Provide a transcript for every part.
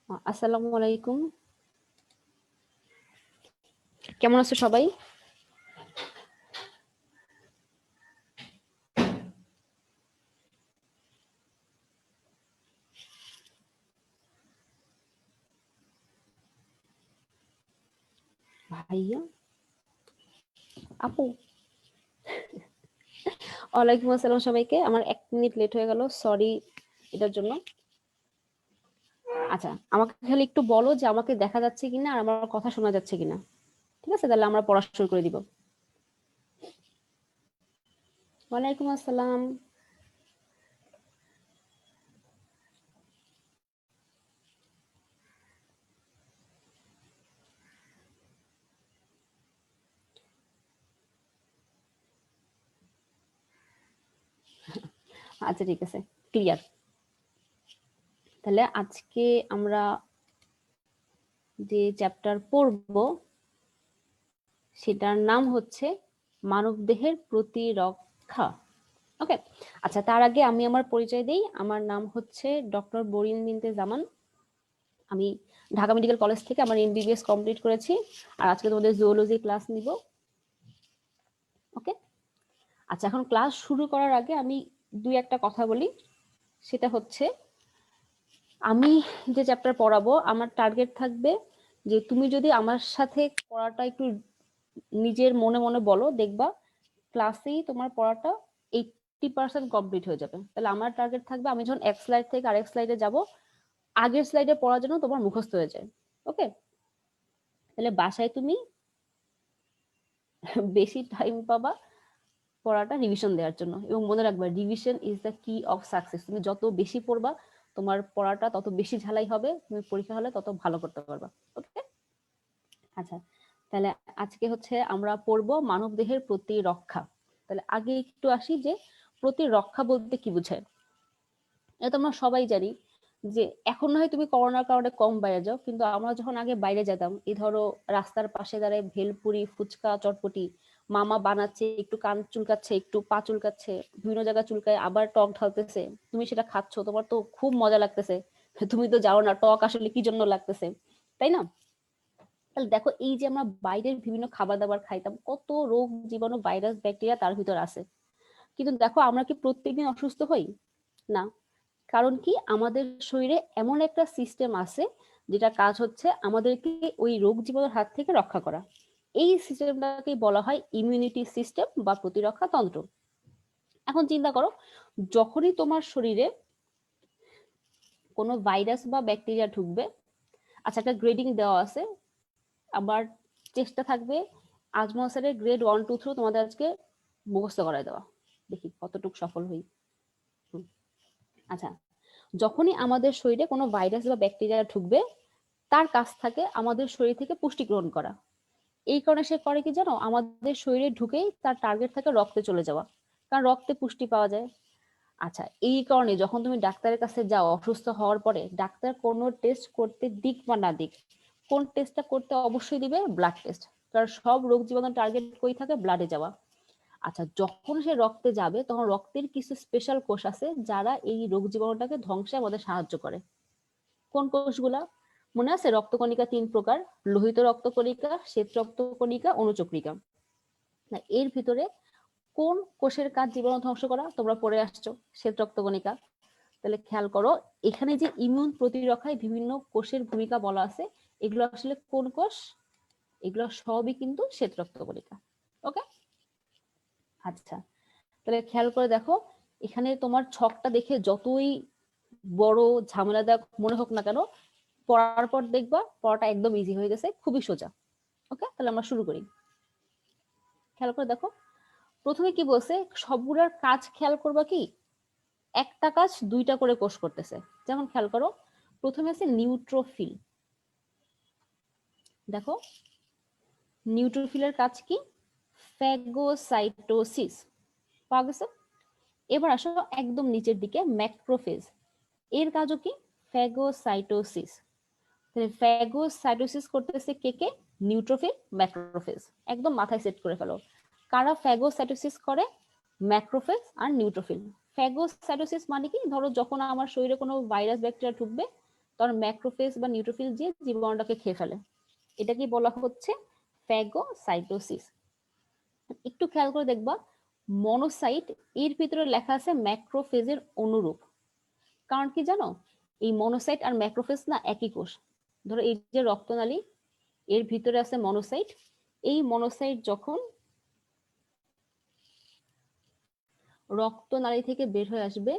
আসসালামু আলাইকুম। কেমন আছো সবাই? ভাইয়া, আপু, ওয়ালাইকুম আসসালাম সবাইকে। আমার 1 মিনিট লেট হয়ে গেল, সরি এটার জন্য। আচ্ছা, আমাকে খালি একটু বলো যে আমাকে দেখা যাচ্ছে কিনা আর আমার কথা শোনা যাচ্ছে কিনা। ঠিক আছে, তাহলে আমরা পড়া শুরু করে দিব। ওয়ালাইকুম আসসালাম। আচ্ছা ঠিক আছে, ক্লিয়ার। তাহলে আজকে আমরা যে চ্যাপ্টার পড়ব সেটার নাম হচ্ছে মানবদেহের প্রতিরক্ষা। ওকে, আচ্ছা তার আগে আমি আমার পরিচয় দেই। আমার নাম হচ্ছে ডক্টর বরিন বিনতে জামান। আমি ঢাকা মেডিকেল কলেজ থেকে আমার এমবিবিএস কমপ্লিট করেছি। আর আজকে তোমাদের জুওলজি ক্লাস নিব। ওকে, আচ্ছা এখন ক্লাস শুরু করার আগে আমি দুই একটা কথা বলি। সেটা হচ্ছে আমি যে চ্যাপ্টার পড়াবো আমার টার্গেট থাকবে যে তুমি যদি আমার সাথে পড়াটা একটু নিজের মনে মনে বলো, দেখবা ক্লাসেই তোমার পড়াটা 80% কমপ্লিট হয়ে যাবে। তাহলে আমার টার্গেট থাকবে আমি যখন এক স্লাইড থেকে আরেক স্লাইডে যাব, আগের স্লাইডে পড়ার জন্য তোমার মুখস্থ হয়ে যায়। ওকে, তাহলে বাসায় তুমি বেশি টাইম পাবা পড়াটা রিভিশন দেওয়ার জন্য। এবং মনে রাখবা, রিভিশন ইজ দ্য কি অফ সাকসেস। তুমি যত বেশি পড়বা তোমার পড়াটা তত বেশি ঝালাই হবে, তুমি পরীক্ষা হলে তত ভালো করতে পারবা। ওকে, আচ্ছা তাহলে আজকে হচ্ছে আমরা পড়বো মানবদেহের প্রতিরক্ষা। তাহলে আগে একটু আসি যে প্রতিরক্ষা বলতে কি বোঝায়। এটা তো আমরা সবাই জানি যে এখন না হয় তুমি করোনার কারণে কম বাইরে যাও, কিন্তু আমরা যখন আগে বাইরে যেতাম, এই ধরো রাস্তার পাশে দাঁড়ায় ভেলপুরি, ফুচকা, চটপটি মামা বানাচ্ছে, একটু কান চুলকাচ্ছে, একটু পা চুলকাচ্ছে, বিভিন্ন জায়গায় চুলকায়, আবার টক ঢালতেছে, তুমি সেটা খাচ্ছ, তোমার তো খুব মজা লাগতেছে। তুমি তো জানো না টক আসলে কি জন্য লাগতেছে, তাই না? তাহলে দেখো, এই যে আমরা বাইরের বিভিন্ন খাবার দাবার খাইতাম, কত রোগ জীবাণু, ভাইরাস, ব্যাকটেরিয়া তার ভিতর আছে। কিন্তু দেখো আমরা কি প্রত্যেকদিন অসুস্থ হই? না। কারণ কি, আমাদের শরীরে এমন একটা সিস্টেম আছে যেটা কাজ হচ্ছে আমাদেরকে ওই রোগ জীবাণুর হাত থেকে রক্ষা করা। এই সিস্টেমটাকে বলা হয় ইমিউনিটি সিস্টেম বা প্রতিরক্ষা তন্ত্র। এখন চিন্তা করো, যখনই তোমার শরীরে কোনো ভাইরাস বা ব্যাকটেরিয়া ঢুকবে, আচ্ছা একটা গ্রেডিং দেওয়া আছে, আবার চেষ্টা থাকবে আজমল স্যারের গ্রেড 1 2 3 তোমাদের আজকে মুখস্থ করায় দেওয়া, দেখি কতটুকু সফল হই। আচ্ছা, যখনই আমাদের শরীরে কোনো ভাইরাস বা ব্যাকটেরিয়া ঢুকবে, তার কাছ থাকে আমাদের শরীর থেকে পুষ্টি গ্রহণ করা। এই কারণে সে করে কি জানো, আমাদের শরীরে ঢুকেই তার টার্গেট থাকে রক্তে চলে যাওয়া, কারণ রক্তে পুষ্টি পাওয়া যায়। আচ্ছা, এই কারণে যখন তুমি ডাক্তারের কাছে যাও অসুস্থ হওয়ার পরে, ডাক্তার কোনো টেস্ট করতে দিক বা না দিক, কোন টেস্টটা করতে অবশ্যই দিবে? Blood test. কারণ সব রোগ জীবাণু টার্গেট কই থাকে? ব্লাডে যাওয়া। আচ্ছা, যখন সে রক্তে যাবে তখন রক্তের কিছু স্পেশাল কোষ আছে যারা এই রোগ জীবাণুটাকে ধ্বংসে আমাদের সাহায্য করে। কোন কোষগুলা মনে আছে? রক্তকণিকা 3 প্রকার: লোহিত রক্তকণিকা, শ্বেত রক্তকণিকা, অনুচক্রিকা। না, এর ভিতরে কোন কোষের কাজ জীবাণু ধ্বংস করা? তোমরা পড়ে আসছো, শ্বেত রক্তকণিকা। তাহলে খেয়াল করো, এখানে যে ইমিউন প্রতিরক্ষায় বিভিন্ন কোষের ভূমিকা বলা আছে, এগুলো আসলে কোন কোষ? এগুলো সবই কিন্তু শ্বেত রক্তকণিকা। ওকে, আচ্ছা তাহলে খেয়াল করে দেখো, এখানে তোমার ছকটা দেখে যতই বড় ঝামেলাদায়ক মনে হোক না কেন, পড়ার পর দেখবা পড়াটা একদম ইজি হয়ে গেছে, খুবই সোজা। ওকে, তাহলে আমরা শুরু করি। খেয়াল করে দেখো, প্রথমে কি বলছে, সবগুলোর কাজ খেয়াল করবা কি, একটা কাজ দুইটা করে কোষ করতেছে। যেমন খেয়াল করো, প্রথমে আছে নিউট্রোফিল। দেখো, নিউট্রোফিলের কাজ কি? ফ্যাগোসাইটোসিস। পাওয়া গেছে? এবার আসো একদম নিচের দিকে, ম্যাক্রোফেজ। এর কাজও কি? ফ্যাগোসাইটোসিস। ফ্যাগোসাইটোসিস করতেছে কে কে? Neutrophil, macrophage. একদম মাথায় সেট করে ফেলো, কারা ফ্যাগোসাইটোসিস করে? ম্যাক্রোফেজ আর নিউট্রোফিল। ফ্যাগোসাইটোসিস মানে কি, ধরো যখন আমার শরীরে কোনো ভাইরাস ব্যাকটেরিয়া ঢুকবে, তার ম্যাক্রোফেজ বা নিউট্রোফিল যে জীবাণুটাকে খেয়ে ফেলে, এটাকে বলা হচ্ছে ফ্যাগোসাইটোসিস। একটু খেয়াল করে দেখবা মনোসাইট এর ভিতরে লেখা আছে ম্যাক্রোফেজের অনুরূপ। কারণ কি জানো, এই মনোসাইট আর ম্যাক্রোফেজ না একই কোষ। ধরো এই যে রক্তনালী, এর ভিতরে আছে মনোসাইট। এই মনোসাইট যখন রক্তনালী থেকে বের হয়ে আসবে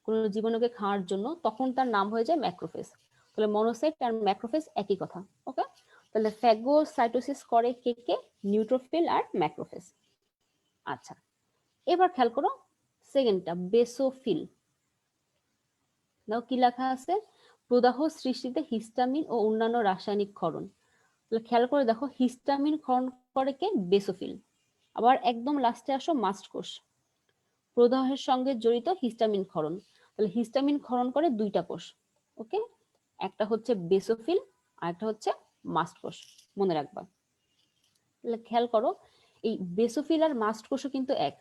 কোন জীবাণুকে খাওয়ার জন্য, তখন তার নাম হয়ে যায় ম্যাক্রোফেজ। তাহলে মনোসাইট আর ম্যাক্রোফেজ একই কথা। ওকে, তাহলে ফ্যাগোসাইটোসিস করে কে কে? নিউট্রোফিল আর ম্যাক্রোফেজ। আচ্ছা, এবার খেয়াল করো সেকেন্ডটা, বেসোফিল। দেখো কি লেখা আছে, প্রদাহ সৃষ্টিতে হিস্টামিন ও অন্যান্য রাসায়নিক ক্ষরণ। তাহলে খেয়াল করে দেখো, হিস্টামিন ক্ষরণ করে কে? বেসোফিল। আবার একদম লাস্টে আসো মাস্ট কোষ, প্রদাহের সঙ্গে জড়িত হিস্টামিন ক্ষরণ। তাহলে হিস্টামিন ক্ষরণ করে দুইটা কোষ। ওকে, একটা হচ্ছে বেসোফিল আর একটা হচ্ছে মাস্ট কোষ, মনে রাখবা। তাহলে খেয়াল করো, এই বেসোফিল আর মাস্ট কোষও কিন্তু এক।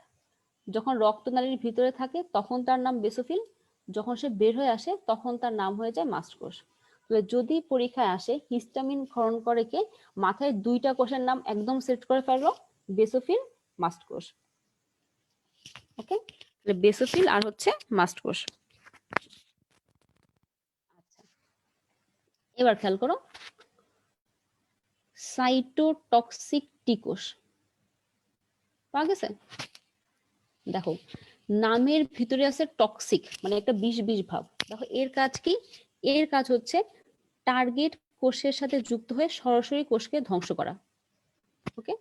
যখন রক্তনালীর ভিতরে থাকে তখন তার নাম বেসোফিল, যখন সে বের হয়ে আসে তখন তার নাম হয়ে যায় মাস্ট কোষ। তাহলে যদি পরীক্ষায় আসে হিস্টামিন ক্ষরণ করে কে, মাথায় দুইটা কোষের নাম একদম সেট করে ফেললো, বেসোফিল, মাস্ট কোষ। ওকে, তাহলে বেসোফিল আর হচ্ছে মাস্ট কোষ। আচ্ছা, এবার খেয়াল করো সাইটোটক্সিক টি কোষ পাওয়া গেছে। দেখো নামের ভিতরে আছে টক্সিক, মানে একটা বিষ বিষ ভাব। দেখো এর কাজ কি? এর কাজ হচ্ছে টার্গেট কোষের সাথে যুক্ত হয়ে সরাসরি কোষকে ধ্বংস করা। ওকে,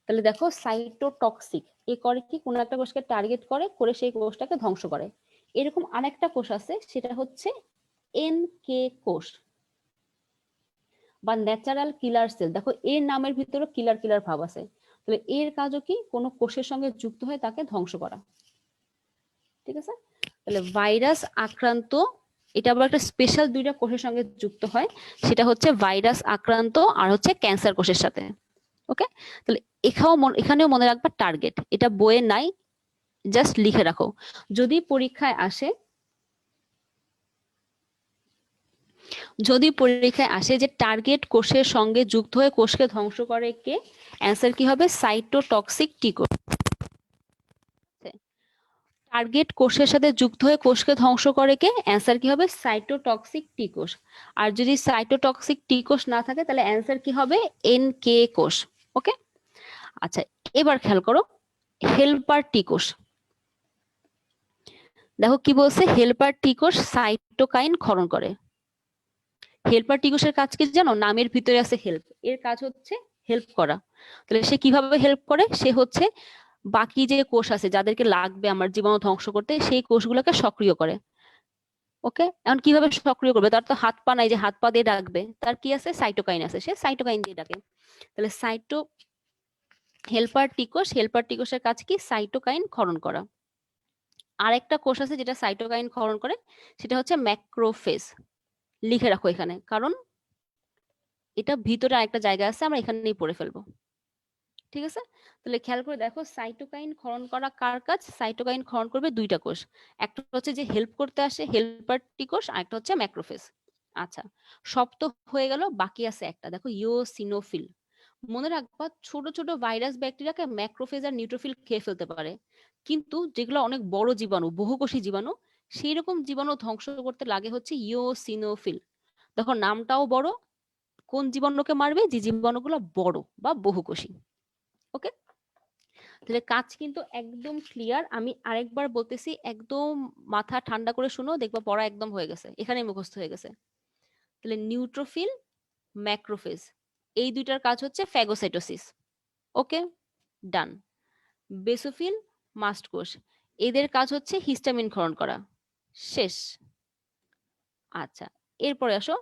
তাহলে দেখো সাইটোটক্সিক এ করে কি, কোনো একটা কোষকে টার্গেট করে করে সেই কোষটাকে ধ্বংস করে। এরকম আরেকটা কোষ আছে, সেটা হচ্ছে এনকে কোষ বা ন্যাচারাল কিলার সেল। দেখো এর নামের ভিতরে কিলার কিলার ভাব আছে। তাহলে এর কাজও কি, কোনো কোষের সঙ্গে যুক্ত হয়ে তাকে ধ্বংস করা। ঠিক আছে, তাহলে ভাইরাস আক্রান্ত, এটা আবার একটা স্পেশাল দুইটা কোষের সঙ্গে যুক্ত হয়, সেটা হচ্ছে ভাইরাস আক্রান্ত আর হচ্ছে ক্যান্সার কোষের সাথে। ওকে, তাহলে এখানেও মনে রাখবা টার্গেট, এটা বইয়ে নাই, জাস্ট লিখে রাখো। যদি পরীক্ষায় আসে, যে টার্গেট কোষের সঙ্গে যুক্ত হয়ে কোষকে ধ্বংস করে কে, অ্যান্সার কি হবে? সাইটোটক্সিক টি কোষ। টার্গেট কোষের সাথে যুক্ত হয়ে কোষকে ধ্বংস করে কে, অ্যান্সার কি হবে? সাইটোটক্সিক টি কোষ। আর যদি সাইটোটক্সিক টি কোষ না থাকে তাহলে অ্যান্সার কি হবে? এনকে কোষ। ওকে, আচ্ছা, এবার খেয়াল করো হেল্পার টি কোষ। দেখো কি বলছে, হেল্পার টি কোষ সাইটোকাইন ক্ষরণ করে। হেল্পার টি কোষের কাজ কি জানো? নামের ভিতরে আছে হেল্প, এর কাজ হচ্ছে হেল্প করা। তাহলে সে কিভাবে হেল্প করে? সে হচ্ছে বাকি যে কোষ আছে যাদেরকে লাগবে আমার জীবাণু ধ্বংস করতে, সেই কোষগুলোকে সক্রিয় করে। ওকে, এখন কিভাবে সক্রিয় করবে? তার তো হাত পা নাই যে হাত পা দিয়ে ডাকবে, তার কি আছে? সাইটোকাইন আছে, সে সাইটোকাইন দিয়ে ডাকে। তাহলে হেল্পার টিকোষের কাজ কি? সাইটোকাইন ক্ষরণ করা। আরেকটা কোষ আছে যেটা সাইটোকাইন ক্ষরণ করে, সেটা হচ্ছে ম্যাক্রোফেজ। লিখে রাখো এখানে, কারণ এটা ভিতরে আরেকটা জায়গা আছে, আমরা এখানেই পড়ে ফেলবো। ঠিক আছে, তাহলে খেয়াল করে দেখো সাইটোকাইন ক্ষরণ করা কার কাজ? সাইটোকাইন ক্ষরণ করবে দুইটা কোষ, একটা হচ্ছে যে হেল্প করতে আসে হেল্পার টি কোষ, আর একটা হচ্ছে ম্যাক্রোফেজ। আচ্ছা, সব তো হয়ে গেল, বাকি আছে একটা, দেখো ইওসিনোফিল। মনে রাখবা ছোট ছোট ভাইরাস ব্যাকটেরিয়াকে ম্যাক্রোফেজ আর নিউট্রোফিল খেয়ে ফেলতে পারে, কিন্তু যেগুলো অনেক বড় জীবাণু, বহুকোষী জীবাণু, সেই রকম জীবাণু ধ্বংস করতে লাগে হচ্ছে ইওসিনোফিল। দেখো নামটাও বড়, কোন জীবাণুকে মারবে? যে জীবাণুগুলো বড় বা বহুকোষী। ওকে, তাহলে কাজ কিন্তু একদম ক্লিয়ার। আমি আরেকবার বলতেছি, একদম মাথা ঠান্ডা করে শুনো, দেখবা পড়া একদম হয়ে গেছে, এখানেই মুখস্থ হয়ে গেছে। তাহলে নিউট্রোফিল, ম্যাক্রোফেজ, এই দুইটার কাজ হচ্ছে ফ্যাগোসাইটোসিস। ওকে, ডান। বেসোফিল, মাস্ট কোষ, এদের কাজ হচ্ছে হিস্টামিন ক্ষরণ করা। শেষ। আচ্ছা, এরপরে আসো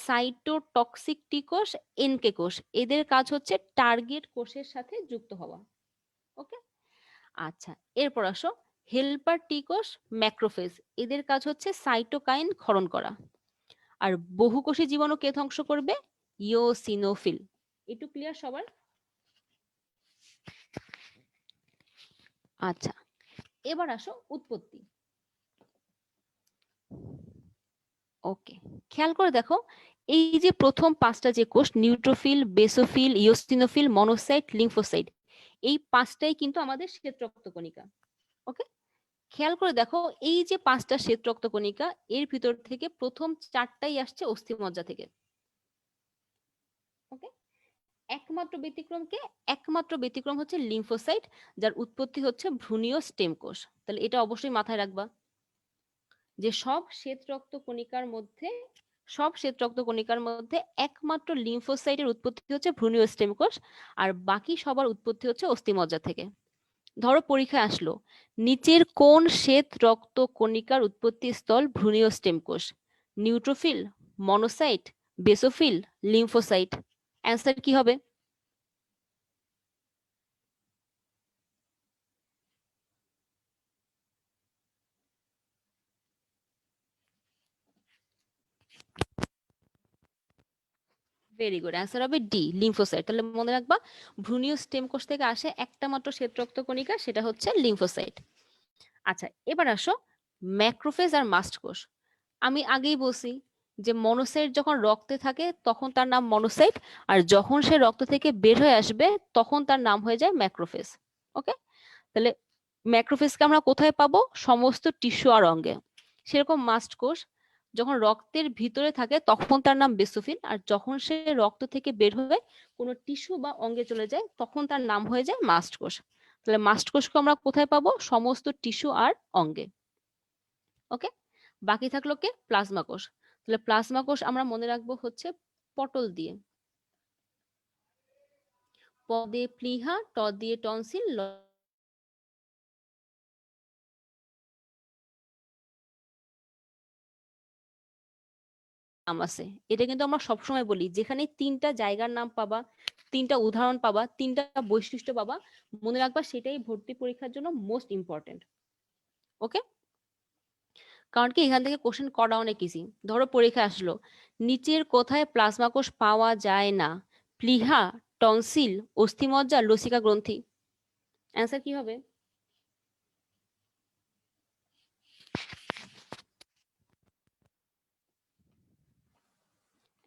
সাইটোটক্সিক টি কোষ, এনকে কোষ, এদের কাজ হচ্ছে টার্গেট কোষের সাথে যুক্ত হওয়া। ওকে, আচ্ছা, এরপর আসো হেল্পার টি কোষ, ম্যাক্রোফেজ, এদের কাজ হচ্ছে সাইটোকাইন ক্ষরণ করা। আর বহুকোষী জীবাণু কে ধ্বংস করবে? ইওসিনোফিল। একটু ক্লিয়ার সবার? আচ্ছা, এবার আসো উৎপত্তি। ওকে, খেয়াল করে দেখো এই যে প্রথম পাঁচটা যে কোষ, neutrophil, basophil, eosinophil, monocyte, lymphocyte, এই পাঁচটাই কিন্তু আমাদের শ্বেত রক্তকণিকা। ওকে, খেয়াল করে দেখো এই যে পাঁচটা শ্বেত রক্তকণিকা, এর ভিতর থেকে প্রথম চারটাই আসছে অস্থিমজ্জা থেকে। ওকে, একমাত্র ব্যতিক্রম হচ্ছে লিম্ফোসাইট, যার উৎপত্তি হচ্ছে ভ্রূণীয় স্টেম কোষ। তাহলে এটা অবশ্যই মাথায় রাখবা যে সব শ্বেত রক্তকণিকার মধ্যে একমাত্র লিম্ফোসাইটের উৎপত্তি হচ্ছে ভ্রূণীয় স্টেম কোষ, আর বাকি সবার উৎপত্তি হচ্ছে অস্থিমজ্জা থেকে। ধরো পরীক্ষায় আসলো নিচের কোন শ্বেত রক্তকণিকার উৎপত্তি স্থল ভ্রূণীয় স্টেম কোষ? Neutrophil, monocyte, basophil, lymphocyte. Answer কি হবে? ভেরি গুড, অ্যান্সার হবে ডি, লিম্ফোসাইট। তাহলে মনে রাখবা ভ্রূণীয় স্টেম কোষ থেকে আসে একটা মাত্র শ্বেত রক্তকণিকা, সেটা হচ্ছে লিম্ফোসাইট। আচ্ছা, এবার আসো ম্যাক্রোফেজ আর মাস্ট কোষ। আমি আগেই বলছি যে মনোসাইট যখন রক্তে থাকে তখন তার নাম মনোসাইট, আর যখন সে রক্ত থেকে বের হয়ে আসবে তখন তার নাম হয়ে যায় ম্যাক্রোফেজ। ওকে, তাহলে ম্যাক্রোফেজকে আমরা কোথায় পাবো? সমস্ত টিস্যু আর অঙ্গে। সেরকম মাস্ট কোষ যখন রক্তের ভিতরে থাকে তখন তার নাম বেসোফিল, আর যখন সে রক্ত থেকে বের হয়ে কোনো টিস্যু বা অঙ্গে চলে যায় তখন তার নাম হয়ে যায় মাস্ট কোষ। তাহলে মাস্ট কোষকে আমরা কোথায় পাবো? সমস্ত টিস্যু আর অঙ্গে। ওকে, বাকি থাকলো কে? প্লাজমা কোষ। তাহলে প্লাজমা কোষ আমরা মনে রাখবো হচ্ছে পটল দিয়ে, প দিয়ে প্লিহা, ট দিয়ে টনসিল, নাম আছে। এটা কিন্তু আমরা সবসময় বলি, যেখানে তিনটা জায়গার নাম পাবা, তিনটা উদাহরণ পাবা, তিনটা বৈশিষ্ট্য পাবা, মনে রাখবা সেটাই ভর্তি পরীক্ষার জন্য মোস্ট ইম্পর্টেন্ট। ওকে, কারণ কি এখান থেকে কোশ্চেন করা অনেক ইজি। ধরো পরীক্ষা আসলো নিচের কোথায় প্লাজমা কোষ পাওয়া যায় না? প্লিহা, টনসিল, অস্থিমজ্জা, লসিকা গ্রন্থি। অ্যান্সার কি হবে?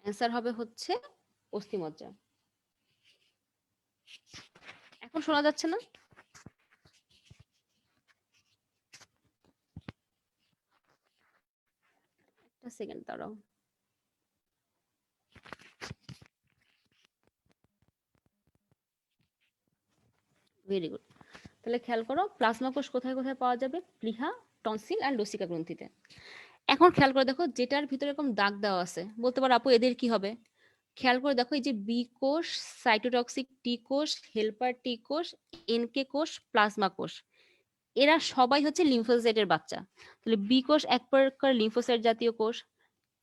অ্যান্সার হবে হচ্ছে অস্থিমজ্জা। এখন শোনা যাচ্ছে না? একটা সেকেন্ড দাঁড়াও। Very good. তাহলে খেয়াল করো প্লাজমা কোষ কোথায় কোথায় পাওয়া যাবে? প্লিহা, টনসিল আর লসিকা গ্রন্থিতে। এখন খেয়াল করে দেখো যেটার ভিতরে এরকম দাগ দেওয়া আছে, বলতে পারো আপু এদের কি হবে? খেয়াল করে দেখো এই যে বি কোষ, সাইটোটক্সিক টি কোষ, হেল্পার টি কোষ, এনকে কোষ, প্লাজমা কোষ, এরা সবাই হচ্ছে লিম্ফোসাইটের বাচ্চা। তাহলে বি কোষ এক প্রকার লিম্ফোসাইট জাতীয় কোষ,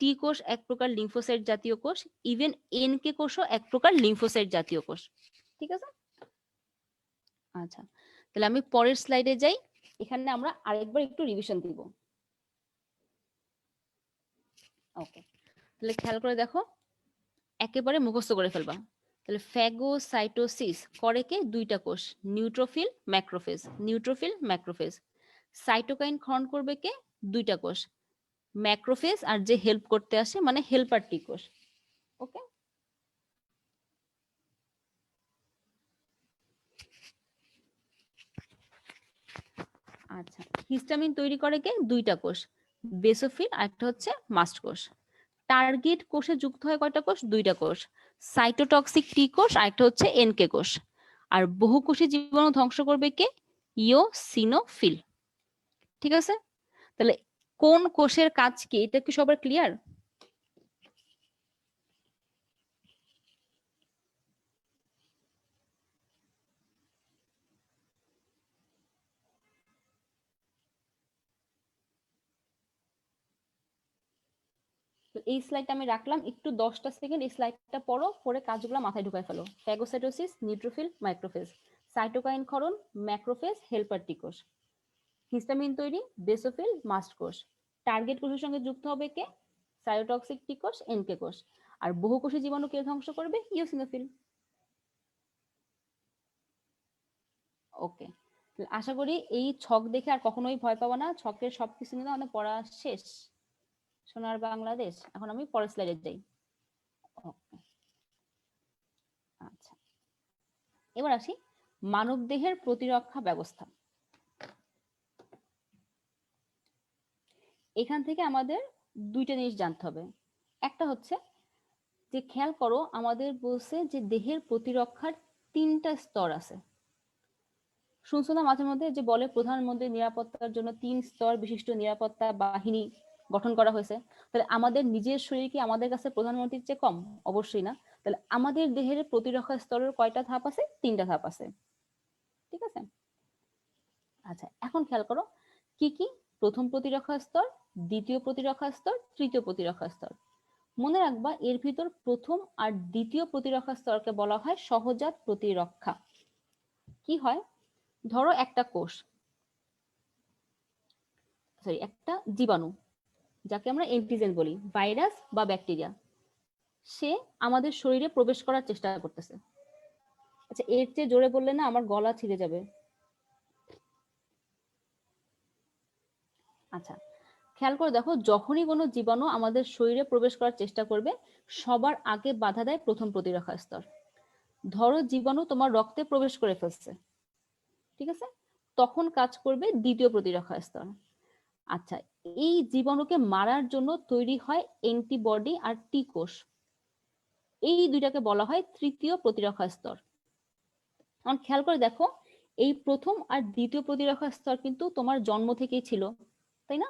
টি কোষ এক প্রকার লিম্ফোসাইট জাতীয় কোষ, ইভেন এনকে কোষও এক প্রকার লিম্ফোসাইট জাতীয় কোষ। ঠিক আছে, আচ্ছা তাহলে আমি পরের স্লাইডে যাই। এখানে আমরা আরেকবার একটু রিভিশন দিব। ওকে, তাহলে খেয়াল করে দেখো, একেবারে মুখস্থ করে ফেলবা। তাহলে ফ্যাগোসাইটোসিস করে কে? দুইটা কোষ, neutrophil, macrophage. Neutrophil, macrophage. Cytokine ক্ষরণ করবে কে? দুইটা কোষ, ম্যাক্রোফেজ আর যে হেল্প করতে আসে মানে হেল্পার টি কোষ। ওকে, আচ্ছা হিস্টামিন তৈরি করে কে? দুইটা কোষ, বেসোফিল আর একটা হচ্ছে মাস্ট কোষ। টার্গেট কোষে যুক্ত হয় কয়টা কোষ? দুইটা কোষ, সাইটোটক্সিক টি কোষ আর একটা হচ্ছে এনকে কোষ। আর বহুকোষী জীবাণু ধ্বংস করবে কে? ইওসিনোফিল। ঠিক আছে, তাহলে কোন কোষের কাজ কি এটা কি সবার ক্লিয়ার? তো এই স্লাইডটা আমি রাখলাম, একটু 10টা সেকেন্ড এই স্লাইডটা পড়ো, পরে কাজগুলো মাথায় ঢুকায় ফেলো। ফ্যাগোসাইটোসিস, নিউট্রোফিল, মাইক্রোফেজ, সাইটোকাইন ক্ষরণ, ম্যাক্রোফেজ, হেল্পার টি কোষ, হিস্টামিন তৈরি, বেসোফিল, মাস্ট কোষ। টার্গেট কোষের সঙ্গে যুক্ত হবে কে? সাইটোটক্সিক টি কোষ, এনকে কোষ। আর বহুকোষী জীবাণু কে ধ্বংস করবে? ইওসিনোফিল। ওকে, আশা করি এই ছক দেখে আর কখনোই ভয় পাবো না। ছকের সবকিছু নিয়ে আমাদের পড়া শেষ। সোনার বাংলাদেশ। এখন আমি পরের স্লাইডে যাই। আচ্ছা, এবার আসি মানবদেহের প্রতিরক্ষা ব্যবস্থা। এখান থেকে আমাদের দুইটা জিনিস জানতে হবে। একটা হচ্ছে যে খেয়াল করো, আমাদের বলছে যে দেহের প্রতিরক্ষার 3টা স্তর আছে। শুনছো না মাঝে মধ্যে যে বলে প্রধানমন্ত্রী নিরাপত্তার জন্য 3 স্তর বিশিষ্ট নিরাপত্তা বাহিনী গঠন করা হয়েছে। তাহলে আমাদের নিজের শরীর কি আমাদের কাছে প্রধানমন্ত্রীর চেয়ে কম? অবশ্যই না। তাহলে আমাদের দেহের প্রতিরক্ষা স্তরের কয়টা ধাপ আছে? 3টা ধাপ আছে। ঠিক আছে? আচ্ছা, এখন খেয়াল করো কি কি? প্রথম প্রতিরক্ষা স্তর, দ্বিতীয় প্রতিরক্ষা স্তর, তৃতীয় প্রতিরক্ষা স্তর। মনে রাখবা এর ভিতর প্রথম আর দ্বিতীয় প্রতিরক্ষা স্তরকে বলা হয় সহজাত প্রতিরক্ষা। কি হয়? ধরো একটা কোষ, একটা জীবাণু, যাকে আমরা এন্টিজেন বলি, ভাইরাস বা ব্যাকটেরিয়া, সে আমাদের শরীরে প্রবেশ করার চেষ্টা করতেছে। আচ্ছা, এর চেয়ে জোরে বললে না আমার গলা ছিঁড়ে যাবে। আচ্ছা, খেয়াল করে দেখো, যখনই কোনো জীবাণু আমাদের শরীরে প্রবেশ করার চেষ্টা করবে, সবার আগে বাধা দেয় প্রথম প্রতিরক্ষা স্তর। ধরো জীবাণু তোমার রক্তে প্রবেশ করে ফেলছে, ঠিক আছে, তখন কাজ করবে দ্বিতীয় প্রতিরক্ষা স্তর। আচ্ছা, এই জীবাণুকে মারার জন্য তৈরি হয় অ্যান্টিবডি আর টি কোষ। এই দুইটাকে বলা হয় তৃতীয় প্রতিরক্ষা স্তর। এখন খেয়াল করে দেখো, এই প্রথম আর দ্বিতীয় প্রতিরক্ষা স্তর কিন্তু তোমার জন্ম থেকেই ছিল, তাই না?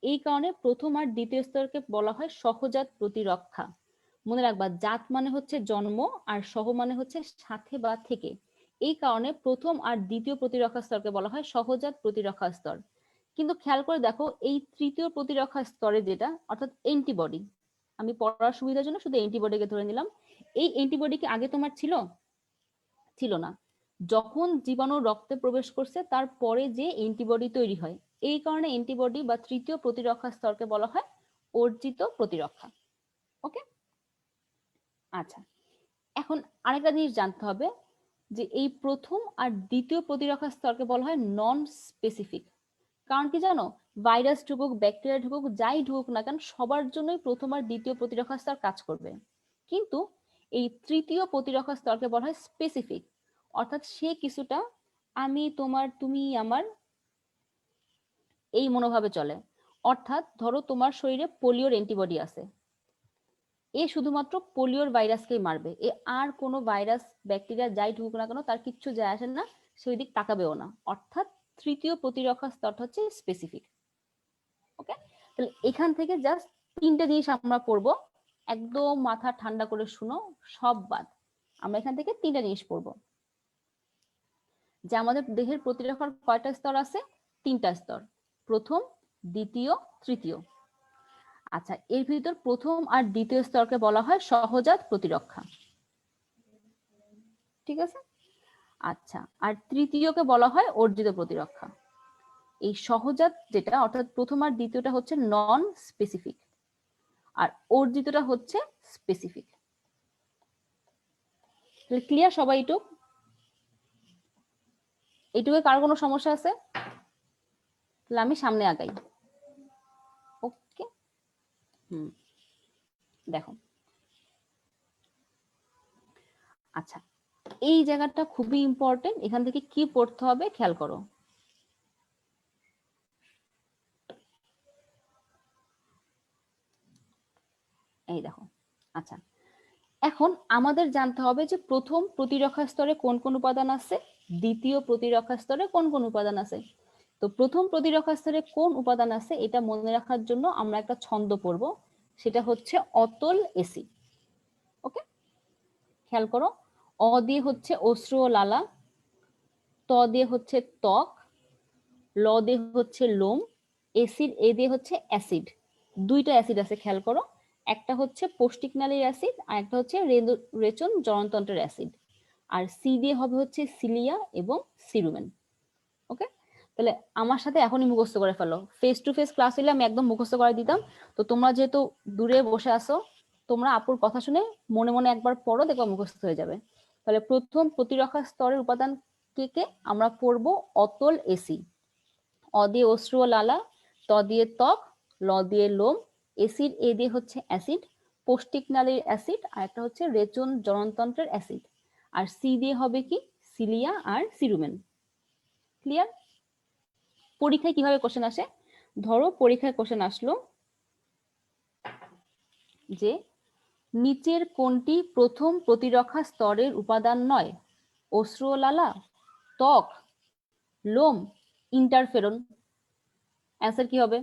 এই কারণে প্রথম আর দ্বিতীয় স্তরকে বলা হয় সহজাত প্রতিরক্ষা। মনে রাখবা, জাত মানে হচ্ছে জন্ম, আর সহ মানে হচ্ছে সাথে বা থেকে। এই কারণে প্রথম আর দ্বিতীয় প্রতিরক্ষা স্তরকে বলা হয় সহজাত প্রতিরক্ষা স্তর। কিন্তু খেয়াল করে দেখো, এই তৃতীয় প্রতিরক্ষা স্তরে যেটা, অর্থাৎ অ্যান্টিবডি, আমি পড়ার সুবিধার জন্য শুধু অ্যান্টিবডিকে ধরে নিলাম। এই অ্যান্টিবডি কি আগে তোমার ছিল? ছিল না। যখন জীবাণু রক্তে প্রবেশ করছে তারপরে যে অ্যান্টিবডি তৈরি হয়, এই কারণে অ্যান্টিবডি বা তৃতীয় প্রতিরক্ষা স্তরকে বলা হয় অর্জিত প্রতিরক্ষা। ওকে, আচ্ছা, এখন আরেকটা জিনিস জানতে হবে যে এই প্রথম আর দ্বিতীয় প্রতিরক্ষা স্তরকে বলা হয় নন স্পেসিফিক। কারণ কি জানো, ভাইরাস ঢুকুক, ব্যাকটেরিয়া ঢুকুক, যাই ঢুকুক না কেন, সবার জন্যই প্রথম আর দ্বিতীয় প্রতিরক্ষা স্তর কাজ করবে। কিন্তু এই তৃতীয় প্রতিরক্ষা স্তরকে বলা হয় স্পেসিফিক, অর্থাৎ সে কিছুটা আমি তোমার তুমি আমার এই মনোভাবে চলে। অর্থাৎ ধরো তোমার শরীরে পোলিওর অ্যান্টিবডি আছে, এ শুধুমাত্র পোলিওর ভাইরাসকেই মারবে, এ আর কোনো ভাইরাস ব্যাকটেরিয়া যাই ঢুকুক না কেন তার কিচ্ছু যায় আসে না, সে ওই দিক তাকাবেও না। অর্থাৎ তৃতীয় প্রতিরক্ষা স্তরটা হচ্ছে স্পেসিফিক। ওকে, তাহলে এখান থেকে জাস্ট 3টে জিনিস আমরা পড়বো, একদম মাথা ঠান্ডা করে শুনো, সব বাদ। আমরা এখান থেকে 3টে জিনিস পড়বো, যে আমাদের দেহের প্রতিরক্ষার কয়টা স্তর আছে? 3টা স্তর, প্রথম, দ্বিতীয়, তৃতীয়। আচ্ছা, এর ভিতর প্রথম আর দ্বিতীয় স্তরকে বলা হয় সহজাত প্রতিরক্ষা, ঠিক আছে? আচ্ছা, আর তৃতীয়কে বলা হয় অর্জিত প্রতিরক্ষা। এই সহজাত যেটা, অর্থাৎ প্রথম আর দ্বিতীয়টা হচ্ছে নন স্পেসিফিক, আর অর্জিতটা হচ্ছে স্পেসিফিক। ক্লিয়ার সবাই? এইটুকু কার কোনো সমস্যা আছে? তাহলে আমি সামনে আগাই। ওকে, দেখো, আচ্ছা, এই জায়গাটা খুবই ইম্পর্টেন্ট। এখান থেকে কি পড়তে হবে খেয়াল করো। এই দেখো, আচ্ছা, এখন আমাদের জানতে হবে যে প্রথম প্রতিরক্ষা স্তরে কোন কোন উপাদান আছে, দ্বিতীয় প্রতিরক্ষা স্তরে কোন কোন উপাদান আছে। তো প্রথম প্রতিরক্ষা স্তরে কোন উপাদান আছে এটা মনে রাখার জন্য আমরা একটা ছন্দ পড়ব, সেটা হচ্ছে অতল এসি। ওকে, খেয়াল করো, অ দিয়ে হচ্ছে অশ্রু ও লালা, ত দিয়ে হচ্ছে ত্বক, ল দিয়ে হচ্ছে লোম, এসিড এ দিয়ে হচ্ছে অ্যাসিড। দুইটা অ্যাসিড আছে খেয়াল করো, একটা হচ্ছে পৌষ্টিক নালীর অ্যাসিড আর একটা হচ্ছে রেচন জননতন্ত্রের অ্যাসিড। আর সি দিয়ে হবে হচ্ছে সিলিয়া এবং সিরুমেন। ওকে, তাহলে আমার সাথে এখনই মুখস্থ করে ফেলো। ফেস টু ফেস ক্লাস হলে আমি একদম মুখস্থ করে দিতাম, তো তোমরা যেহেতু দূরে বসে আসো, তোমরা আপুর কথা শুনে মনে মনে একবার পড়ো, দেখো মুখস্থ হয়ে যাবে। তাহলে প্রথম প্রতিরক্ষা স্তরের উপাদান কে কে আমরা পড়বো? অতল এসি, অ দিয়ে অশ্রু ও লালা, ত দিয়ে ত্বক, ল দিয়ে লোম, এসিড এ দিয়ে হচ্ছে অ্যাসিড, পৌষ্টিক নালীর অ্যাসিড, আর একটা হচ্ছে রেচন জননতন্ত্রের অ্যাসিড, আর সি দিয়ে হবে কি সিলিয়া আর সিরুমেন। ক্লিয়ার? পরীক্ষায় কিভাবে কোশ্চেন আসে? ধরো পরীক্ষায় কোশ্চেন আসলো যে নিচের কোনটি প্রথম প্রতিরক্ষা স্তরের উপাদান নয়? অশ্রু ও লালা, ত্বক, লোম, ইন্টারফেরন। অ্যান্সার কি হবে?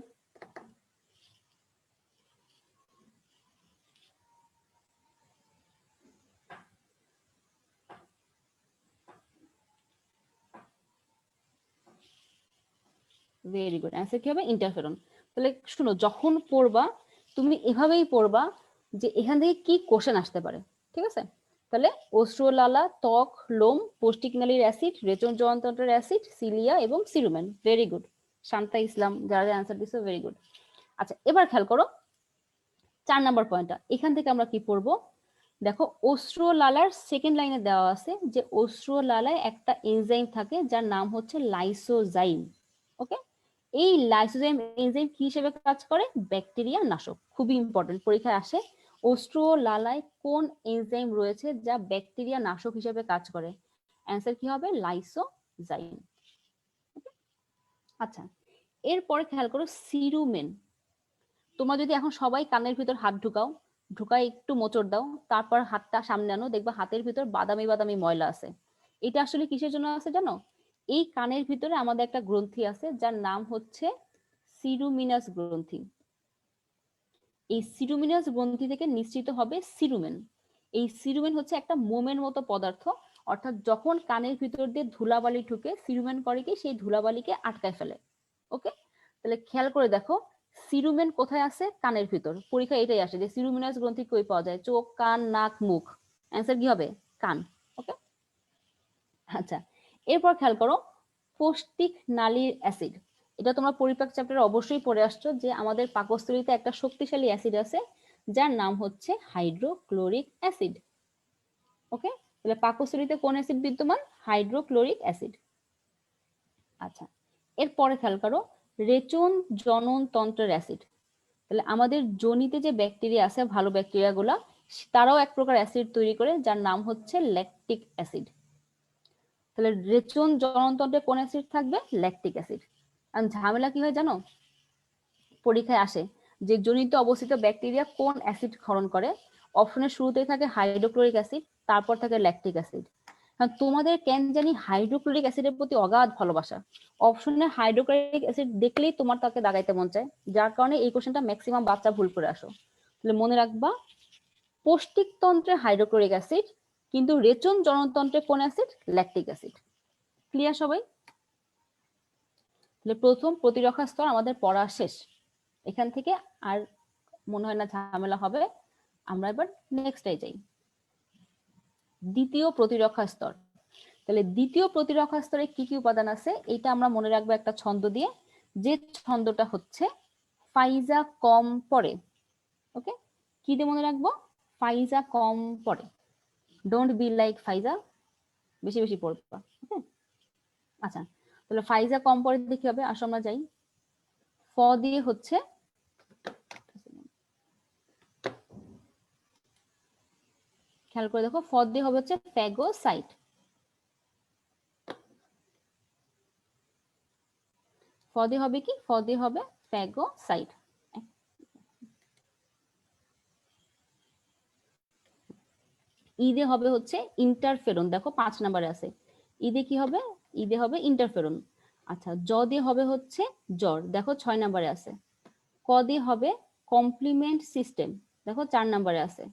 ভেরি গুড, অ্যান্সার কি হবে? ইন্টারফেরন। তাহলে শুনো, যখন পড়বা তুমি এভাবেই পড়বা যে এখান থেকে কি কোশ্চেন আসতে পারে, ঠিক আছে? তাহলে অশ্রু ও লালা, ত্বক, লোম, পৌষ্টিক নালীর অ্যাসিড, রেচন জনতন্ত্রের অ্যাসিড, সিলিয়া এবং cerumen. Very good. Shanta Islam যারা অ্যান্সার দিছো, ভেরি গুড। আচ্ছা, এবার খেয়াল করো 4 নাম্বার পয়েন্টটা। এখান থেকে আমরা কি পড়বো? দেখো অশ্রু ও লালার সেকেন্ড লাইনে দেওয়া আছে যে অশ্রু ও লালায় একটা এনজাইম থাকে যার নাম হচ্ছে লাইসোজাইম। ওকে, এই লাইসোজাইম এনজাইম কি হিসেবে কাজ করে? ব্যাকটেরিয়া নাশক। খুবই ইম্পর্টেন্ট, পরীক্ষায় আসে অশ্রু ও লালায় কোন এনজাইম রয়েছে যা ব্যাকটেরিয়া নাশক হিসেবে কাজ করে? অ্যান্সার কি হবে? লাইসোজাইম। আচ্ছা, এরপরে খেয়াল করো সিরুমেন। তোমরা যদি এখন সবাই কানের ভিতর হাত ঢুকাও, ঢুকাই একটু মোচড় দাও, তারপর হাতটা সামনে আনো, দেখবা হাতের ভিতর বাদামি বাদামি ময়লা আছে। এটা আসলে কিসের জন্য আছে জানো? এই কানের ভিতরে আমাদের একটা গ্রন্থি আছে যার নাম হচ্ছে সিরুমিনাস গ্রন্থি। এই সিরুমিনাস গ্রন্থি থেকে নিঃসৃত হবে সিরুমেন। এই সিরুমেন হচ্ছে একটা মোমের মতো পদার্থ, অর্থাৎ যখন কানের ভিতর দিয়ে ধুলাবালি ঢুকে সিরুমেন করে কি সেই ধুলাবালিকে আটকায় ফেলে। ওকে, তাহলে খেয়াল করে দেখো সিরুমেন কোথায় আছে? কানের ভিতর। পরীক্ষা এটাই আসে যে সিরুমিনাস গ্রন্থি কই পাওয়া যায়? চোখ, কান, নাক, মুখ। অ্যান্সার কি হবে? কান। ওকে, আচ্ছা, এরপর খেয়াল করো পৌষ্টিক নালীর অ্যাসিড। এটা তোমরা পরিপাক চ্যাপ্টারে অবশ্যই পড়ে আসছো যে আমাদের পাকস্থলীতে একটা শক্তিশালী অ্যাসিড আছে যার নাম হচ্ছে হাইড্রোক্লোরিক অ্যাসিড। ওকে, তাহলে পাকস্থলীতে কোন অ্যাসিড বিদ্যমান? Hydrochloric acid. আচ্ছা, এরপরে খেয়াল করো রেচন জনন তন্ত্রের অ্যাসিড। তাহলে আমাদের যোনিতে যে ব্যাকটেরিয়া আছে, ভালো ব্যাকটেরিয়া গুলা, তারাও এক প্রকার অ্যাসিড তৈরি করে যার নাম হচ্ছে ল্যাকটিক অ্যাসিড। তাহলে রেচন জননতন্ত্রে কোন অ্যাসিড থাকবে? Lactic acid. আর ঝামেলা কি হয় জানো? পরীক্ষায় আসে যে যোনিতে অবস্থিত ব্যাকটেরিয়া কোন অ্যাসিড ক্ষরণ করে। অপশনের শুরুতেই থাকে হাইড্রোক্লোরিক অ্যাসিড, তারপর থাকে ল্যাকটিক অ্যাসিড। তোমাদের কেন জানি হাইড্রোক্লোরিক অ্যাসিডের প্রতি অগাধ ভালোবাসা। অপশনে হাইড্রোক্লোরিক অ্যাসিড দেখলেই তোমার তাকে দাগাইতে মন চায়, যার কারণে এই কোশ্চেনটা ম্যাক্সিমাম বাচ্চা ভুল করে আসো। তাহলে মনে রাখবা পৌষ্টিক তন্ত্রে হাইড্রোক্লোরিক অ্যাসিড, কিন্তু রেচন জননতন্ত্রে কোন অ্যাসিড? Lactic acid. ক্লিয়ার সবাই? তাহলে প্রথম প্রতিরক্ষা স্তর আমাদের পড়া শেষ। এখান থেকে আর মনে হয় না ঝামেলা হবে। আমরা এবার নেক্সটে যাই, দ্বিতীয় প্রতিরক্ষা স্তর। তাহলে দ্বিতীয় প্রতিরক্ষা স্তরে কি কি উপাদান আছে এটা আমরা মনে রাখবো একটা ছন্দ দিয়ে, যে ছন্দটা হচ্ছে ফাইজা কম পড়ে। ওকে, কি দিয়ে মনে রাখবো? ফাইজা কম পড়ে। ডোন্ট বি লাইক ফাইজা, বেশি বেশি পড়বা। ওকে, আচ্ছা, তাহলে ফাইজা কম পড়ে দেখি হবে। আসো আমরা যাই। ফ দিয়ে হচ্ছে, খেয়াল করে দেখো, ফ দিয়ে হবে হচ্ছে ফ্যাগোসাইট। ফ দিয়ে হবে কি? ফ দিয়ে হবে ফ্যাগোসাইট। ঈদে হবে হচ্ছে ইন্টারফেরন। দেখো 5 নম্বরে আছে। ঈদে কি হবে? ঈদে হবে ইন্টারফেরন। আচ্ছা, জ দিয়ে হবে হচ্ছে জ্বর। দেখো 6 নম্বরে আছে। ক দিয়ে হবে কমপ্লিমেন্ট সিস্টেম। দেখো 4 নম্বরে আছে।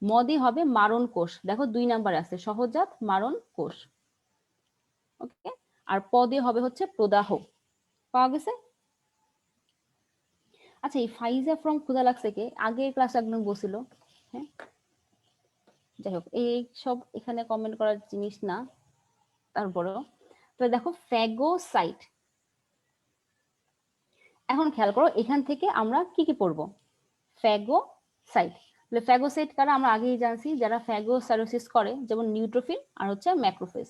ম দিয়ে হবে মারণ কোষ। দেখো 2 নম্বরে আছে, সহজাত মারণ কোষ। ওকে, আর প দিয়ে হবে হচ্ছে প্রদাহ। পাওয়া গেছে? আচ্ছা, এই ফাইজা ফ্রম ক্ষুধা লাগছে কে আগের ক্লাস একদম বসছিল? হ্যাঁ, যাই হোক, এই সব এখানে কমেন্ট করার জিনিস না। তারপরেও তো দেখো ফ্যাগোসাইট। এখন খেয়াল করো এখান থেকে আমরা কি কি পড়বো? ফ্যাগোসাইট। তাহলে ফ্যাগোসাইট কারা? আমরা আগেই জানছি, যারা ফ্যাগোসাইটোসিস করে, যেমন নিউট্রোফিল আর হচ্ছে ম্যাক্রোফেজ।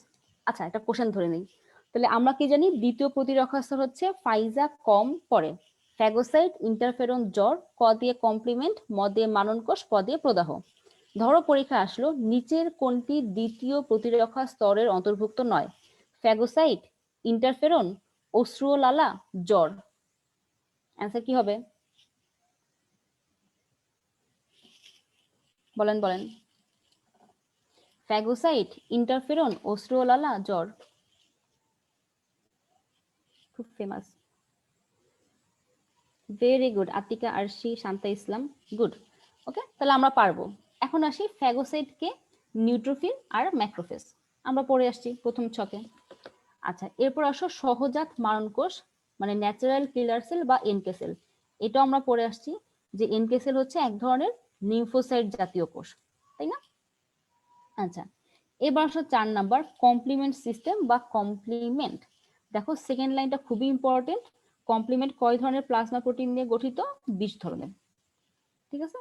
আচ্ছা, একটা কোশ্চেন ধরে নেই। তাহলে আমরা কি জানি? দ্বিতীয় প্রতিরক্ষা স্তর হচ্ছে ফাইজা কম পড়ে। ফ্যাগোসাইট, ইন্টারফেরন, জ্বর, ক দিয়ে কমপ্লিমেন্ট, ম দিয়ে মানন কোষ, প দিয়ে প্রদাহ। ধরো পরীক্ষা আসলো, নিচের কোনটি দ্বিতীয় প্রতিরক্ষা স্তরের অন্তর্ভুক্ত নয়? ফ্যাগোসাইট, ইন্টারফেরন, অশ্রু লালা, জ্বর। অ্যান্সার কি হবে? বলেন বলেন। ফ্যাগোসাইট, ইন্টারফেরন, অশ্রু লালা, জ্বর। খুব ফেমাস। ভেরি গুড আতিকা, আরশি, শান্তা ইসলাম, গুড। ওকে, তাহলে আমরা পারবো। এখন আসি ফ্যাগোসাইটকে নিউট্রোফিল আর ম্যাক্রোফেজ আমরা পড়ে আসছি প্রথম ছকে। আচ্ছা, এরপর আসো সহজাত মারণ কোষ, মানে ন্যাচারাল কিলার সেল বা এনকে সেল। এটাও আমরা পড়ে আসছি যে এনকে সেল হচ্ছে এক ধরনের লিম্ফোসাইট জাতীয় কোষ, তাই না? আচ্ছা, এবার আসো 4 নাম্বার কমপ্লিমেন্ট সিস্টেম বা কমপ্লিমেন্ট। দেখো সেকেন্ড লাইনটা খুবই ইম্পর্টেন্ট। কমপ্লিমেন্ট কয় ধরনের প্লাজমা প্রোটিন নিয়ে গঠিত? 20 ধরনের। ঠিক আছে,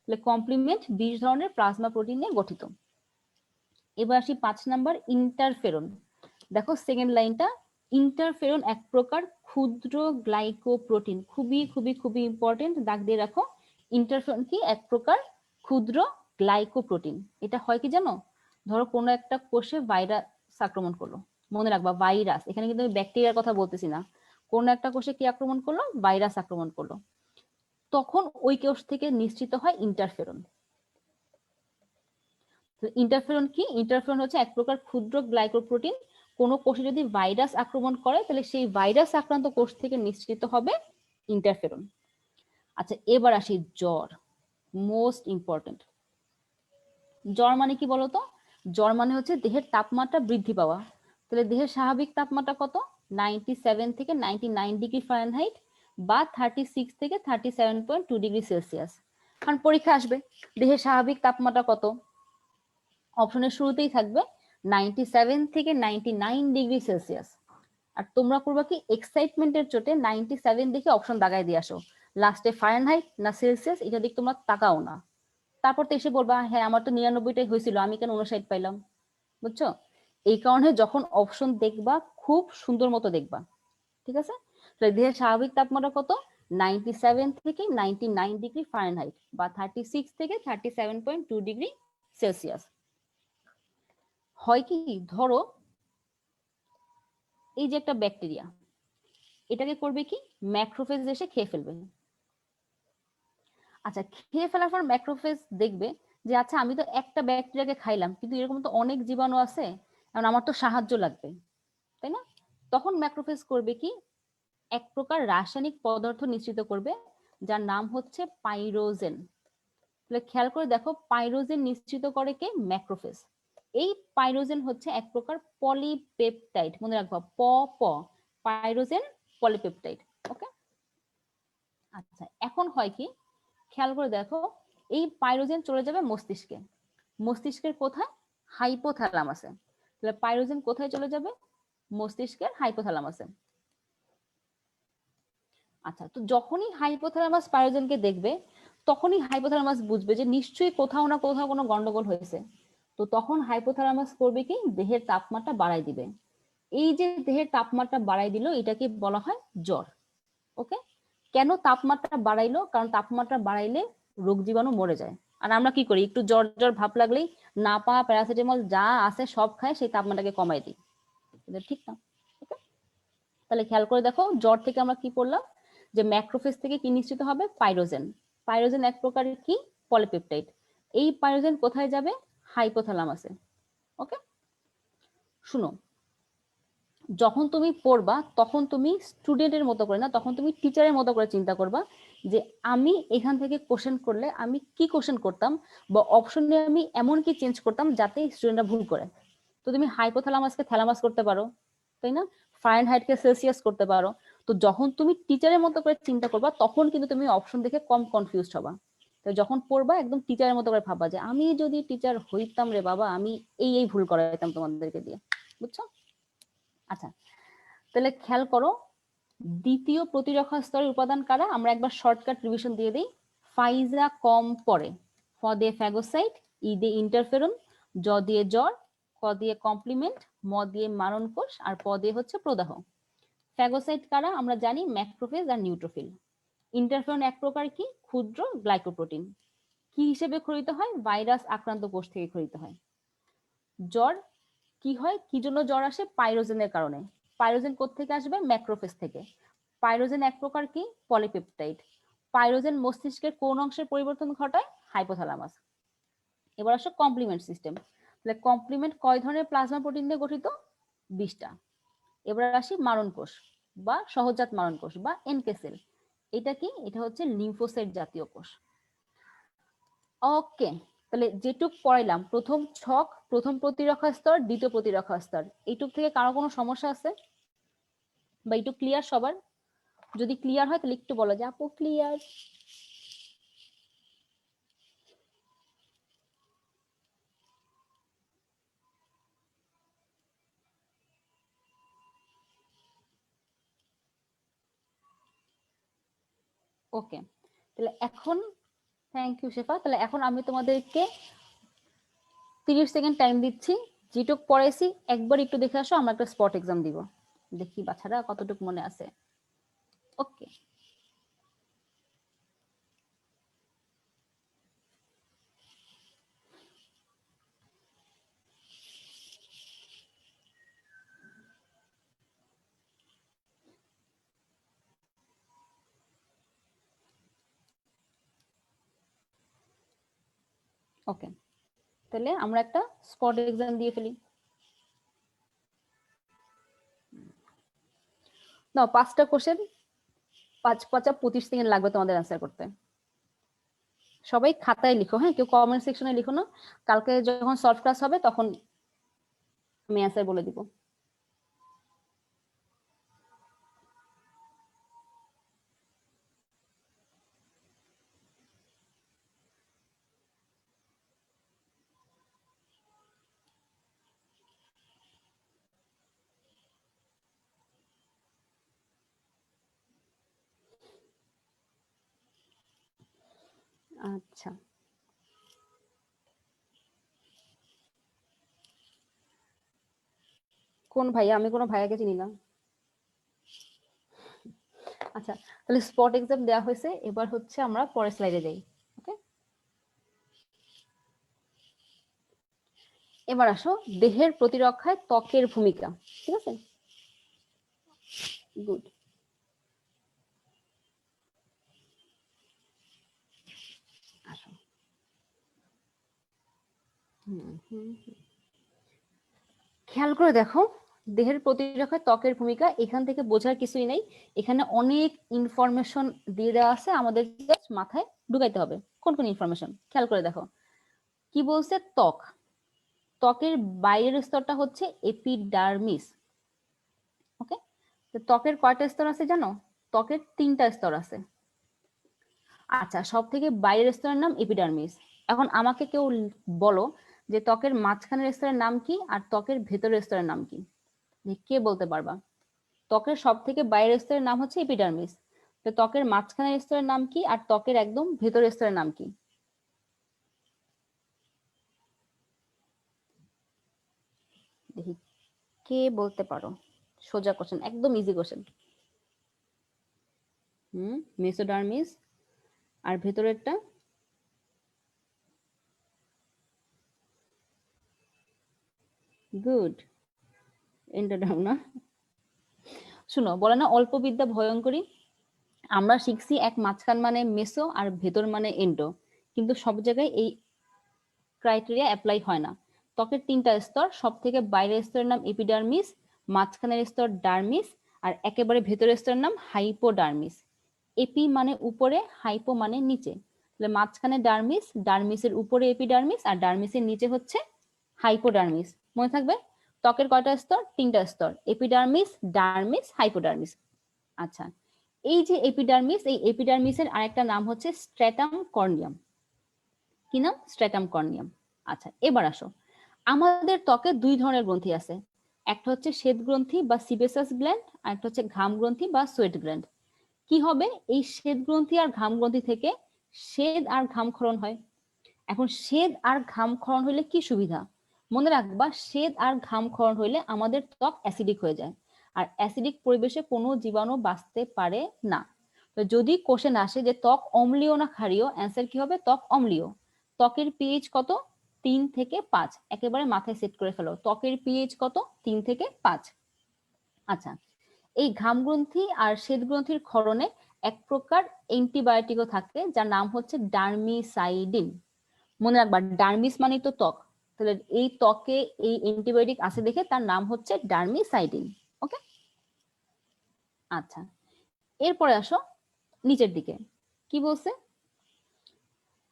তাহলে কমপ্লিমেন্ট 20 ধরনের প্লাজমা প্রোটিন নিয়ে গঠিত। এবার আসি 5 নাম্বার ইন্টারফেরন। দেখো সেকেন্ড লাইনটা, ইন্টারফেরন এক প্রকার ক্ষুদ্র গ্লাইকোপ্রোটিন। খুবই খুবই খুবই ইম্পর্টেন্ট, দাগ দিয়ে রাখো। ইন্টারফেরন কি? এক প্রকার ক্ষুদ্র গ্লাইকোপ্রোটিন। এটা হয় কি জানো? ধরো কোনো একটা কোষে ভাইরাস আক্রমণ করলো, মনে রাখবা ভাইরাস, এখানে কিন্তু আমি ব্যাকটেরিয়ার কথা বলতেছি না। কোন একটা কোষে কি আক্রমণ করলো? ভাইরাস আক্রমণ করলো, তখন ওই কোষ থেকে নিঃসৃত হয় ইন্টারফেরন। ইন্টারফেরন কি? ইন্টারফেরন হচ্ছে এক প্রকার ক্ষুদ্র গ্লাইকোপ্রোটিন। কোনো কোষে যদি ভাইরাস আক্রমণ করে তাহলে সেই ভাইরাস আক্রান্ত কোষ থেকে নিঃসৃত হবে ইন্টারফেরন। আচ্ছা, এবার আসি জ্বর, মোস্ট ইম্পর্টেন্ট। জ্বর মানে কি বলতো? জ্বর মানে হচ্ছে দেহের তাপমাত্রা বৃদ্ধি পাওয়া। তাহলে দেহের স্বাভাবিক তাপমাত্রা কত? 97 থেকে 99 ডিগ্রি ফারেনহাইট বা 36 থেকে 37.2 ডিগ্রি সেলসিয়াস। কারণ পরীক্ষা আসবে দেহের স্বাভাবিক তাপমাত্রা কত, অপশনের শুরুতেই থাকবে 97 থেকে 99 ডিগ্রি সেলসিয়াস। আর তোমরা করবা কি, এক্সাইটমেন্টের চোটে 97 দেখে অপশন দাগায় দিয়ে আসো, লাস্টে ফারেনহাইট না সেলসিয়াস এটা দিক তোমরা তাকাও না। তারপর তো এসে বলবা হ্যাঁ আমার তো 99টাই হয়েছিল, আমি কেন 59 পাইলাম? বুঝছো? এই কারণে যখন অপশন দেখবা খুব সুন্দর মতো দেখবা। ঠিক আছে, তাহলে দেহের স্বাভাবিক তাপমাত্রা কত? 97 থেকে 99 ডিগ্রি ফারেনহাইট বা 36 থেকে 37.2 ডিগ্রি সেলসিয়াস। হয় কি, ধরো এই যে একটা ব্যাকটেরিয়া, এটাকে করবে কি, ম্যাক্রোফেজ এসে খেয়ে ফেলবে। আচ্ছা, খেয়ে ফেলার পর ম্যাক্রোফেজ দেখবে যে আচ্ছা আমি তো একটা ব্যাকটেরিয়াকে খাইলাম, কিন্তু এরকম তো অনেক জীবাণু আছে, কারণ আমার তো সাহায্য লাগবে, তাই না? তখন ম্যাক্রোফেজ করবে কি, এক প্রকার রাসায়নিক পদার্থ নিঃসৃত করবে যার নাম হচ্ছে পাইরোজেন। তাহলে খেয়াল করে দেখো, পাইরোজেন নিঃসৃত করে কে? ম্যাক্রোফেজ। এই পাইরোজেন হচ্ছে এক প্রকার পলিপেপটাইড, মনে রাখবা প প, পাইরোজেন পলিপেপটাইড। ওকে, আচ্ছা এখন হয় কি, খেয়াল করে দেখো, এই পাইরোজেন চলে যাবে মস্তিষ্কে। মস্তিষ্কের কোথায়? হাইপোথ্যালামাসে। তাহলে পাইরোজেন কোথায় চলে যাবে? মস্তিষ্কের হাইপোথ্যালামাসে। আচ্ছা, তো যখনই হাইপোথ্যালামাস পাইরোজেনকে দেখবে, তখনই হাইপোথ্যালামাস বুঝবে যে নিশ্চয়ই কোথাও না কোথাও কোনো গন্ডগোল হয়েছে। তো তখন হাইপোথ্যালামাস করবে কি, দেহের তাপমাত্রা বাড়ায় দিবে। এই যে দেহের তাপমাত্রা বাড়াই দিল, এটাকে বলা হয় জ্বর। ওকে, কেন তাপমাত্রা বাড়াইলো? কারণ তাপমাত্রা বাড়াইলে রোগ জীবাণু মরে যায়। আর আমরা কি করি, একটু জ্বর জ্বর ভাব লাগলেই নাপা প্যারাসিটামল যা আছে সব খায়, সেই তাপমাত্রাকে কমাই দিই। ঠিক না? তাহলে খেয়াল করে দেখো, জ্বর থেকে আমরা কি পড়লাম, যে ম্যাক্রোফেজ থেকে কি নিশ্চিত হবে? পাইরোজেন। পাইরোজেন এক প্রকারের কি? পলিপেপটাইড। এই পাইরোজেন কোথায় যাবে? হাইপোথ্যালামাসে। ওকে, শুনো, যখন তুমি পড়বা তখন তুমি স্টুডেন্টের মতো করে না, তখন তুমি টিচারের মতো করে চিন্তা করবা যে আমি এখান থেকে কোশ্চেন করলে আমি কি কোশ্চেন করতাম, বা অপশন নিয়ে আমি এমন কি চেঞ্জ করতাম যাতে স্টুডেন্টরা ভুল করে। তো তুমি হাইপোথ্যালামাসকে থ্যালামাস করতে পারো, তাই না? ফারেনহাইটকে সেলসিয়াস করতে পারো। তো যখন তুমি টিচারের মতো করে চিন্তা করবা তখন কিন্তু তুমি অপশন দেখে কম কনফিউজড হবা। তো যখন পড়বা একদম টিচারের মতো করে ভাববা যে আমি যদি টিচার হইতাম রে বাবা, আমি এই এই ভুল করাইতাম তোমাদেরকে দিয়ে। বুঝছো? আচ্ছা, তাহলে খেয়াল করো, দ্বিতীয় প্রতিরক্ষা স্তরের উপাদান কারা? আমরা একবার শর্টকাট রিভিশন দিয়ে দিই। ফাইজা কম পড়ে, ফ দিয়ে ফ্যাগোসাইট, ই দিয়ে ইন্টারফেরন, জ দিয়ে জ্বর, ক দিয়ে কমপ্লিমেন্ট, ম দিয়ে মারণ কোষ, আর প দিয়ে হচ্ছে প্রদাহ। ফ্যাগোসাইট কারা? আমরা জানি ম্যাক্রোফেজ আর নিউট্রোফিল। ইন্টারফেরন এক প্রকার কি ক্ষুদ্র গ্লাইকোপ্রোটিন, কি হিসেবে ক্ষরিত হয়? ভাইরাস আক্রান্ত কোষ থেকে ক্ষরিত হয়। জ্বর কি হয়, কি জন্য জ্বর আসে? পাইরোজেনের কারণে। পাইরোজেন কোত্থেকে আসবে? ম্যাক্রোফেজ থেকে। পাইরোজেন এক প্রকার কি পলিপেপটাইড। পাইরোজেন মস্তিষ্কের কোন অংশের পরিবর্তন ঘটায়? হাইপোথ্যালামাস। এবার আসো কমপ্লিমেন্ট সিস্টেম। তাহলে কমপ্লিমেন্ট কয় ধরনের প্লাজমা প্রোটিন নিয়ে গঠিত? 20টা। এবার আসি মারণ কোষ বা সহজাত মারণ কোষ বা এনকে সেল। এটা কি? এটা হচ্ছে লিম্ফোসাইট জাতীয় কোষ। ওকে, তাহলে যেটুক পড়াইলাম, প্রথম ছক, প্রথম প্রতিরক্ষা স্তর, দ্বিতীয় প্রতিরক্ষা স্তর, এইটুক থেকে কারো কোনো সমস্যা আছে বা এইটুক ক্লিয়ার সবার? যদি ক্লিয়ার হয় তাহলে একটু বলো যে আপু ক্লিয়ার। ওকে, তাহলে এখন থ্যাংক ইউ শেফা। তাহলে এখন আমি তোমাদেরকে 30 সেকেন্ড টাইম দিচ্ছি, যেটুক পড়াইছি একবার একটু দেখে আসো, আমরা একটা স্পট এক্সাম দিব, দেখি বাচ্চারা কতটুকু মনে আছে। ওকে, ওকে, তাহলে আমরা একটা স্পট এক্সাম দিয়ে ফেলি। নাও 5টা কোশ্চেন, 5 × 25 সেকেন্ড লাগবে তোমাদের অ্যান্সার করতে। সবাই খাতায় লিখো, হ্যাঁ, কেউ কমেন্ট সেকশনে লিখো না, কালকে যখন সলভ ক্লাস হবে তখন আমি অ্যান্সার বলে দিব। আচ্ছা, কোন ভাইয়া? আমি কোনো ভাইয়াকে চিনি না। আচ্ছা, তাহলে স্পট এক্সাম দেওয়া হয়েছে, এবার হচ্ছে আমরা পরের স্লাইডে যাই। ওকে, এবার আসো দেহের প্রতিরক্ষায় ত্বকের ভূমিকা। ঠিক আছে, গুড। আসো, খেয়াল করে দেখো, দেহের প্রতিরক্ষায় ত্বকের ভূমিকা, এখান থেকে বোঝার কিছুই নেই, এখানে অনেক ইনফরমেশন দিয়ে দেওয়া আছে, আমাদের জাস্ট মাথায় ঢুকাইতে হবে। কোন কোন ইনফরমেশন খেয়াল করে দেখো। কি বলছে? ত্বক, ত্বকের বাইরের স্তরটা হচ্ছে এপিডার্মিস। ওকে, তো ত্বকের কয়টা স্তর আছে জানো? ত্বকের 3টা স্তর আছে। আচ্ছা, সব থেকে বাইরের স্তরের নাম এপিডার্মিস। এখন আমাকে কেউ বলো যে ত্বকের মাঝখানের স্তরের নাম কি আর ত্বকের ভেতরের স্তরের নাম কি? কে বলতে পারবা? ত্বকের সব থেকে বাইরের স্তরের নাম হচ্ছে এপিডার্মিস, তো ত্বকের মাঝখানের স্তরের নাম কি আর ত্বকের একদম ভেতরের স্তরের নাম কি? দেখি কে বলতে পারো। সোজা কোশ্চেন, একদম ইজি কোশ্চেন। মেসোডার্মিস। আর ভেতরেরটা? গুড, এন্ডোডার্ম না? শুনো, বলে না অল্প বিদ্যা ভয়ঙ্করী। আমরা শিখছি এক মাঝখান মানে মেসো আর ভেতর মানে এন্ডো, কিন্তু সব জায়গায় এই ক্রাইটেরিয়া অ্যাপ্লাই হয় না। ত্বকের 3টা স্তর, সব থেকে বাইরের স্তরের নাম এপিডার্মিস, মাঝখানের স্তর ডার্মিস, আর একেবারে ভেতরের স্তরের নাম হাইপোডার্মিস। এপি মানে উপরে, হাইপো মানে নিচে। তাহলে মাঝখানে ডার্মিস, ডার্মিসের উপরে এপিডার্মিস, আর ডার্মিসের নিচে হচ্ছে হাইপোডার্মিস। মনে থাকবে, ত্বকের কয়টা স্তর? 3টা স্তর, এপিডার্মিস, ডার্মিস, হাইপোডার্মিস। আচ্ছা, এই যে এপিডার্মিস, এই এপিডার্মিসের আরেকটা নাম হচ্ছে স্ট্র্যাটাম কর্নিয়াম। কি নাম? স্ট্র্যাটাম কর্নিয়াম। আচ্ছা, এবার আসো, আমাদের ত্বকে 2 ধরনের গ্রন্থি আছে, একটা হচ্ছে শ্বেত গ্রন্থি বা সিবেসাস গ্ল্যান্ড, আর একটা হচ্ছে ঘাম গ্রন্থি বা সোয়েট গ্ল্যান্ড। কি হবে? এই শ্বেত গ্রন্থি আর ঘাম গ্রন্থি থেকে শ্বেত আর ঘাম ক্ষরণ হয়। এখন শ্বেত আর ঘাম ক্ষরণ হইলে কি সুবিধা? মনে রাখবা, শ্বেত আর ঘাম ক্ষরণ হইলে আমাদের ত্বক অ্যাসিডিক হয়ে যায়, আর অ্যাসিডিক পরিবেশে কোনো জীবাণু বাঁচতে পারে না। তো যদি কোশ্চেন আসে যে ত্বক অম্লীয় না ক্ষারীয়, অ্যান্সার কি হবে? ত্বক অম্লীয়। ত্বকের পিএইচ কত? 3 থেকে 5। একেবারে মাথায় সেট করে ফেলো, ত্বকের পিএইচ কত? 3 থেকে 5। আচ্ছা, এই ঘাম গ্রন্থি আর শ্বেত গ্রন্থির ক্ষরণে এক প্রকার অ্যান্টিবায়োটিকও থাকে যার নাম হচ্ছে ডার্মিসাইডিন। মনে রাখবা, ডার্মিস মানে তো ত্বক, তাহলে এই ত্বকে এই অ্যান্টিবায়োটিক আছে দেখে তার নাম হচ্ছে ডার্মিসাইডিন। ওকে, আচ্ছা এরপরে আসো নিচের দিকে, কি বলছে?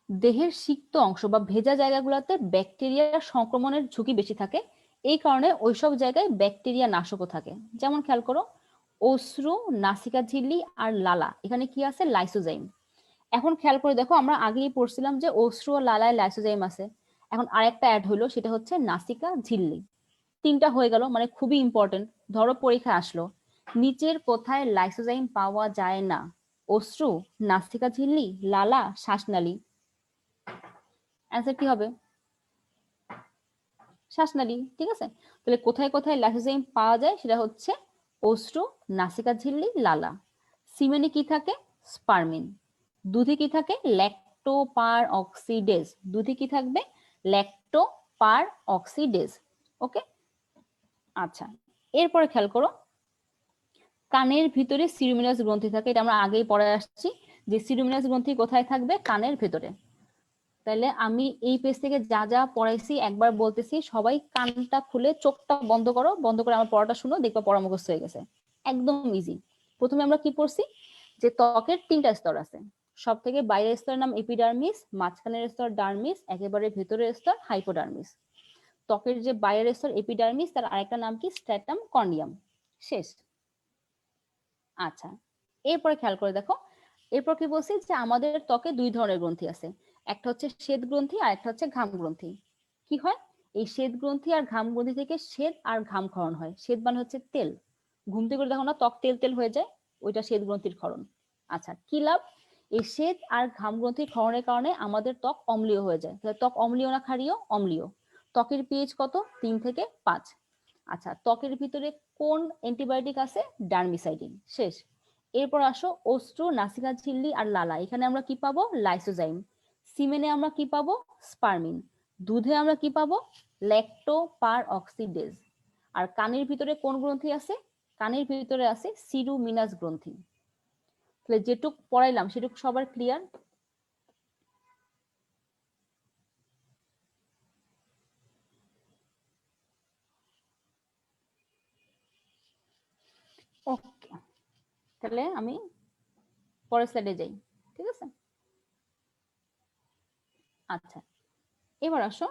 দেহের সিক্ত অংশ বা ভেজা জায়গাগুলোতে ব্যাকটেরিয়ার সংক্রমণের ঝুঁকি বেশি থাকে, এই কারণে ওইসব জায়গায় ব্যাকটেরিয়া নাশকও থাকে। যেমন খেয়াল করো, অশ্রু, নাসিকা ঝিল্লি আর লালা, এখানে কি আছে? লাইসোজাইম। এখন খেয়াল করে দেখো, আমরা আগেই পড়ছিলাম যে অশ্রু ও লালায় লাইসোজাইম আছে, এখন আরেকটা অ্যাড হইলো, সেটা হচ্ছে নাসিকা ঝিল্লি। 3টা হয়ে গেল, মানে খুবই ইম্পর্টেন্ট। ধরো পরীক্ষা আসলো, নিচের কোথায় লাইসোজাইম পাওয়া যায় না? অশ্রু, নাসিকা ঝিল্লি, লালা, শ্বাসনালী। অ্যান্সার কি হবে? শ্বাসনালী, ঠিক আছে। তাহলে কোথায় কোথায় লাইসোজাইম পাওয়া যায় সেটা হচ্ছে অশ্রু, নাসিকা ঝিল্লি, লালা। সিমেনে কি থাকে? স্পার্মিন। দুধে কি থাকে? ল্যাক্টোপার অক্সিডেজ। দুধে কি থাকবে? ল্যাক্টোপার অক্সিডেজ। ওকে, আচ্ছা এরপরে খেয়াল করো, কানের ভিতরে সিরুমিনাস গ্রন্থি থাকে, এটা আমরা আগেই পড়ে আসছি যে সিরুমিনাস গ্রন্থি কোথায় থাকবে? কানের ভেতরে। তাহলে আমি এই পেজ থেকে যা যা পড়াইছি একবার বলতেছি, সবাই কানটা খুলে চোখটা বন্ধ করো, বন্ধ করে আমার পড়াটা শুনো, দেখবা পড়া মুখস্থ হয়ে গেছে। একদম ইজি। প্রথমে আমরা কি পড়ছি? যে ত্বকের 3টা স্তর আছে। সব থেকে বাইরের স্তরের নাম এপিডার্মিস, মাঝখানের স্তর ডার্মিস, একেবারে ভেতরের স্তর হাইপোডার্মিস। ত্বকের যে বাইরের স্তর এপিডার্মিস, তার আরেকটা নাম কি? স্ট্র্যাটাম কর্নিয়াম। শেষ। আচ্ছা এরপরে খেয়াল করে দেখো, এরপর কি বলছি যে আমাদের ত্বকে 2 ধরনের গ্রন্থি আছে, একটা হচ্ছে শ্বেত গ্রন্থি আর একটা হচ্ছে ঘাম গ্রন্থি। কি হয়? এই শ্বেত গ্রন্থি আর ঘাম গ্রন্থি থেকে শ্বেত আর ঘাম ক্ষরণ হয়। শ্বেত মানে হচ্ছে তেল, ঘুমতে করে দেখো না ত্বক তেল তেল হয়ে যায়, ওইটা শ্বেত গ্রন্থির ক্ষরণ। আচ্ছা কি লাভ? এই শ্বেত আর ঘাম গ্রন্থির ক্ষরণের কারণে আমাদের ত্বক অম্লীয় হয়ে যায়। তাহলে ত্বক অম্লীয় না ক্ষারীয়? অম্লীয়। ত্বকের পিএইচ কত? 3 থেকে 5। আচ্ছা ত্বকের ভিতরে কোন অ্যান্টিবায়োটিক আছে? ডার্মিসাইডিন। শেষ। এরপর আসো অশ্রু, নাসিকা ঝিল্লি আর লালা, এখানে আমরা কি পাবো? লাইসোজাইম। সিমেনে আমরা কি পাবো? স্পার্মিন। দুধে আমরা কি পাবো? ল্যাক্টোপার অক্সিডেজ। আর কানের ভিতরে কোন গ্রন্থি আছে? কানের ভিতরে আছে সিরুমিনাস গ্রন্থি। তাহলে যেটুক পড়াইলাম সেটুক সবার ক্লিয়ার? ওকে, তাহলে আমি পরের স্লাইডে যাই, ঠিক আছে। আচ্ছা এবার আসো,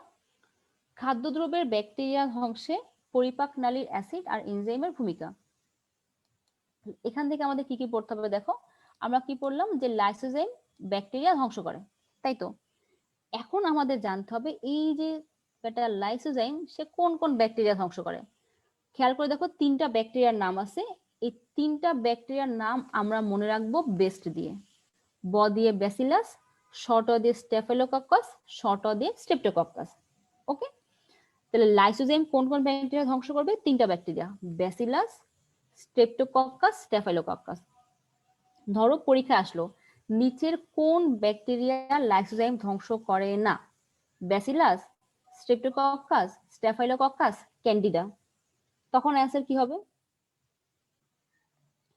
খাদ্যদ্রব্যের ব্যাকটেরিয়া ধ্বংসে পরিপাক নালীর অ্যাসিড আর এনজাইমের ভূমিকা। এখান থেকে আমাদের কি কি পড়তে হবে দেখো, আমরা কি পড়লাম? যে লাইসোজাইম ব্যাকটেরিয়া ধ্বংস করে, তাই তো। এখন আমাদের জানতে হবে এই যে একটা লাইসোজাইম সে কোন কোন ব্যাকটেরিয়া ধ্বংস করে। খেয়াল করে দেখো 3টা ব্যাকটেরিয়ার নাম আছে, এই 3টা ব্যাকটেরিয়ার নাম আমরা মনে রাখবো বেস্ট দিয়ে। ব দিয়ে ব্যাসিলাস, শর্ট দিয়ে স্টেফিলোকক্কাস, শর্ট দিয়ে স্ট্রেপ্টোকক্কাস। ওকে, তাহলে লাইসোজাইম কোন কোন ব্যাকটেরিয়া ধ্বংস করবে? 3টা ব্যাকটেরিয়া, ব্যাসিলাস, স্ট্রেপ্টোকক্কাস, স্টেফিলোকক্কাস। ধরো পরীক্ষা আসলো, নিচের কোন ব্যাকটেরিয়া লাইসোজাইম ধ্বংস করে না? Bacillus, streptococcus, staphylococcus, candida. তখন অ্যান্সার কি হবে?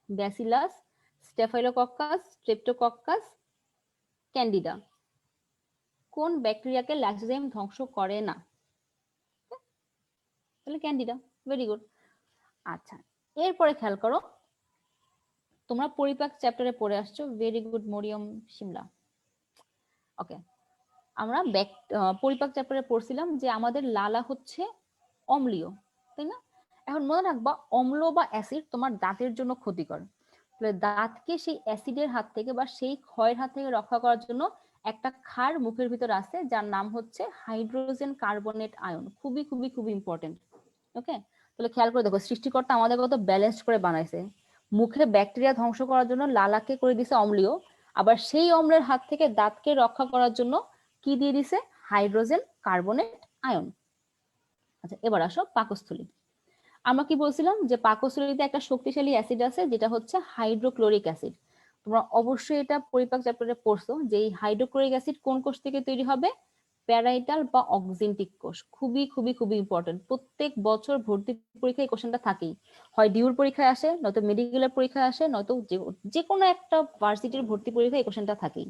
Bacillus, staphylococcus, streptococcus, candida. কোন ব্যাকটেরিয়াকে লাইসোজাইম ধ্বংস করে না? তাহলে ক্যান্ডিডা। Very good. আচ্ছা এরপরে খেয়াল করো, তোমরা পরিপাক চ্যাপ্টারে পড়ে আসছো, ভেরি গুড মরিয়ম শিমলা। ওকে, আমরা পরিপাক চ্যাপ্টারে পড়ছিলাম যে আমাদের লালা হচ্ছে অম্লীয়, তাই না? এখন মনে রাখবা, অম্ল বা অ্যাসিড তোমার দাঁতের জন্য ক্ষতিকর। তাহলে দাঁতকে সেই অ্যাসিডের হাত থেকে বা সেই ক্ষয়ের হাত থেকে রক্ষা করার জন্য একটা ক্ষার মুখের ভিতর আছে যার নাম হচ্ছে হাইড্রোজেন কার্বনেট আয়ন। খুবই খুবই খুবই ইম্পর্টেন্ট। ওকে, তাহলে খেয়াল করে দেখো, সৃষ্টিকর্তা আমাদের কত ব্যালেন্স করে বানাইছে। মুখে ব্যাকটেরিয়া ধ্বংস করার জন্য লালাকে করে দিছে অম্লীয়, আবার সেই অম্লের হাত থেকে দাঁতকে রক্ষা করার জন্য কি দিয়ে দিছে? Hydrogen carbonate ion. আচ্ছা এবার আসো পাকস্থলী। আমরা কি বলছিলাম যে পাকস্থলীতে একটা শক্তিশালী অ্যাসিড আছে যেটা হচ্ছে হাইড্রোক্লোরিক অ্যাসিড। তোমরা অবশ্যই এটা পরিপাক চ্যাপ্টারে পড়ছো যে এই হাইড্রোক্লোরিক অ্যাসিড কোন কোষ থেকে তৈরি হবে, প্যারাইটাল বা অক্সিনটিক কোষ। খুবই খুবই খুবই ইম্পর্টেন্ট, প্রত্যেক বছর ভর্তি পরীক্ষায় কোশ্চেনটা থাকেই, হয় ডিউর পরীক্ষায় আসে, নয়তো মেডিকেলের পরীক্ষায় আসে, নয়তো যে কোনো একটা ভার্সিটির ভর্তি পরীক্ষায় এই কোশ্চেনটা থাকেই।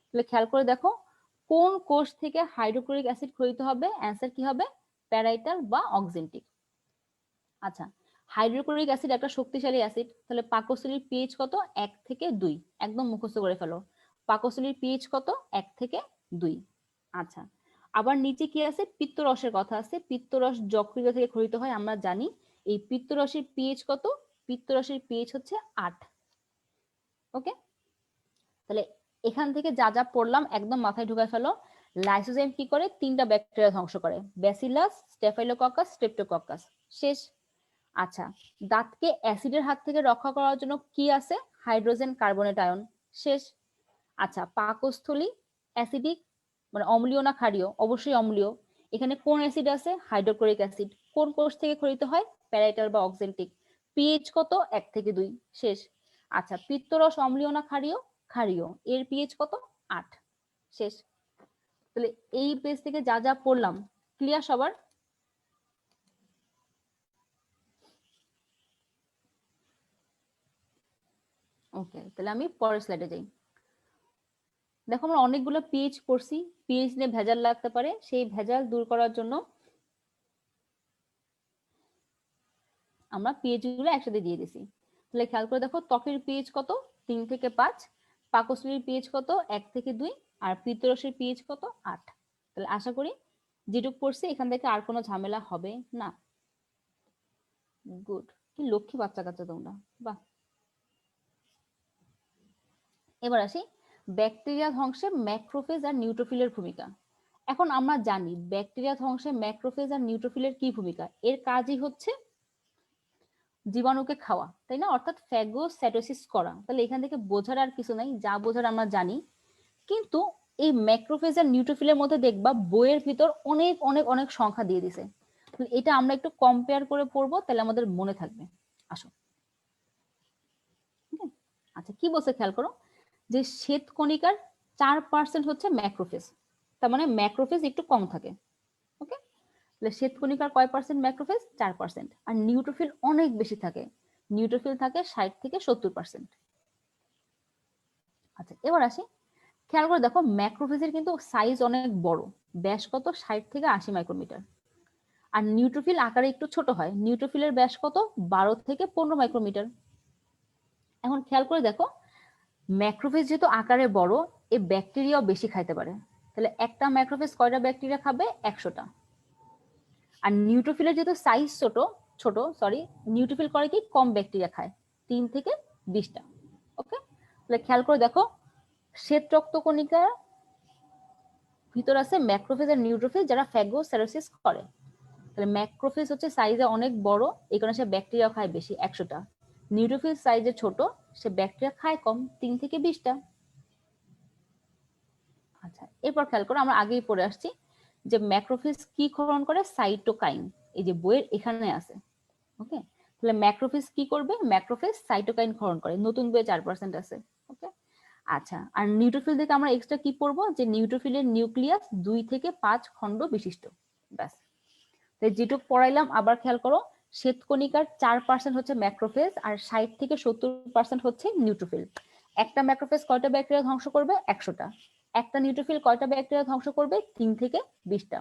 তাহলে খেয়াল করে দেখো কোন কোষ থেকে হাইড্রোক্লোরিক অ্যাসিড ক্ষরিত হবে, অ্যান্সার কি হবে, প্যারাইটাল বা অক্সিনটিক। আচ্ছা, হাইড্রোক্লোরিক অ্যাসিড একটা শক্তিশালী অ্যাসিড, তাহলে পাকস্থলীর পিএইচ কত, 1 থেকে 2, একদম মুখস্থ করে ফেলো। পাকস্থলীর পিএইচ কত, 1 থেকে 2। আচ্ছা, আবার নিচে কি আছে, পিত্তরসের কথা আছে, পিত্তরস যকৃত থেকে ক্ষরিত হয় আমরা জানি। এই পিত্তরসের পিএইচ কত, পিত্তরসের পিএইচ হচ্ছে 8। ওকে, তাহলে এখান থেকে যা যা পড়লাম একদম মাথায় ঢুকায় ফেলো। লাইসোজাইম কি করে, 3টা ব্যাকটেরিয়া ধ্বংস করে, ব্যাসিলাস, স্টেফাইলোককাস, স্ট্রেপ্টোকক্কাস। শেষ। আচ্ছা, দাঁতকে অ্যাসিডের হাত থেকে রক্ষা করার জন্য কি আছে, হাইড্রোজেন কার্বনেট আয়ন। শেষ। আচ্ছা, পাকস্থলী অ্যাসিডিক মানে অম্লীয় না ক্ষারীয়, অবশ্যই অম্লীয়। এখানে কোন অ্যাসিড আছে, হাইড্রোক্লোরিক অ্যাসিড। কোন কোষ থেকে ক্ষরিত হয়, প্যারাইটাল বা অক্সেন্টিক। পিএইচ কত, 1 থেকে 2। শেষ। আচ্ছা, পিত্তরস অম্লীয় না ক্ষারীয়, ক্ষারীয়, এর পিএইচ কত, 8। শেষ। তাহলে এই পেজ থেকে যা যা পড়লাম ক্লিয়ার সবার? ওকে, তাহলে আমি পরের স্লাইডে যাই। দেখো আমরা অনেকগুলো পিএইচ পড়ছি, পিএইচ নিয়ে ভেজাল লাগতে পারে, সেই ভেজাল দূর করার জন্য আমরা পিএইচ গুলো একসাথে দিয়ে দিছি। তাহলে খেয়াল করে দেখো ত্বকের পিএইচ কত, 3 থেকে 5, পাকস্থলীর পিএইচ কত, 1 থেকে 2, আর পিত্তরসের পিএইচ কত, 8। তাহলে আশা করি যেটুকু পড়ছি এখান থেকে আর কোনো ঝামেলা হবে না। গুড, কি লক্ষ্মী বাচ্চা কাচ্চা তোমরা, বাহ। এবার আসি ব্যাকটেরিয়া ধ্বংসে ম্যাক্রোফেজ আর নিউট্রোফিলের ভূমিকা। এখন আমরা জানি ব্যাকটেরিয়া ধ্বংসে ম্যাক্রোফেজ আর নিউট্রোফিলের কি ভূমিকা, এর কাজই হচ্ছে জীবাণুকে খাওয়া, তাই না, অর্থাৎ ফ্যাগোসাইটোসিস করা। তাহলে এখান থেকে বোঝার আর কিছু নাই, যা বোঝার আমরা জানি। কিন্তু এই ম্যাক্রোফেজ আর নিউট্রোফিলের মধ্যে দেখবা বইয়ের ভিতর অনেক অনেক অনেক সংখ্যা দিয়ে দিছে, এটা আমরা একটু কম্পেয়ার করে পড়বো, তাহলে আমাদের মনে থাকবে। আসো। আচ্ছা, কি বলছে খেয়াল করো, যে শ্বেতকণিকার 4% হচ্ছে ম্যাক্রোফেজ, তার মানে ম্যাক্রোফেজ একটু কম থাকে। ওকে, তাহলে শ্বেতকণিকার কয় পার্সেন্ট ম্যাক্রোফেজ, 4%। আর নিউট্রোফিল অনেক বেশি থাকে, নিউট্রোফিল থাকে 60 থেকে 70%। আচ্ছা, এবার আসি, খেয়াল করে দেখো ম্যাক্রোফেজের কিন্তু সাইজ অনেক বড়, ব্যাস কত, 60 থেকে 80 মাইক্রোমিটার। আর নিউট্রোফিল আকারে একটু ছোট হয়, নিউট্রোফিলের ব্যাস কত, 12 থেকে 15 মাইক্রোমিটার। এখন খেয়াল করে দেখো ম্যাক্রোফেজ যেহেতু আকারে বড়, এই ব্যাকটেরিয়াও বেশি খাইতে পারে। তাহলে একটা ম্যাক্রোফেজ কয়টা ব্যাকটেরিয়া খাবে, 100টা। আর নিউট্রোফিলের যেহেতু সাইজ ছোট ছোট সরি নিউট্রোফিল করে কি, কম ব্যাকটেরিয়া খায়, 3 থেকে 20টা। ওকে, তাহলে খেয়াল করে দেখো শ্বেত রক্তকণিকার ভিতর আছে ম্যাক্রোফেজ আর নিউট্রোফিল যারা ফ্যাগোসাইটোসিস করে। তাহলে ম্যাক্রোফেজ হচ্ছে সাইজে অনেক বড়, এই কারণে সে ব্যাকটেরিয়া খায় বেশি, 100টা। নিউট্রোফিল সাইজে ছোট, সে ব্যাকটেরিয়া খায় কম, 3 থেকে 20টা। আচ্ছা, এরপর খেয়াল করো আমরা আগেই পড়ে আসছি যে ম্যাক্রোফেজ কি ক্ষরণ করে, সাইটোকাইন, এই যে বইয়ের এখানে আছে। ওকে, তাহলে ম্যাক্রোফেজ কি করবে, ম্যাক্রোফেজ সাইটোকাইন ক্ষরণ করে, নতুন বইয়ে 4% আছে। ওকে, আচ্ছা, আর নিউট্রোফিল থেকে আমরা এক্সট্রা কি পড়বো, যে নিউট্রোফিলের নিউক্লিয়াস 2 থেকে 5 খণ্ড বিশিষ্ট। ব্যাস, তাই যেটুকু পড়াইলাম আবার খেয়াল করো, শ্বেতকণিকার 4% হচ্ছে ম্যাক্রোফেজ, আর 60 থেকে 70% হচ্ছে নিউট্রোফিল। একটা ম্যাক্রোফেজ কয়টা ব্যাকটেরিয়া ধ্বংস করবে, 100টা। একটা নিউট্রোফিল কয়টা ব্যাকটেরিয়া ধ্বংস করবে, 3 থেকে 20টা।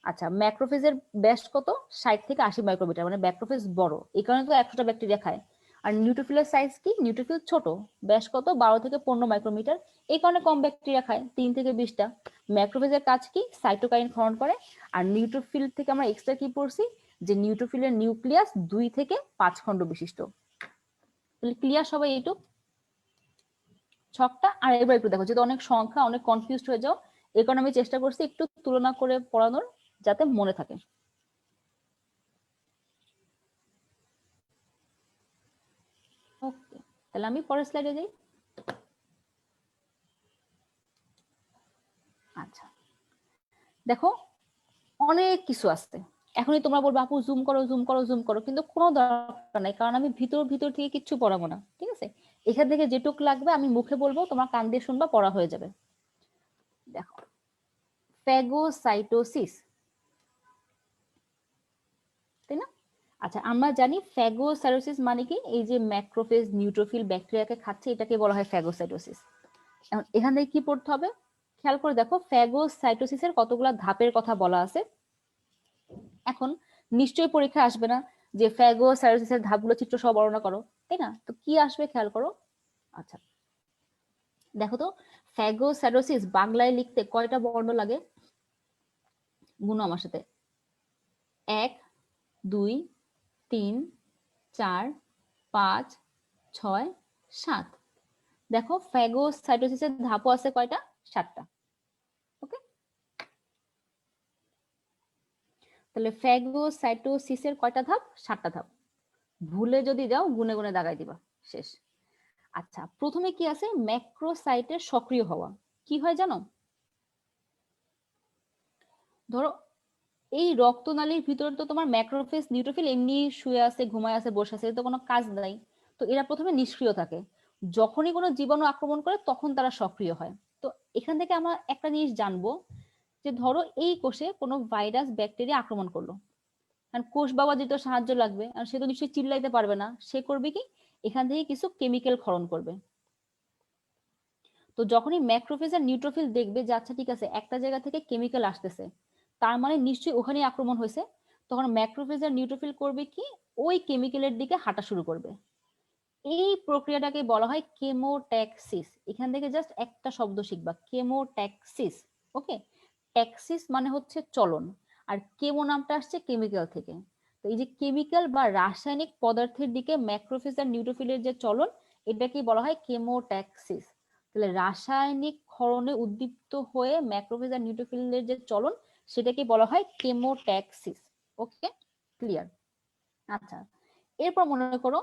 আচ্ছা, ম্যাক্রোফেজের ব্যাস কত, 60 থেকে 80 মাইক্রোমিটার, মানে ম্যাক্রোফেজ বড়, এই কারণে তো 100টা ব্যাকটেরিয়া খায়। আর নিউট্রোফিলের সাইজ কি, নিউট্রোফিল ছোট, ব্যাস কত, 12 থেকে 15 মাইক্রোমিটার, এই কারণে কম ব্যাকটেরিয়া খায়, 3 থেকে 20টা। ম্যাক্রোফেজের কাজ কি, সাইটোকাইন ক্ষরণ করে। আর নিউট্রোফিল থেকে আমরা এক্সট্রা কি পড়ছি, যে নিউট্রোফিলের নিউক্লিয়াস 2 থেকে 5 খণ্ড বিশিষ্ট। তাহলে ক্লিয়ার সবাই এইটুক ছকটা? আর এবার একটু দেখো, যেহেতু অনেক সংখ্যা, অনেক কনফিউজড হয়ে যাও, এই কারণে আমি চেষ্টা করছি একটু তুলনা করে পড়ানোর, যাতে মনে থাকে। ওকে, তাহলে আমি পরের স্লাইডে যাই। আচ্ছা, দেখো অনেক কিছু আছে, এখনই তোমরা বলবো আপু জুম করো জুম করো জুম করো, কিন্তু কোনো দরকার নাই, কারণ আমি ভিতর ভিতর থেকে কিচ্ছু পড়াবো না, ঠিক আছে। এখান থেকে যেটুক লাগবে আমি মুখে বলবো, তোমার কান দিয়ে শুনবা, পড়া হয়ে যাবে। দেখো, ফ্যাগোসাইটোসিস, তাই না? আচ্ছা, আমরা জানি ফ্যাগোসাইটোসিস মানে কি, এই যে ম্যাক্রোফেজ নিউট্রোফিল ব্যাকটেরিয়াকে খাচ্ছে, এটাকে বলা হয় ফ্যাগোসাইটোসিস। এখন এখান থেকে কি পড়তে হবে, খেয়াল করে দেখো, ফ্যাগোসাইটোসিসের কতগুলা ধাপের কথা বলা আছে। এখন নিশ্চয়ই পরীক্ষা আসবে না যে ফ্যাগোসাইটোসিসের ধাপগুলো চিত্র সহ বর্ণনা করো, তাই না? তো কি আসবে খেয়াল করো। আচ্ছা, দেখো তো, ফ্যাগোসাইটোসিস বাংলায় লিখতে কয়টা বর্ণ লাগে? গুনো আমার সাথে। 1, 2, 3, 4, 5, 6, 7। দেখো, ফ্যাগোসাইটোসিসের ধাপও আছে কয়টা? 7টা। ওকে, তাহলে ফ্যাগোসাইটোসিসের কয়টা ধাপ? 7টা ধাপ। ভুলে যদি যাও গুনে গুনে দাগাই দিবা, শেষ। আচ্ছা, প্রথমে কি আছে? ম্যাক্রোসাইটের সক্রিয় হওয়া। কি হয় জানো? ধরো, এই রক্তনালীর ভিতরে তো তোমার ম্যাক্রোফেজ নিউট্রোফিল এমনি শুয়ে আছে, ঘুমায় আছে, বসে আছে, তো কোনো কাজ নাই। তো এরা প্রথমে নিষ্ক্রিয় থাকে, যখনই কোনো জীবাণু আক্রমণ করে তখন তারা সক্রিয় হয়। তো এখান থেকে আমরা একটা জিনিস জানবো, যে ধরো এই কোষে কোনো ভাইরাস ব্যাকটেরিয়া আক্রমণ করলো, কারণ কোষ বাবাজির তো সাহায্য লাগবে, আর সে তো নিশ্চয়ই চিল্লাইতে পারবে না, সে করবে কি, এখান থেকে কিছু কেমিক্যাল ক্ষরণ করবে। তো যখনই ম্যাক্রোফেজ আর নিউট্রোফিল দেখবে যে আচ্ছা ঠিক আছে, একটা জায়গা থেকে কেমিক্যাল আসতেছে, তার মানে নিশ্চয়ই ওখানেই আক্রমণ হয়েছে, তখন ম্যাক্রোফেজ আর নিউট্রোফিল করবে কি, ওই কেমিক্যালের দিকে হাঁটা শুরু করবে। এই প্রক্রিয়াটাকে বলা হয় কেমোট্যাক্সিস। এখান থেকে জাস্ট একটা শব্দ শিখবা, কেমোট্যাক্সিস। ওকে, ট্যাক্সিস মানে হচ্ছে চলন, আর কেমো নামটা আসছে কেমিক্যাল থেকে। তো এই যে কেমিক্যাল বা রাসায়নিক পদার্থের দিকে ম্যাক্রোফেজ আর নিউট্রোফিলের যে চলন, এটাকে বলা হয় কেমোট্যাক্সিস। তাহলে রাসায়নিক ক্ষরণে উদ্দীপ্ত হয়ে ম্যাক্রোফেজ আর নিউট্রোফিলের যে চলন, সেটাকে বলা হয় কেমোট্যাক্সিস। ওকে, ক্লিয়ার? আচ্ছা, এরপর মনে করো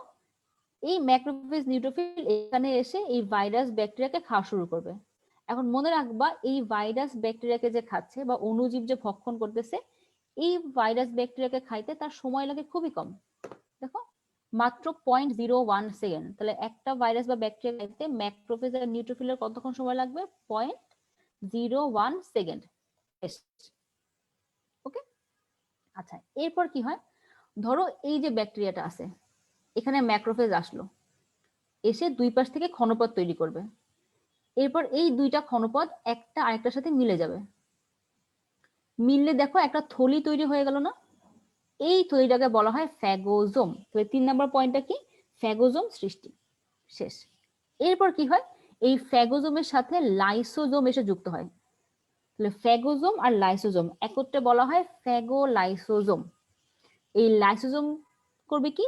এই ম্যাক্রোফেজ নিউট্রোফিল এখানে এসে এই ভাইরাস ব্যাকটেরিয়াকে খাওয়া শুরু করবে। এখন মনে রাখবা, এই ভাইরাস ব্যাকটেরিয়াকে যে খাচ্ছে বা অণুজীব যে ভক্ষণ করতেছে, এই ভাইরাস ব্যাকটেরিয়াকে খাইতে তার সময় লাগে খুবই কম। দেখো, মাত্র 0.01 সেকেন্ড। তাহলে একটা ভাইরাস বা ব্যাকটেরিয়া খাইতে ম্যাক্রোফেজ আর নিউট্রোফিলের কতক্ষণ সময় লাগবে? 0.01 সেকেন্ড। ওকে, আচ্ছা, এরপর কি হয়? ধরো এই যে ব্যাকটেরিয়াটা আছে, এখানে ম্যাক্রোফেজ আসলো, এসে দুই পাশ থেকে ক্ষণপথ তৈরি করবে। এরপর এই দুইটা ক্ষণপথ একটা আরেকটার সাথে মিলে যাবে। মিললে দেখো একটা থলি তৈরি হয়ে গেল না? এই থলিটাকে বলা হয় ফ্যাগোজোম। তাহলে 3 নম্বর পয়েন্টটা কি? ফ্যাগোজোম সৃষ্টি। শেষ। এরপর কি হয়? এই ফ্যাগোজোমের সাথে লাইসোজোম এসে যুক্ত হয়। তাহলে ফ্যাগোজোম আর লাইসোজোম একত্রে বলা হয় ফ্যাগোলাইসোজোম। এই লাইসোজোম করবে কি,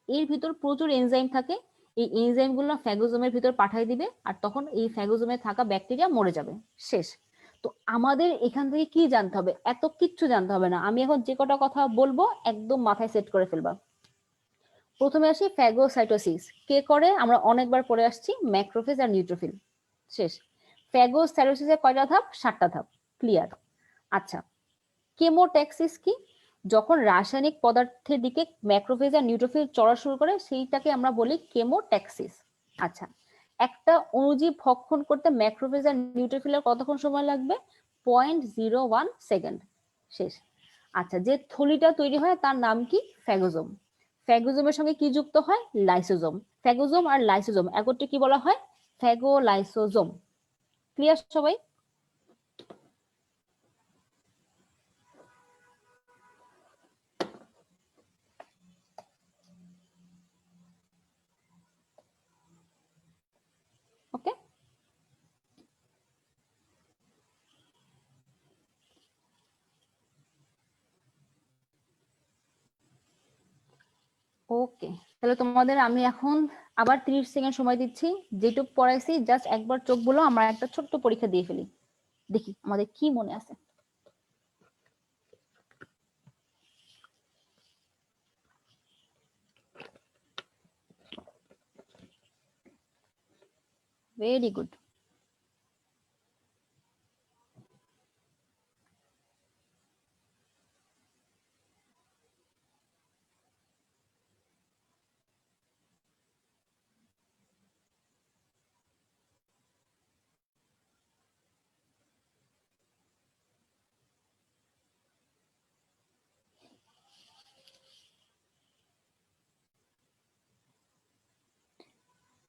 এর ভিতর প্রচুর এনজাইম থাকে, এই এনজাইম গুলো ফ্যাগোজোমের ভিতর পাঠিয়ে দিবে, আর তখন এই ফ্যাগোজোমে থাকা ব্যাকটেরিয়া মরে যাবে। শেষ। তো আমাদের এখান থেকে কি জানতে হবে? এত কিচ্ছু জানতে হবে না, আমি এখন যে কটা কথা বলবো একদম মাথায় সেট করে ফেলবা। প্রথমে আসি ফ্যাগোসাইটোসিস কে করে, আমরা অনেকবার পড়ে আসছি, ম্যাক্রোফেজ আর নিউট্রোফিল। শেষ। ফ্যাগোসাইটোসিসের কয়টা ধাপ? 7টা ধাপ। ক্লিয়ার? আচ্ছা, কেমোট্যাক্সিস কি? যখন রাসায়নিক পদার্থের দিকে ম্যাক্রোফেজ আর নিউট্রোফিল চড়া শুরু করে, সেইটাকে আমরা বলি কেমোট্যাক্সিস। আচ্ছা, একটা অণুজীব ভক্ষণ করতে ম্যাক্রোফেজ আর নিউট্রোফিলের কতক্ষণ সময় লাগবে? 0.01 সেকেন্ড। শেষ। আচ্ছা, যে থলিটা তৈরি হয় তার নাম কি? ফ্যাগোজোম। ফ্যাগোজোমের সঙ্গে কি যুক্ত হয়? লাইসোজোম। ফ্যাগোজোম আর লাইসোজোম একত্রে কি বলা হয়? ফ্যাগোলাইসোজোম। ক্লিয়ার সবাই? ওকে, ওকে। তাহলে তোমাদের আমি এখন আবার 30 সেকেন্ড সময় দিচ্ছি। যেটুকু পড়াইছি জাস্ট একবার চোখ বুলো, আমরা একটা ছোট্ট পরীক্ষা দিয়ে ফেলি, দেখি আমাদের কি মনে আছে। Very good.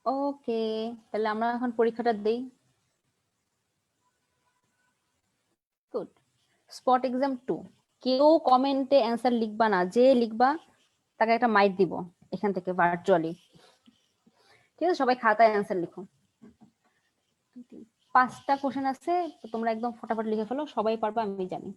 ওকে, তাহলে আমরা এখন পরীক্ষাটা দেই। গুড। স্পট এক্সাম 2, কেউ কমেন্টে অ্যান্সার লিখবা না, যে লিখবা তাকে একটা মাইক দিব এখান থেকে ভার্চুয়ালি। ঠিক আছে, সবাই খাতায় অ্যান্সার লিখো। 5টা কোশ্চেন আছে, তো তোমরা একদম ফটাফট লিখে ফেলো, সবাই পারবা আমি জানি।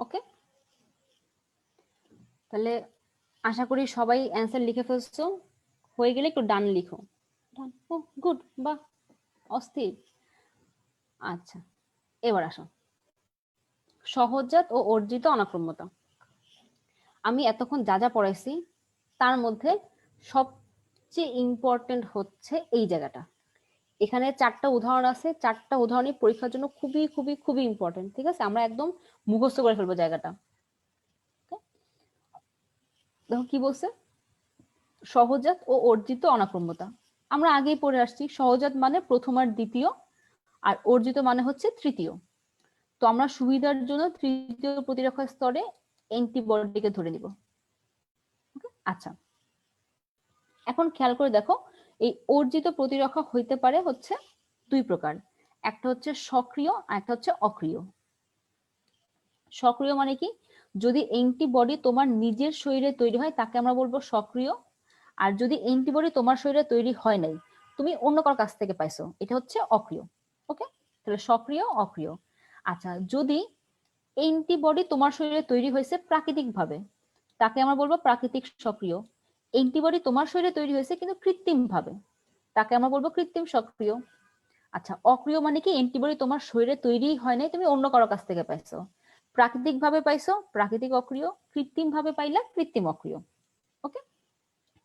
ওকে, তাহলে আশা করি সবাই অ্যান্সার লিখে ফেলছো। হয়ে গেলে একটু ডান লিখো। ডান, ও গুড, বাহ, অস্থির। আচ্ছা, এবার আসো, সহজাত ও অর্জিত অনাক্রম্যতা। আমি এতক্ষণ যা যা পড়াইছি তার মধ্যে সবচেয়ে ইম্পর্টেন্ট হচ্ছে এই জায়গাটা। এখানে 4টা উদাহরণ আছে, 4টা উদাহরণই পরীক্ষার জন্য খুবই খুবই খুবই ইম্পর্টেন্ট। ঠিক আছে, আমরা একদম মুখস্থ করে ফেলবো জায়গাটা। দেখো কি বলছে, সহজাত ও অর্জিত অনাক্রম্যতা। আমরা আগেই পড়ে আসছি, সহজাত মানে প্রথম আর দ্বিতীয়, আর অর্জিত মানে হচ্ছে তৃতীয়। তো আমরা সুবিধার জন্য তৃতীয় প্রতিরক্ষা স্তরে অ্যান্টিবডিকে ধরে নিব। আচ্ছা, এখন খেয়াল করে দেখো, এই অর্জিত প্রতিরক্ষা হইতে পারে হচ্ছে 2 প্রকার, একটা হচ্ছে সক্রিয় আর একটা হচ্ছে অক্রিয়। সক্রিয় মানে কি, যদি অ্যান্টিবডি তোমার নিজের শরীরে তৈরি হয় তাকে আমরা বলবো সক্রিয়। আর যদি অ্যান্টিবডি তোমার শরীরে তৈরি হয় নাই, তুমি অন্য কারো কাছ থেকে পাইছো, এটা হচ্ছে অক্রিয়। ওকে, তাহলে সক্রিয় অক্রিয়। আচ্ছা, যদি অ্যান্টিবডি তোমার শরীরে তৈরি হয়েছে প্রাকৃতিক ভাবে, তাকে আমরা বলবো প্রাকৃতিক সক্রিয়। অ্যান্টিবডি তোমার শরীরে তৈরি হয়েছে কিন্তু কৃত্রিম ভাবে, তাকে আমরা বলবো কৃত্রিম সক্রিয়। আচ্ছা, অক্রিয় মানে কি, অ্যান্টিবডি তোমার শরীরে তৈরি হয় নাই, তুমি অন্য কারো কাছ থেকে পাইছো। প্রাকৃতিক ভাবে পাইছো প্রাকৃতিক অক্রিয়, কৃত্রিম ভাবে পাইলা কৃত্রিম অক্রিয়। ওকে,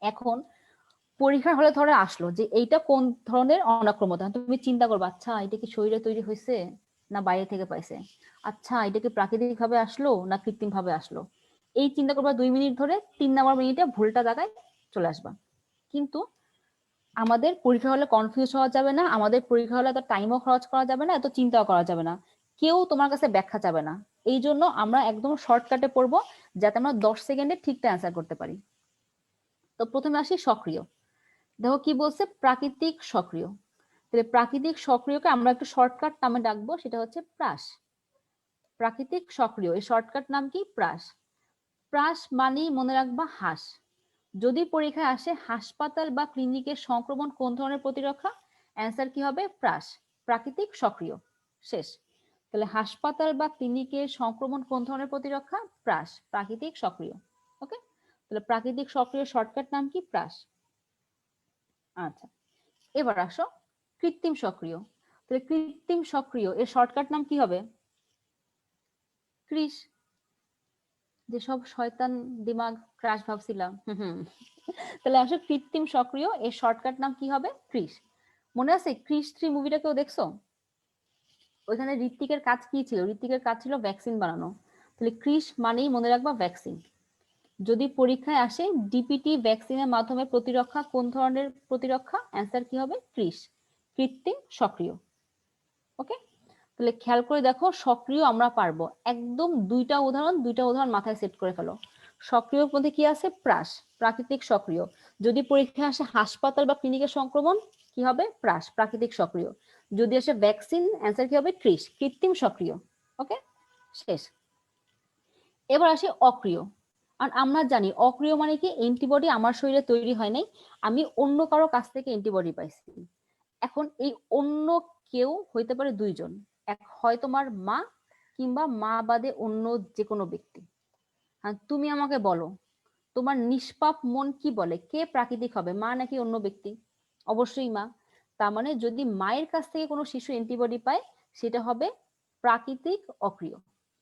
এখন পরীক্ষার হলে ধরে আসলো যে এইটা কোন ধরনের অনাক্রম্যতা, তুমি চিন্তা করবে, আচ্ছা এটা কি শরীরে তৈরি হয়েছে না বাইরে থেকে পাইছে, আচ্ছা এটা কি প্রাকৃতিক ভাবে আসলো না কৃত্রিম ভাবে আসলো। এই চিন্তা করবা 2 মিনিট ধরে, 3 নম্বর মিনিটে ভুলটা জায়গায় চলে আসবা। কিন্তু আমাদের পরীক্ষা হলে কনফিউজ হওয়া যাবে না, আমাদের পরীক্ষা হলে এত টাইমও খরচ করা যাবে না, এত চিন্তাও করা যাবে না, কেউ তোমার কাছে ব্যাখ্যা যাবে না। এই জন্য আমরা একদম শর্টকাটে পড়বো, যাতে আমরা 10 সেকেন্ডে ঠিকটা অ্যান্সার করতে পারি। তো প্রথমে আসি সক্রিয়। দেখো কি বলছে, প্রাকৃতিক সক্রিয়। তাহলে প্রাকৃতিক সক্রিয়কে আমরা একটু শর্টকাট নামে ডাকবো, সেটা হচ্ছে প্রাস। প্রাকৃতিক সক্রিয়, এই শর্টকাট নাম কি, প্রাস। প্রাস মানেই মনে রাখবা হাঁস। যদি পরীক্ষায় আসে হাসপাতাল বা ক্লিনিকের সংক্রমণ কোন ধরনের প্রতিরক্ষা, অ্যান্সার কি হবে, প্রাস, প্রাকৃতিক সক্রিয়। শেষ। তাহলে হাসপাতাল বা ক্লিনিকের সংক্রমণ কোন ধরনের প্রতিরক্ষা, প্রাস, প্রাকৃতিক সক্রিয়। ওকে, তাহলে প্রাকৃতিক সক্রিয় শর্টকাট নাম কি, প্রাস। আচ্ছা, এবার আসো কৃত্রিম সক্রিয়। তাহলে কৃত্রিম সক্রিয় এর শর্টকাট নাম কি হবে, ক্রিস। যেসব শয়তান দিমাগ ক্রাশ ভাবছিলাম, তাহলে আসো কৃত্রিম সক্রিয় এর শর্টকাট নাম কি হবে, ক্রিস। মনে আছে ক্রিস 3 মুভিটা কেউ দেখছো? ওইখানে ঋত্বিকের কাজ কি ছিল, ঋত্বিকের কাজ ছিল ভ্যাকসিন বানানো। তাহলে ক্রিস মানেই মনে রাখবা ভ্যাকসিন। যদি পরীক্ষায় আসে ডিপিটি ভ্যাকসিনের মাধ্যমে প্রতিরক্ষা কোন ধরনের প্রতিরক্ষা, অ্যান্সার কি হবে, ক্রিস, কৃত্রিম সক্রিয়। ওকে, তাহলে খেয়াল করে দেখো, সক্রিয় আমরা পারবো একদম। দুইটা উদাহরণ মাথায় সেট করে ফেলো। সক্রিয় মধ্যে কি আছে, প্রাস, প্রাকৃতিক সক্রিয়। যদি পরীক্ষায় আসে হাসপাতাল বা ক্লিনিকের সংক্রমণ, কি হবে, প্রাস, প্রাকৃতিক সক্রিয়। যদি আসে ভ্যাকসিন, অ্যান্সার কি হবে, ক্রিস, কৃত্রিম সক্রিয়। ওকে, শেষ। এবার আসি অক্রিয়। আর আমরা জানি অক্রিয় মানে কি, অ্যান্টিবডি আমার শরীরে তৈরি হয় নাই, আমি অন্য কারো কাছ থেকে অ্যান্টিবডি পাইছি। এখন এই অন্য কেউ হইতে পারে 2 জন, এক হয় তোমার মা, কিংবা মা বাদে অন্য যে কোনো ব্যক্তি। হ্যাঁ, তুমি আমাকে বলো, তোমার নিষ্পাপ মন কি বলে, কে প্রাকৃতিক হবে, মা নাকি অন্য ব্যক্তি? অবশ্যই মা। তার মানে যদি মায়ের কাছ থেকে কোনো শিশু অ্যান্টিবডি পায়, সেটা হবে প্রাকৃতিক অক্রিয়।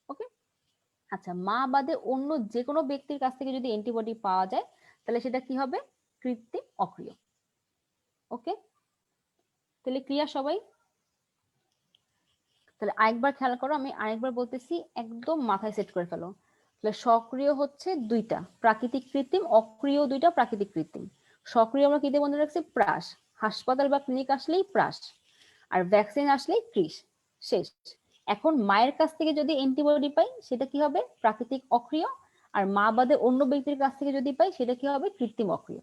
ওকে, আচ্ছা, মা বাদে অন্য যে কোনো ব্যক্তির কাছ থেকে যদি অ্যান্টিবডি পাওয়া যায়, তাহলে সেটা কি হবে, কৃত্রিম অক্রিয়। ওকে, তাহলে ক্লিয়ার সবাই? তাহলে আরেকবার খেয়াল করো, আমি আরেকবার বলতেছি, একদম মাথায় সেট করে ফেলো। তাহলে সক্রিয় হচ্ছে দুইটা, প্রাকৃতিক কৃত্রিম, অক্রিয় দুইটা, প্রাকৃতিক কৃত্রিম। সক্রিয় আমরা কি দিয়ে মনে রাখছি? প্রাস। হাসপাতাল বা ক্লিনিক আসলেই প্রাস, আর ভ্যাকসিন আসলেই কৃষ, শেষ। এখন মায়ের কাছ থেকে যদি অ্যান্টিবডি পাই সেটা কি হবে? প্রাকৃতিক অক্রিয়। আর মা বাদে অন্য ব্যক্তির কাছ থেকে যদি পাই সেটা কি হবে? কৃত্রিম অক্রিয়।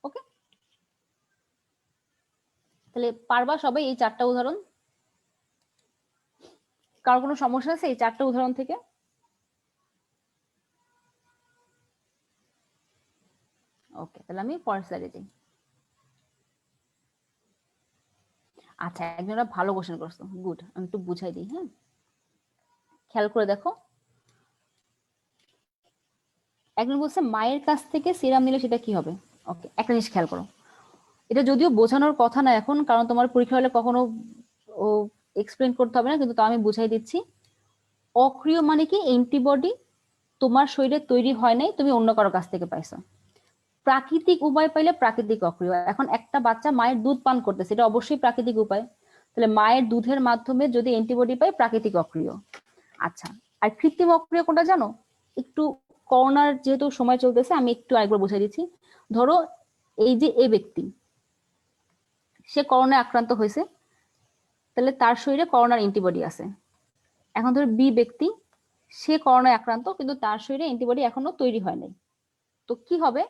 ওকে, তাহলে পারবা সবাই এই 4টা উদাহরণ? কারো কোনো সমস্যা আছে এই 4টা উদাহরণ থেকে? ওকে, তাহলে আমি পরের স্লাইডে যাই। আচ্ছা, একজনরা ভালো কোশ্চেন করছো, গুড। আমি একটু বুঝাই দিই। হ্যাঁ, খেয়াল করে দেখো, একজন বলছে মায়ের কাছ থেকে সিরাম নিলে সেটা কি হবে। ওকে, একটা জিনিস খেয়াল করো, এটা যদিও বোঝানোর কথা না এখন, কারণ তোমার পরীক্ষা হলে কখনো ও এক্সপ্লেন করতে হবে না, কিন্তু তা আমি বুঝাই দিচ্ছি। অক্রিয় মানে কি? অ্যান্টিবডি তোমার শরীরে তৈরি হয় নাই, তুমি অন্য কারো কাছ থেকে পাইছো। প্রাকৃতিক উপায় পাইলে প্রাকৃতিক অক্রিয়। এখন একটা বাচ্চা মায়ের দুধ পান করতেছে, এটা অবশ্যই প্রাকৃতিক উপায়। তাহলে মায়ের দুধের মাধ্যমে যদি অ্যান্টিবডি পাই, প্রাকৃতিক অক্রিয়। আচ্ছা, আর কৃত্রিম অক্রিয় কোনটা জানো? একটু করোনার যেহেতু সময় চলতেছে, আমি একটু আরেকবার বুঝাই দিচ্ছি। ধরো এই যে এ ব্যক্তি, সে করোনায় আক্রান্ত হয়েছে, তাহলে তার শরীরে করোনার অ্যান্টিবডি আছে। এখন ধরো বি ব্যক্তি, সে করোনায় আক্রান্ত, কিন্তু তার শরীরে অ্যান্টিবডি এখনো তৈরি হয় নাই। তো কি হবে?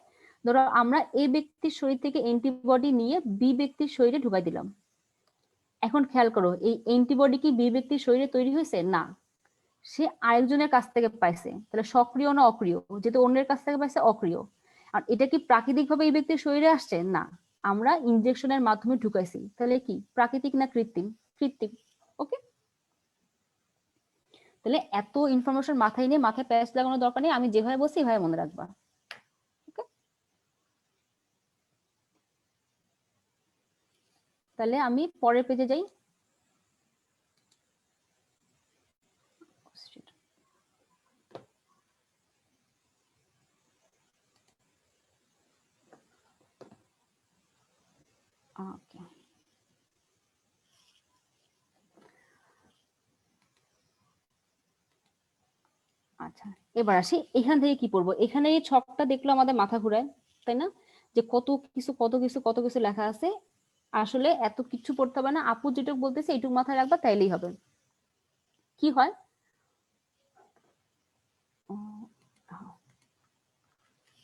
ধরো আমরা এ ব্যক্তির শরীর থেকে অ্যান্টিবডি নিয়ে বি ব্যক্তির শরীরে ঢুকাই দিলাম। এখন খেয়াল করো, এই অ্যান্টিবডি কি বি ব্যক্তির শরীরে তৈরি হয়েছে? না, সে আরেকজনের কাছ থেকে পাইছে। তাহলে সক্রিয় না অক্রিয়? যেহেতু অন্যের কাছ থেকে পাইছে, অক্রিয়। আর এটা কি প্রাকৃতিক ভাবে এই ব্যক্তির শরীরে আসছে? না, আমরা ইনজেকশনের মাধ্যমে ঢুকাইছি। তাহলে কি প্রাকৃতিক না কৃত্রিম? কৃত্রিম। ওকে, তাহলে এত ইনফরমেশন মাথায় নিয়ে মাথায় প্যাচ লাগানোর দরকার নেই, আমি যেভাবে বলছি এভাবে মনে রাখবা। ওকে, তাহলে আমি পরের পেজে যাই। ওকে, আচ্ছা, এবার আসি এখান থেকে কি পড়বো। এখানে এই ছকটা দেখলো আমাদের মাথা ঘুরায়, তাই না? যে কত কিছু কত কিছু কত কিছু লেখা আছে। আসলে এত কিছু পড়তে হবে না, আপু যেটুকু বলতেছে এইটুকু মাথায় রাখবা, তাইলেই হবে। কি হয়,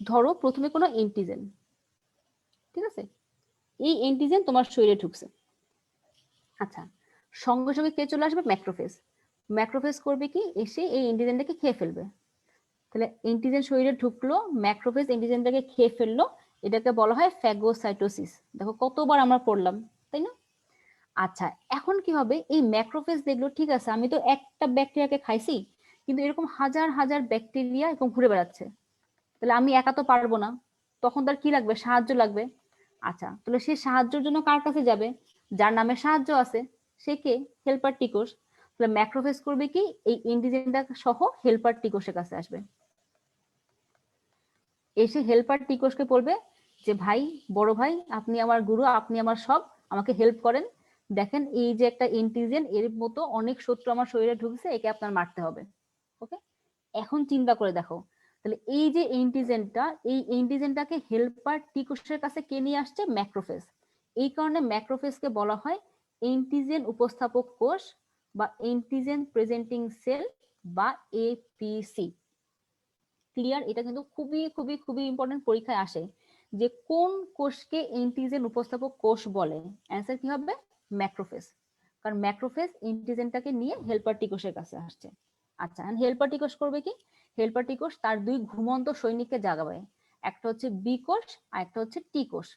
ধরো প্রথমে কোনো এন্টিজেন, ঠিক আছে, এই এন্টিজেন তোমার শরীরে ঢুকছে। আচ্ছা, সঙ্গে সঙ্গে কে চলে আসবে? ম্যাক্রোফেজ। ম্যাক্রোফেজ করবে কি? এসে এই এন্টিজেনটাকে খেয়ে ফেলবে। তাহলে এন্টিজেন শরীরে ঢুকলো, ম্যাক্রোফেজ এন্টিজেনটাকে খেয়ে ফেললো, এটাকে বলা হয় ফ্যাগোসাইটোসিস। দেখো কতবার আমরা পড়লাম, তাই না? আচ্ছা, এখন কি হবে? এই ম্যাক্রোফেজ দেখলো, ঠিক আছে আমি তো একটা ব্যাকটেরিয়াকে খাইছি, কিন্তু এরকম হাজার হাজার ব্যাকটেরিয়া এরকম ঘুরে বেড়াচ্ছে, তাহলে আমি একা তো পারবো না, তখন তার কি লাগবে? সাহায্য লাগবে। আচ্ছা, তাহলে সে সাহায্যের জন্য কার কাছে যাবে? যার নামে সাহায্য আছে, সে কে? হেল্পার টিকোস। তাহলে ম্যাক্রোফেজ করবে কি? এই এন্টিজেনটা সহ হেল্পার টিকোসের কাছে আসবে। এসে হেল্পার টিকোসকে বলবে যে ভাই, বড় ভাই, আপনি আমার গুরু, আপনি আমার সব, আমাকে হেল্প করেন। দেখেন এই যে একটা এন্টিজেন, এর মতো অনেক শত্রু আমার শরীরে ঢুকছে, একে আপনার মারতে হবে। ওকে, এখন চিন্তা করে দেখো, তাহলে এই যে এন্টিজেনটা, এই এন্টিজেনটাকে হেল্পার টিকোসের কাছে কে নিয়ে আসছে? ম্যাক্রোফেজ। এই কারণে ম্যাক্রোফেজকে বলা হয় এন্টিজেন উপস্থাপক কোষ বা এন্টিজেন প্রেজেন্টিং সেল বা এপিসি। ক্লিয়ার? এটা কিন্তু খুবই খুবই খুবই ইম্পর্টেন্ট, পরীক্ষায় আসে যে কোন কোষকে এন্টিজেন উপস্থাপক কোষ বলে। অ্যান্সার কি হবে? ম্যাক্রোফেজ। কারণ ম্যাক্রোফেজ এন্টিজেনটাকে নিয়ে হেল্পার টিকোষের কাছে আসছে। আচ্ছা, হেল্পার টিকোষ করবে কি? হেল্পার টিকোষ তার দুই ঘুমন্ত সৈনিককে জাগাবে, একটা হচ্ছে বি কোষ আর একটা হচ্ছে টি কোষ।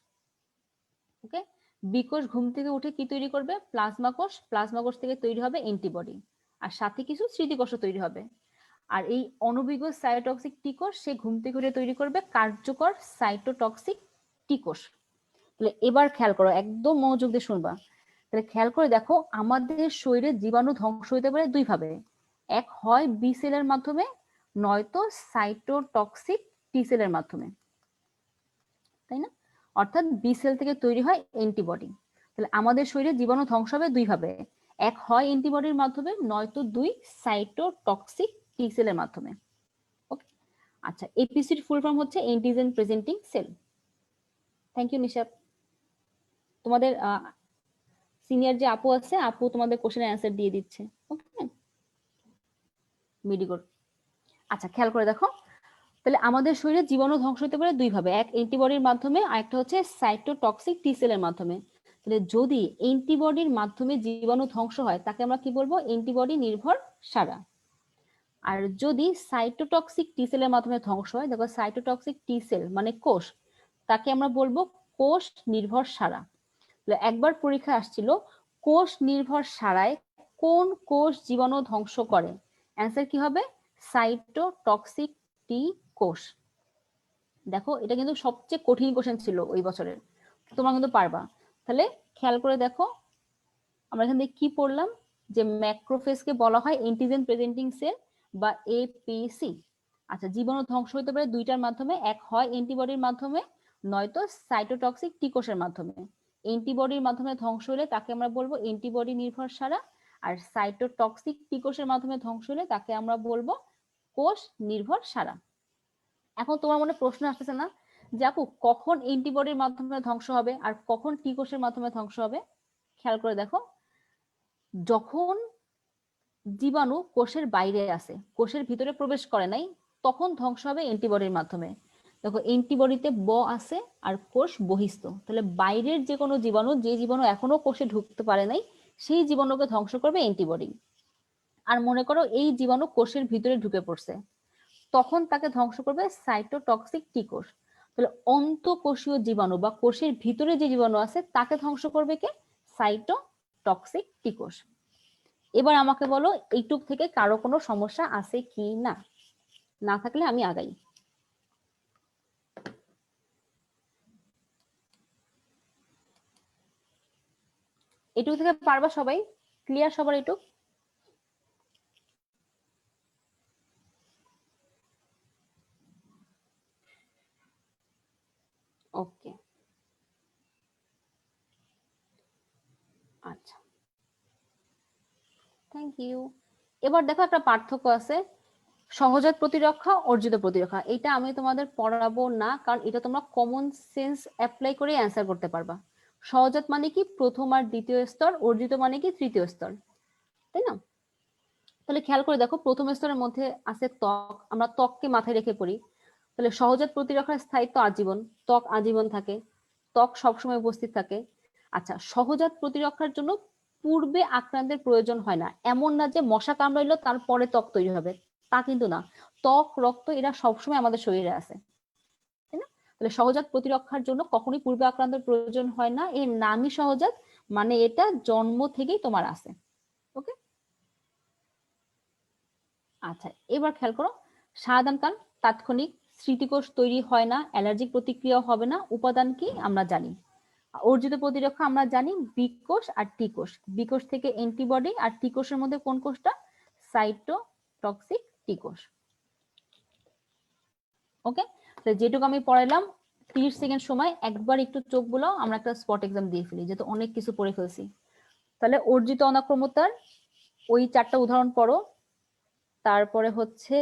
ওকে, বি কোষ ঘুম থেকে উঠে কি তৈরি করবে? প্লাজমা কোষ। প্লাজমা কোষ থেকে তৈরি হবে অ্যান্টিবডি, আর সাথে কিছু স্মৃতিকোষও তৈরি হবে। আর এই অনভিজ্ঞ সাইটোটক্সিক টি কোষ সে ঘুম থেকে উঠে তৈরি করবে কার্যকর সাইটোটক্সিক টি কোষ। তাহলে এবার খেয়াল করো, একদম মনোযোগ দিয়ে শুনবা। তাহলে খেয়াল করে দেখো, আমাদের শরীরে জীবাণু ধ্বংস হতে পারে দুই ভাবে, এক হয় বি সেলের মাধ্যমে, নয়তো সাইটোটক্সিক টি সেলের মাধ্যমে, তাই না? অর্থাৎ বি সেল থেকে তৈরি হয় অ্যান্টিবডি। তাহলে আমাদের শরীরে জীবাণু ধ্বংস হবে দুই ভাবে, এক হয় অ্যান্টিবডির মাধ্যমে, নয়তো দুই সাইটোটক্সিক টি সেলের মাধ্যমে। ওকে, আচ্ছা, এপিসির ফুল ফর্ম হচ্ছে antigen presenting cell. Thank you Nishab. তোমাদের সিনিয়র যে আপু আছে, আপু তোমাদের কোশ্চেনের অ্যান্সার দিয়ে দিচ্ছে। ওকে, ভেরি গুড। আচ্ছা, খেয়াল করে দেখো, তাহলে আমাদের শরীরে জীবাণু ধ্বংস হতে পারে দুই ভাবে, এক অ্যান্টিবডির মাধ্যমে আর একটা হচ্ছে সাইটোটক্সিক টি সেলের মাধ্যমে। তাহলে যদি অ্যান্টিবডির মাধ্যমে জীবাণু ধ্বংস হয় তাকে আমরা কি বলবো? অ্যান্টিবডি নির্ভর সারা। আর যদি সাইটোটক্সিক টি সেলের মাধ্যমে ধ্বংস হয়, দেখো সাইটোটক্সিক টি সেল মানে কোষ, তাকে আমরা বলবো কোষ নির্ভর সারা। একবার পরীক্ষা আসছিল কোষ নির্ভর সারায় কোন কোষ জীবাণু ধ্বংস করে? অ্যান্সার কি হবে? সাইটোটক্সিক টি কোষ। দেখো এটা কিন্তু সবচেয়ে কঠিন কোশ্চেন ছিল ওই বছরের, তোমরা কিন্তু পারবা। তাহলে খেয়াল করে দেখো আমরা এখান থেকে কি পড়লাম, যে ম্যাক্রোফেজকে বলা হয় অ্যান্টিজেন প্রেজেন্টিং সেল বা এপিসি। আচ্ছা, জীবাণু ধ্বংস হতে পারে দুইটার মাধ্যমে, এক হয় অ্যান্টিবডির মাধ্যমে, নয়তো সাইটোটক্সিক টি কোষের মাধ্যমে। অ্যান্টিবডির মাধ্যমে ধ্বংস হলে তাকে আমরা বলবো অ্যান্টিবডি নির্ভর সারা, আর সাইটোটক্সিক টি কোষের মাধ্যমে ধ্বংস হলে তাকে আমরা বলবো কোষ নির্ভর সারা। এখন তোমার মনে প্রশ্ন আসতেছে না যে আপু কখন অ্যান্টিবডির মাধ্যমে ধ্বংস হবে আর কখন টি কোষের মাধ্যমে ধ্বংস হবে? খেয়াল করে দেখো, যখন জীবাণু কোষের বাইরে আছে, কোষের ভিতরে প্রবেশ করে নাই, তখন ধ্বংস হবে অ্যান্টিবডির মাধ্যমে। দেখো অ্যান্টিবডিতে ব আছে আর কোষ বহিস্থ, তাহলে বাইরের যে কোনো জীবাণু, যে জীবাণু এখনো কোষে ঢুকতে পারে নাই, সেই জীবাণুকে ধ্বংস করবে অ্যান্টিবডি। আর মনে করো এই জীবাণু কোষের ভিতরে ঢুকে পড়ছে, তখন তাকে ধ্বংস করবে সাইটোটক্সিক টি কোষ। তাহলে অন্তঃকোষীয় জীবাণু বা কোষের ভিতরে যে জীবাণু আছে তাকে ধ্বংস করবে কে? সাইটোটক্সিক টি কোষ। এবার আমাকে বলো এইটুক থেকে কারো কোনো সমস্যা আছে কি না? না থাকলে আমি আগাই। এটুক থেকে পারবা সবাই? ক্লিয়ার সবার এটুক? ওকে, আচ্ছা, থ্যাংক ইউ। এবার দেখো একটা পার্থক্য আছে, সহজাত প্রতিরক্ষা, অর্জিত প্রতিরক্ষা। এটা আমি তোমাদের পড়াবো না, কারণ এটা তোমরা কমন সেন্স অ্যাপ্লাই করে অ্যান্সার করতে পারবা। সহজাত মানে কি? প্রথম আর দ্বিতীয় স্তর, অর্জিত মানে কি? তৃতীয় স্তর, তাই না? তাহলে খেয়াল করে দেখো, প্রথম স্তরের মধ্যে আছে ত্বক, আমরা ত্বককে মাথায় রেখে পড়ি। তাহলে সহজাত প্রতিরক্ষার স্থায়িত্ব আজীবন, ত্বক আজীবন থাকে, ত্বক সবসময় উপস্থিত থাকে। আচ্ছা, সহজাত প্রতিরক্ষার জন্য পূর্বে আক্রান্তের প্রয়োজন হয় না। এমন না যে মশা কামড়াইলো তারপরে ত্বক তৈরি হবে, তা কিন্তু না। ত্বক, রক্ত এরা সবসময় আমাদের শরীরে আছে, তাই না? তাহলে সহজাত প্রতিরক্ষার জন্য কখনোই পূর্বে আক্রান্তের প্রয়োজন হয় না। এর নামই সহজাত, মানে এটা জন্ম থেকেই তোমার আছে। ওকে, আচ্ছা, এবার খেয়াল করো, সাধারণ কারণ তাৎক্ষণিক, স্মৃতিকোষ তৈরি হয় না, অ্যালার্জিক প্রতিক্রিয়া হবে না। উপাদান কি আমরা জানি। অর্জিত প্রতিরক্ষা আমরা জানি বি কোষ আর টি কোষ। বি কোষ থেকে অ্যান্টিবডি, আর টি কোষের মধ্যে কোন কোষটা? সাইটোটক্সিক টি কোষ। ওকে, তো যেটুকু আমি পড়াইলাম 30 সেকেন্ড সময় একবার একটু চোখ বুলাও, আমরা একটা স্পট এক্সাম দিয়ে ফেলি, যেহেতু অনেক কিছু পড়ে ফেলছি। তাহলে অর্জিত অনাক্রমতার ওই 4টা উদাহরণ পড়ো। তারপরে হচ্ছে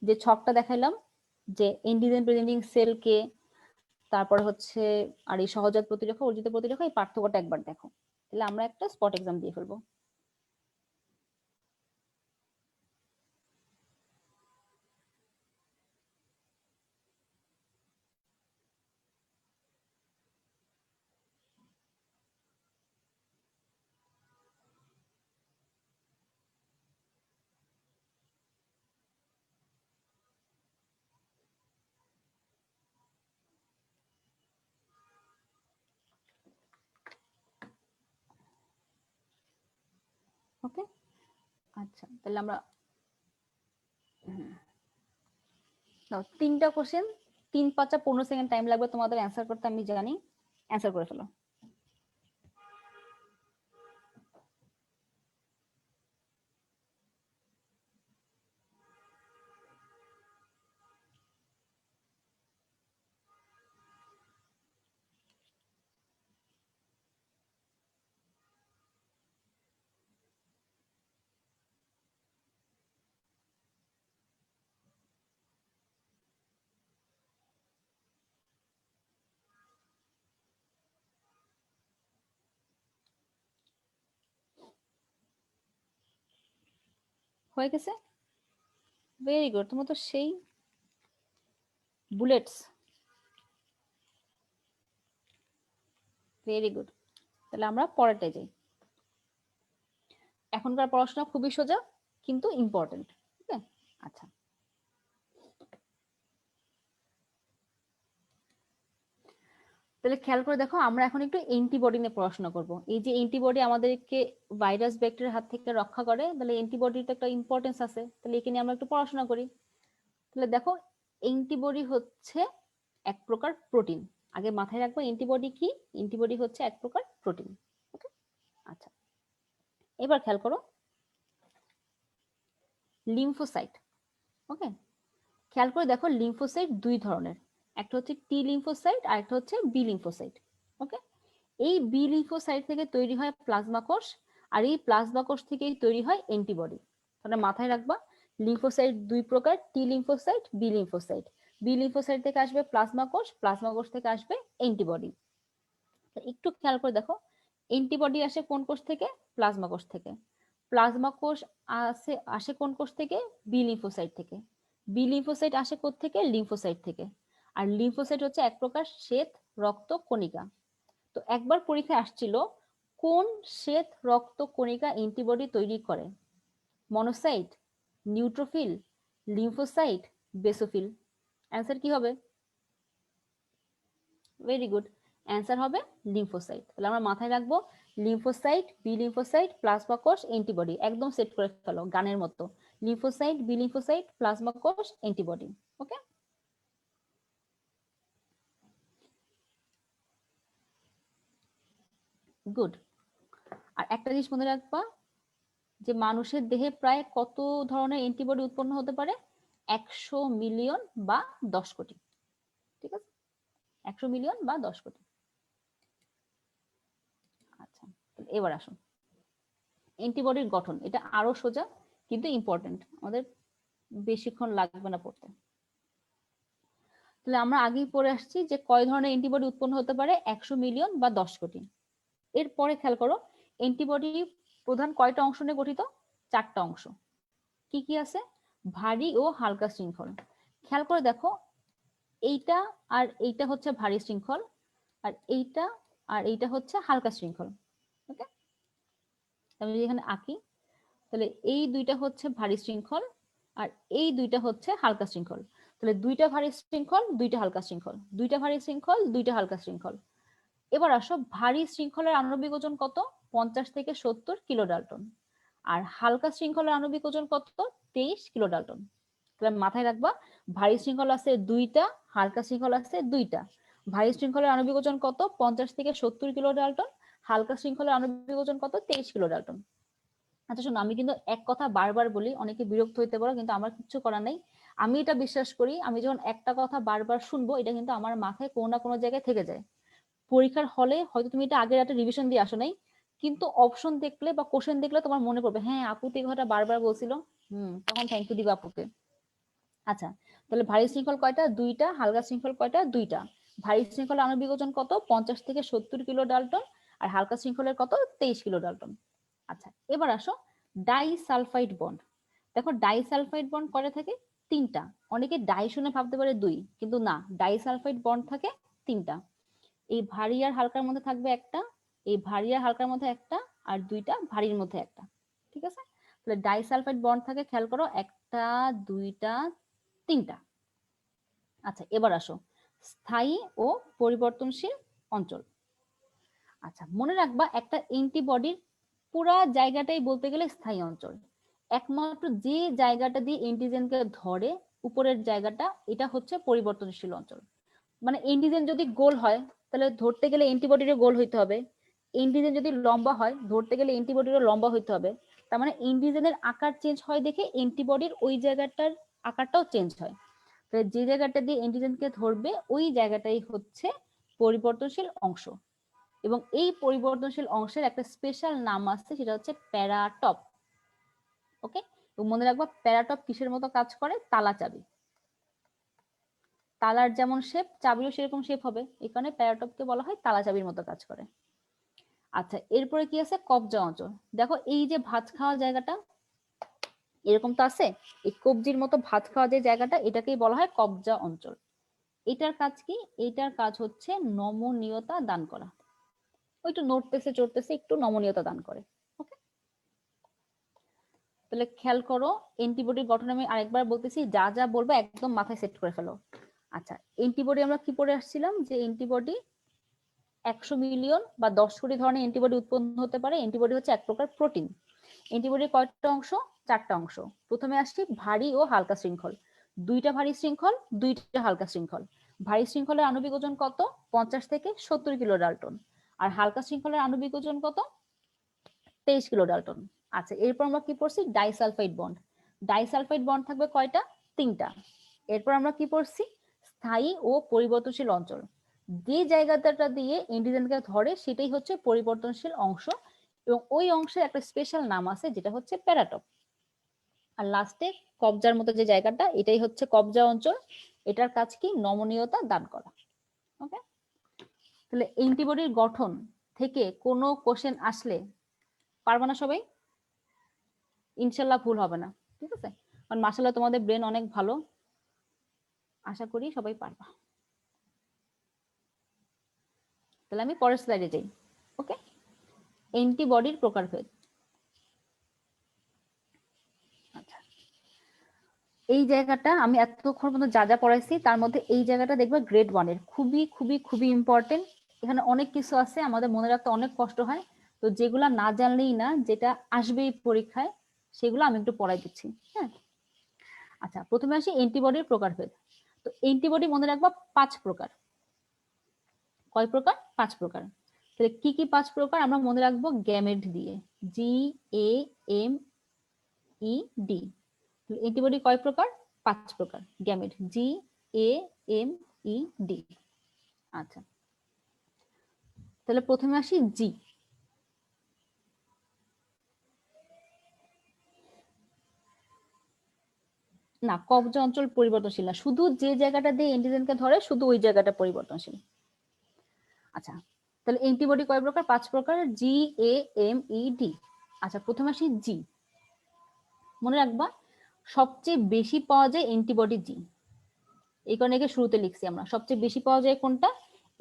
যে ছকটা দেখাইলাম, যে অ্যান্টিজেন প্রেজেন্টিং সেল কে, তারপরে হচ্ছে আর এই সহজাত প্রতিরক্ষা, অর্জিত প্রতিরক্ষা, এই পার্থক্যটা একবার দেখো, তাহলে আমরা একটা স্পট এক্সাম দিয়ে ফেলবো। ওকে, আচ্ছা, তাহলে আমরা 3টা কোশ্চেন, 3 5 15 সেকেন্ড টাইম লাগবে তোমাদের অ্যান্সার করতে, আমি জানি। অ্যান্সার করে ফেলো। হয়ে গেছে, ভেরি গুড, তোমরা তো সেই বুলেটস, ভেরি গুড। তাহলে আমরা পরেরটায় যাই। এখনকার পড়াশোনা খুবই সোজা কিন্তু ইম্পর্টেন্ট, ঠিক আছে? আচ্ছা, তাহলে খেয়াল করে দেখো, আমরা এখন একটু অ্যান্টিবডি নিয়ে পড়াশোনা করব। এই যে অ্যান্টিবডি আমাদেরকে ভাইরাস ব্যাকটেরিয়ার হাত থেকে রক্ষা করে, তাহলে অ্যান্টিবডির তো একটা ইম্পর্টেন্স আছে, তাহলে এখানে আমরা একটু পড়াশোনা করি। তাহলে দেখো, অ্যান্টিবডি হচ্ছে এক প্রকার প্রোটিন। আগে মাথায় রাখবো অ্যান্টিবডি কি, অ্যান্টিবডি হচ্ছে এক প্রকার প্রোটিন। ওকে, আচ্ছা, এবার খেয়াল করো লিম্ফোসাইট। ওকে, খেয়াল করে দেখো লিম্ফোসাইট দুই ধরনের, একটা হচ্ছে টি লিম্ফোসাইট আর একটা হচ্ছে বি লিম্ফোসাইট। ওকে, এই বি লিম্ফোসাইট থেকে তৈরি হয় প্লাজমা কোষ, আর এই প্লাজমা কোষ থেকেই তৈরি হয় অ্যান্টিবডি। তাহলে মাথায় রাখবা লিম্ফোসাইট দুই প্রকার, T lymphocyte, B lymphocyte. B lymphocyte থেকে আসবে প্লাজমা কোষ, প্লাজমা কোষ থেকে আসবে অ্যান্টিবডি। একটু খেয়াল করে দেখো, অ্যান্টিবডি আসে কোন কোষ থেকে? প্লাজমা কোষ থেকে। প্লাজমা কোষ আসে কোন কোষ থেকে? বি লিম্ফোসাইট থেকে। বি লিম্ফোসাইট আসে কোথা থেকে? লিম্ফোসাইট থেকে। আর লিম্ফোসাইট হচ্ছে এক প্রকার শ্বেত রক্ত কণিকা। তো একবার পরীক্ষায় আসছিল কোন শ্বেত রক্ত কণিকা অ্যান্টিবডি তৈরি করে? Monocyte, neutrophil, lymphocyte, basophil. Answer কি হবে? ভেরি গুড, অ্যান্সার হবে লিম্ফোসাইট। তাহলে আমরা মাথায় রাখবো লিম্ফোসাইট, বি লিম্ফোসাইট, প্লাজমা কোষ, অ্যান্টিবডি, একদম সেট করে ফেলো গানের মতো। লিম্ফোসাইট, বি লিম্ফোসাইট, প্লাজমা কোষ, অ্যান্টিবডি। ওকে, গুড। আর একটা জিনিস মনে রাখবা যে মানুষের দেহে প্রায় কত ধরনের অ্যান্টিবডি উৎপন্ন হতে পারে? 100 মিলিয়ন বা 10 কোটি। ঠিক আছে, 100 মিলিয়ন বা 10 কোটি। আচ্ছা, এবার আসুন অ্যান্টিবডির গঠন, এটা আরো সোজা কিন্তু ইম্পর্টেন্ট, আমাদের বেশিক্ষণ লাগবে না পড়তে। তাহলে আমরা আগেই পড়ে আসছি যে কয় ধরনের অ্যান্টিবডি উৎপন্ন হতে পারে? 100 মিলিয়ন বা 10 কোটি। এরপরে খেয়াল করো অ্যান্টিবডি প্রধান কয়টা অংশ নিয়ে গঠিত? 4টা অংশ। কি কি আছে? ভারী ও হালকা শৃঙ্খল। খেয়াল করে দেখো, এইটা আর এইটা হচ্ছে ভারী শৃঙ্খল, আর এইটা আর এইটা হচ্ছে হালকা শৃঙ্খল। ওকে, আমি যদি এখানে আঁকি, তাহলে এই দুইটা হচ্ছে ভারী শৃঙ্খল আর এই দুইটা হচ্ছে হালকা শৃঙ্খল। তাহলে দুইটা ভারী শৃঙ্খল, দুইটা হালকা শৃঙ্খল, দুইটা ভারী শৃঙ্খল, দুইটা হালকা শৃঙ্খল। এবার আসো ভারী শৃঙ্খলের আণবিক ওজন কত? 50 থেকে 70 কিলো ডাল্টন। আর হালকা শৃঙ্খলের আণবিক ওজন কত? 23 কিলো ডাল্টন। তাহলে মাথায় রাখবা ভারী শৃঙ্খল আছে দুইটা, হালকা শৃঙ্খল আছে দুইটা। ভারী শৃঙ্খলের আণবিক ওজন কত? 50 থেকে 70 কিলো ডাল্টন। হালকা শৃঙ্খলের আণবিক ওজন কত? 23 কিলো ডাল্টন। আচ্ছা শোনো, আমি কিন্তু এক কথা বারবার বলি, অনেকে বিরক্ত হইতে পারো, কিন্তু আমার কিচ্ছু করার নেই। আমি এটা বিশ্বাস করি, আমি যখন একটা কথা বারবার শুনবো, এটা কিন্তু আমার মাথায় কোনো না কোনো জায়গায় থেকে যায়। পরীক্ষার হলে হয়তো তুমি এটা আগের একটা রিভিশন দিয়ে আসো নাই, কিন্তু অপশন দেখলে বা কোশ্চেন দেখলে তোমার মনে পড়বে, হ্যাঁ আপু তো এই কথাটা বারবার বলছিল, তখন থ্যাংক ইউ দিবা আপুকে। আচ্ছা, তাহলে ভারী শৃঙ্খল কয়টা? দুইটা। হালকা শৃঙ্খল কয়টা? দুইটা। ভারী শৃঙ্খলের আণবিক ওজন কত? 50 থেকে 70 কিলো ডাল্টন। আর হালকা শৃঙ্খলের কত? 23 কিলো ডাল্টন। আচ্ছা, এবার আসো ডাইসালফাইড বন্ড। দেখো ডাইসালফাইড বন্ড কয়টা থাকে? 3টা। অনেকে ডাই শুনে ভাবতে পারে 2, কিন্তু না, ডাইসালফাইড বন্ড থাকে 3টা। এই ভারী আর হালকার মধ্যে থাকবে একটা, এই ভারী আর হালকার মধ্যে একটা, আর দুইটা ভারীর মধ্যে একটা। ঠিক আছে, তাহলে ডাইসালফাইড বন্ড থাকে, খেয়াল করো, একটা, দুইটা, 3টা। আচ্ছা, এবার আসো স্থায়ী ও পরিবর্তনশীল অঞ্চল। আচ্ছা, মনে রাখবা একটা অ্যান্টিবডির পুরা জায়গাটাই বলতে গেলে স্থায়ী অঞ্চল। একমাত্র যে জায়গাটা দিয়ে অ্যান্টিজেনকে ধরে, উপরের জায়গাটা, এটা হচ্ছে পরিবর্তনশীল অঞ্চল। মানে অ্যান্টিজেন যদি গোল হয়, তাহলে ধরতে গেলে অ্যান্টিবডিরও গোল হইতে হবে। অ্যান্টিজেন যদি লম্বা হয়, ধরতে গেলে অ্যান্টিবডিরও লম্বা হইতে হবে। তার মানে অ্যান্টিজেনের আকার চেঞ্জ হয় দেখে অ্যান্টিবডির ওই জায়গাটার আকারটাও চেঞ্জ হয়। তাহলে যে জায়গাটা দিয়ে অ্যান্টিজেনকে ধরবে ওই জায়গাটাই হচ্ছে পরিবর্তনশীল অংশ। এবং এই পরিবর্তনশীল অংশের একটা স্পেশাল নাম আছে, সেটা হচ্ছে প্যারাটপ। ওকে, তো মনে রাখবা প্যারাটপ কিসের মতো কাজ করে? তালা চাবি। তালার যেমন শেপ, চাবিও সেরকম শেপ হবে, এই কারণে প্যারাটপকে বলা হয় তালা চাবির মতো কাজ করে। আচ্ছা, এরপরে কি আছে? কবজা অঞ্চল। দেখো এই যে ভাত খাওয়া জায়গাটা, এরকম তো আছে। এই কবজির মতো ভাত খাওয়া যে জায়গাটা, এটাকেই বলা হয় কবজা অঞ্চল। এটার কাজ কি? এটার কাজ হচ্ছে নমনীয়তা দান করা। ওই একটু নড়তেছে চড়তেছে, একটু নমনীয়তা দান করে। ওকে, তাহলে খেয়াল করো, অ্যান্টিবডির গঠন আমি আরেকবার বলতেছি, যা যা বলবো একদম মাথায় সেট করে ফেলো। আচ্ছা, অ্যান্টিবডি আমরা কি পড়ে আসছিলাম, যে অ্যান্টিবডি 100 মিলিয়ন বা 10 কোটি ধরনের অ্যান্টিবডি উৎপন্ন হতে পারে। অ্যান্টিবডি হচ্ছে এক প্রকার প্রোটিন। অ্যান্টিবডির কয়টা অংশ? 4টা অংশ। প্রথমে আসছি ভারী ও হালকা শৃঙ্খল। 2টা ভারী শৃঙ্খল, 2টা হালকা শৃঙ্খল। ভারী শৃঙ্খলের আণবিক ওজন কত? 50 থেকে 70 কিলো ডাল্টন। আর হালকা শৃঙ্খলের আণবিক ওজন কত? 23 কিলো ডাল্টন। আচ্ছা, এরপর আমরা কি পড়ছি? Disulphide bond. ডাইসালফাইড বন্ড থাকবে কয়টা? 3টা। এরপর আমরা কি পড়ছি? স্থায়ী ও পরিবর্তনশীল অঞ্চল। যে জায়গাটা দিয়ে এন্টিজেনকে ধরে সেটাই হচ্ছে পরিবর্তনশীল অংশ, এবং ওই অংশের একটা স্পেশাল নাম আছে যেটা হচ্ছে প্যারাটপ। আর লাস্টে কবজার মতো যে জায়গাটা, এটাই হচ্ছে কবজা অঞ্চল। এটার কাজ কি? নমনীয়তা দান করা। ওকে, তাহলে অ্যান্টিবডির গঠন থেকে কোনো কোশ্চেন আসলে পারবে না সবাই? ইনশাল্লাহ ভুল হবে না, ঠিক আছে? কারণ মাশাআল্লাহ তোমাদের ব্রেন অনেক ভালো, আশা করি সবাই পারবা। তাহলে আমি পরের স্লাইডে যাই। ওকে, অ্যান্টিবডির প্রকারভেদ। আচ্ছা, এই জায়গাটা আমি এতক্ষণ পর্যন্ত যা যা পড়াইছি তার মধ্যে এই জায়গাটা দেখবে গ্রেড 1 এর খুবই খুবই খুবই ইম্পর্টেন্ট। এখানে অনেক কিছু আছে আমাদের মনে রাখতে অনেক কষ্ট হয়, তো যেগুলা না জানলেই না, যেটা আসবেই পরীক্ষায়, সেগুলো আমি একটু পড়াই দিচ্ছি। হ্যাঁ, আচ্ছা, প্রথমে আসি অ্যান্টিবডির প্রকারভেদ। তো অ্যান্টিবডি মনে রাখবা 5 প্রকার। কয় প্রকার? 5 প্রকার। তাহলে কি কি 5 প্রকার আমরা মনে রাখবো? গ্যামেট দিয়ে, GAMED। অ্যান্টিবডি কয় প্রকার? 5 প্রকার। Gamete, GAMED। আচ্ছা, তাহলে প্রথমে আসি জি। না, কবজা অঞ্চল পরিবর্তনশীল না, শুধু যে জায়গাটা দিয়ে অ্যান্টিজেনকে ধরে শুধু ওই জায়গাটা পরিবর্তনশীল। আচ্ছা, তাহলে অ্যান্টিবডি কয় প্রকার? 5 প্রকার, GAMED। আচ্ছা, প্রথমে আসি জি। মনে রাখবা সবচেয়ে বেশি পাওয়া যায় অ্যান্টিবডি জি, এই কারণে একে শুরুতে লিখছি আমরা। সবচেয়ে বেশি পাওয়া যায় কোনটা?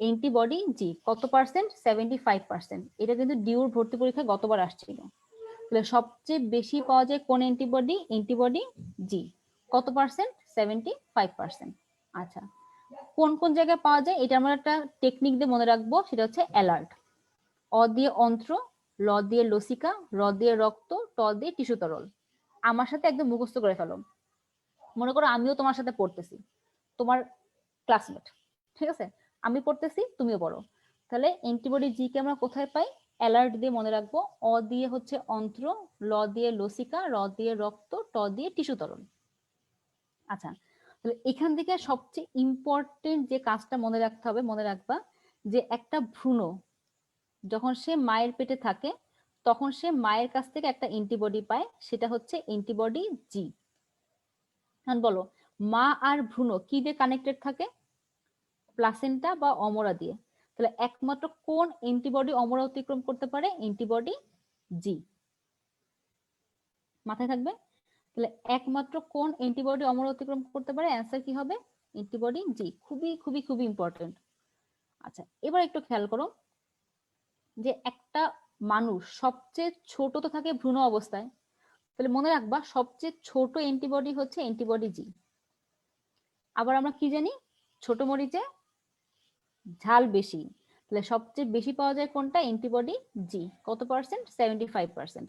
অ্যান্টিবডি জি। কত পার্সেন্ট? 75%। এটা কিন্তু ডিউর ভর্তি পরীক্ষায় গতবার আসছিল। তাহলে সবচেয়ে বেশি পাওয়া যায় কোন অ্যান্টিবডি? অ্যান্টিবডি জি। কত পার্সেন্ট? 75%। আচ্ছা, কোন কোন জায়গায় পাওয়া যায় এটা আমরা একটা টেকনিক দিয়ে মনে রাখবো, সেটা হচ্ছে অ্যালার্ট। অ দিয়ে অন্ত্র, ল দিয়ে লসিকা, র দিয়ে রক্ত, ট দিয়ে টিস্যু তরল। আমার সাথে একদম মুখস্থ করে ফেলো। মনে করো আমিও তোমার সাথে পড়তেছি, তোমার ক্লাসমেট, ঠিক আছে? আমি পড়তেছি, তুমিও পড়ো। তাহলে অ্যান্টিবডি জি কে আমরা কোথায় পাই? অ্যালার্ট দিয়ে মনে রাখবো। অ দিয়ে হচ্ছে অন্ত্র, ল দিয়ে লসিকা, র দিয়ে রক্ত, ট দিয়ে টিস্যু তরল। আচ্ছা, তাহলে এখান থেকে সবচেয়ে ইম্পর্টেন্ট যে কাজটা মনে রাখতে হবে, মনে রাখবা যে একটা ভ্রূণ যখন সে মায়ের পেটে থাকে তখন সে মায়ের কাছ থেকে একটা অ্যান্টিবডি পায়, সেটা হচ্ছে অ্যান্টিবডি জি। এখন বলো, মা আর ভ্রূণ কি দিয়ে কানেক্টেড থাকে? প্লাসেন্টা বা অমরা দিয়ে। তাহলে একমাত্র কোন অ্যান্টিবডি অমরা অতিক্রম করতে পারে? অ্যান্টিবডি জি। মাথায় থাকবে। তাহলে একমাত্র কোন অ্যান্টিবডি অমরা অতিক্রম করতে পারে? অ্যান্সার কি হবে? অ্যান্টিবডি জি। খুবই খুবই খুবই ইম্পর্টেন্ট। আচ্ছা, এবার একটু খেয়াল করো যে একটা মানুষ সবচেয়ে ছোট তো থাকে ভ্রূণ অবস্থায়, তাহলে মনে রাখবা সবচেয়ে ছোট অ্যান্টিবডি হচ্ছে অ্যান্টিবডি জি। আবার আমরা কি জানি? ছোট মরিচে ঝাল বেশি, তাহলে সবচেয়ে বেশি পাওয়া যায় কোনটা? অ্যান্টিবডি জি। কত পার্সেন্ট? 75%।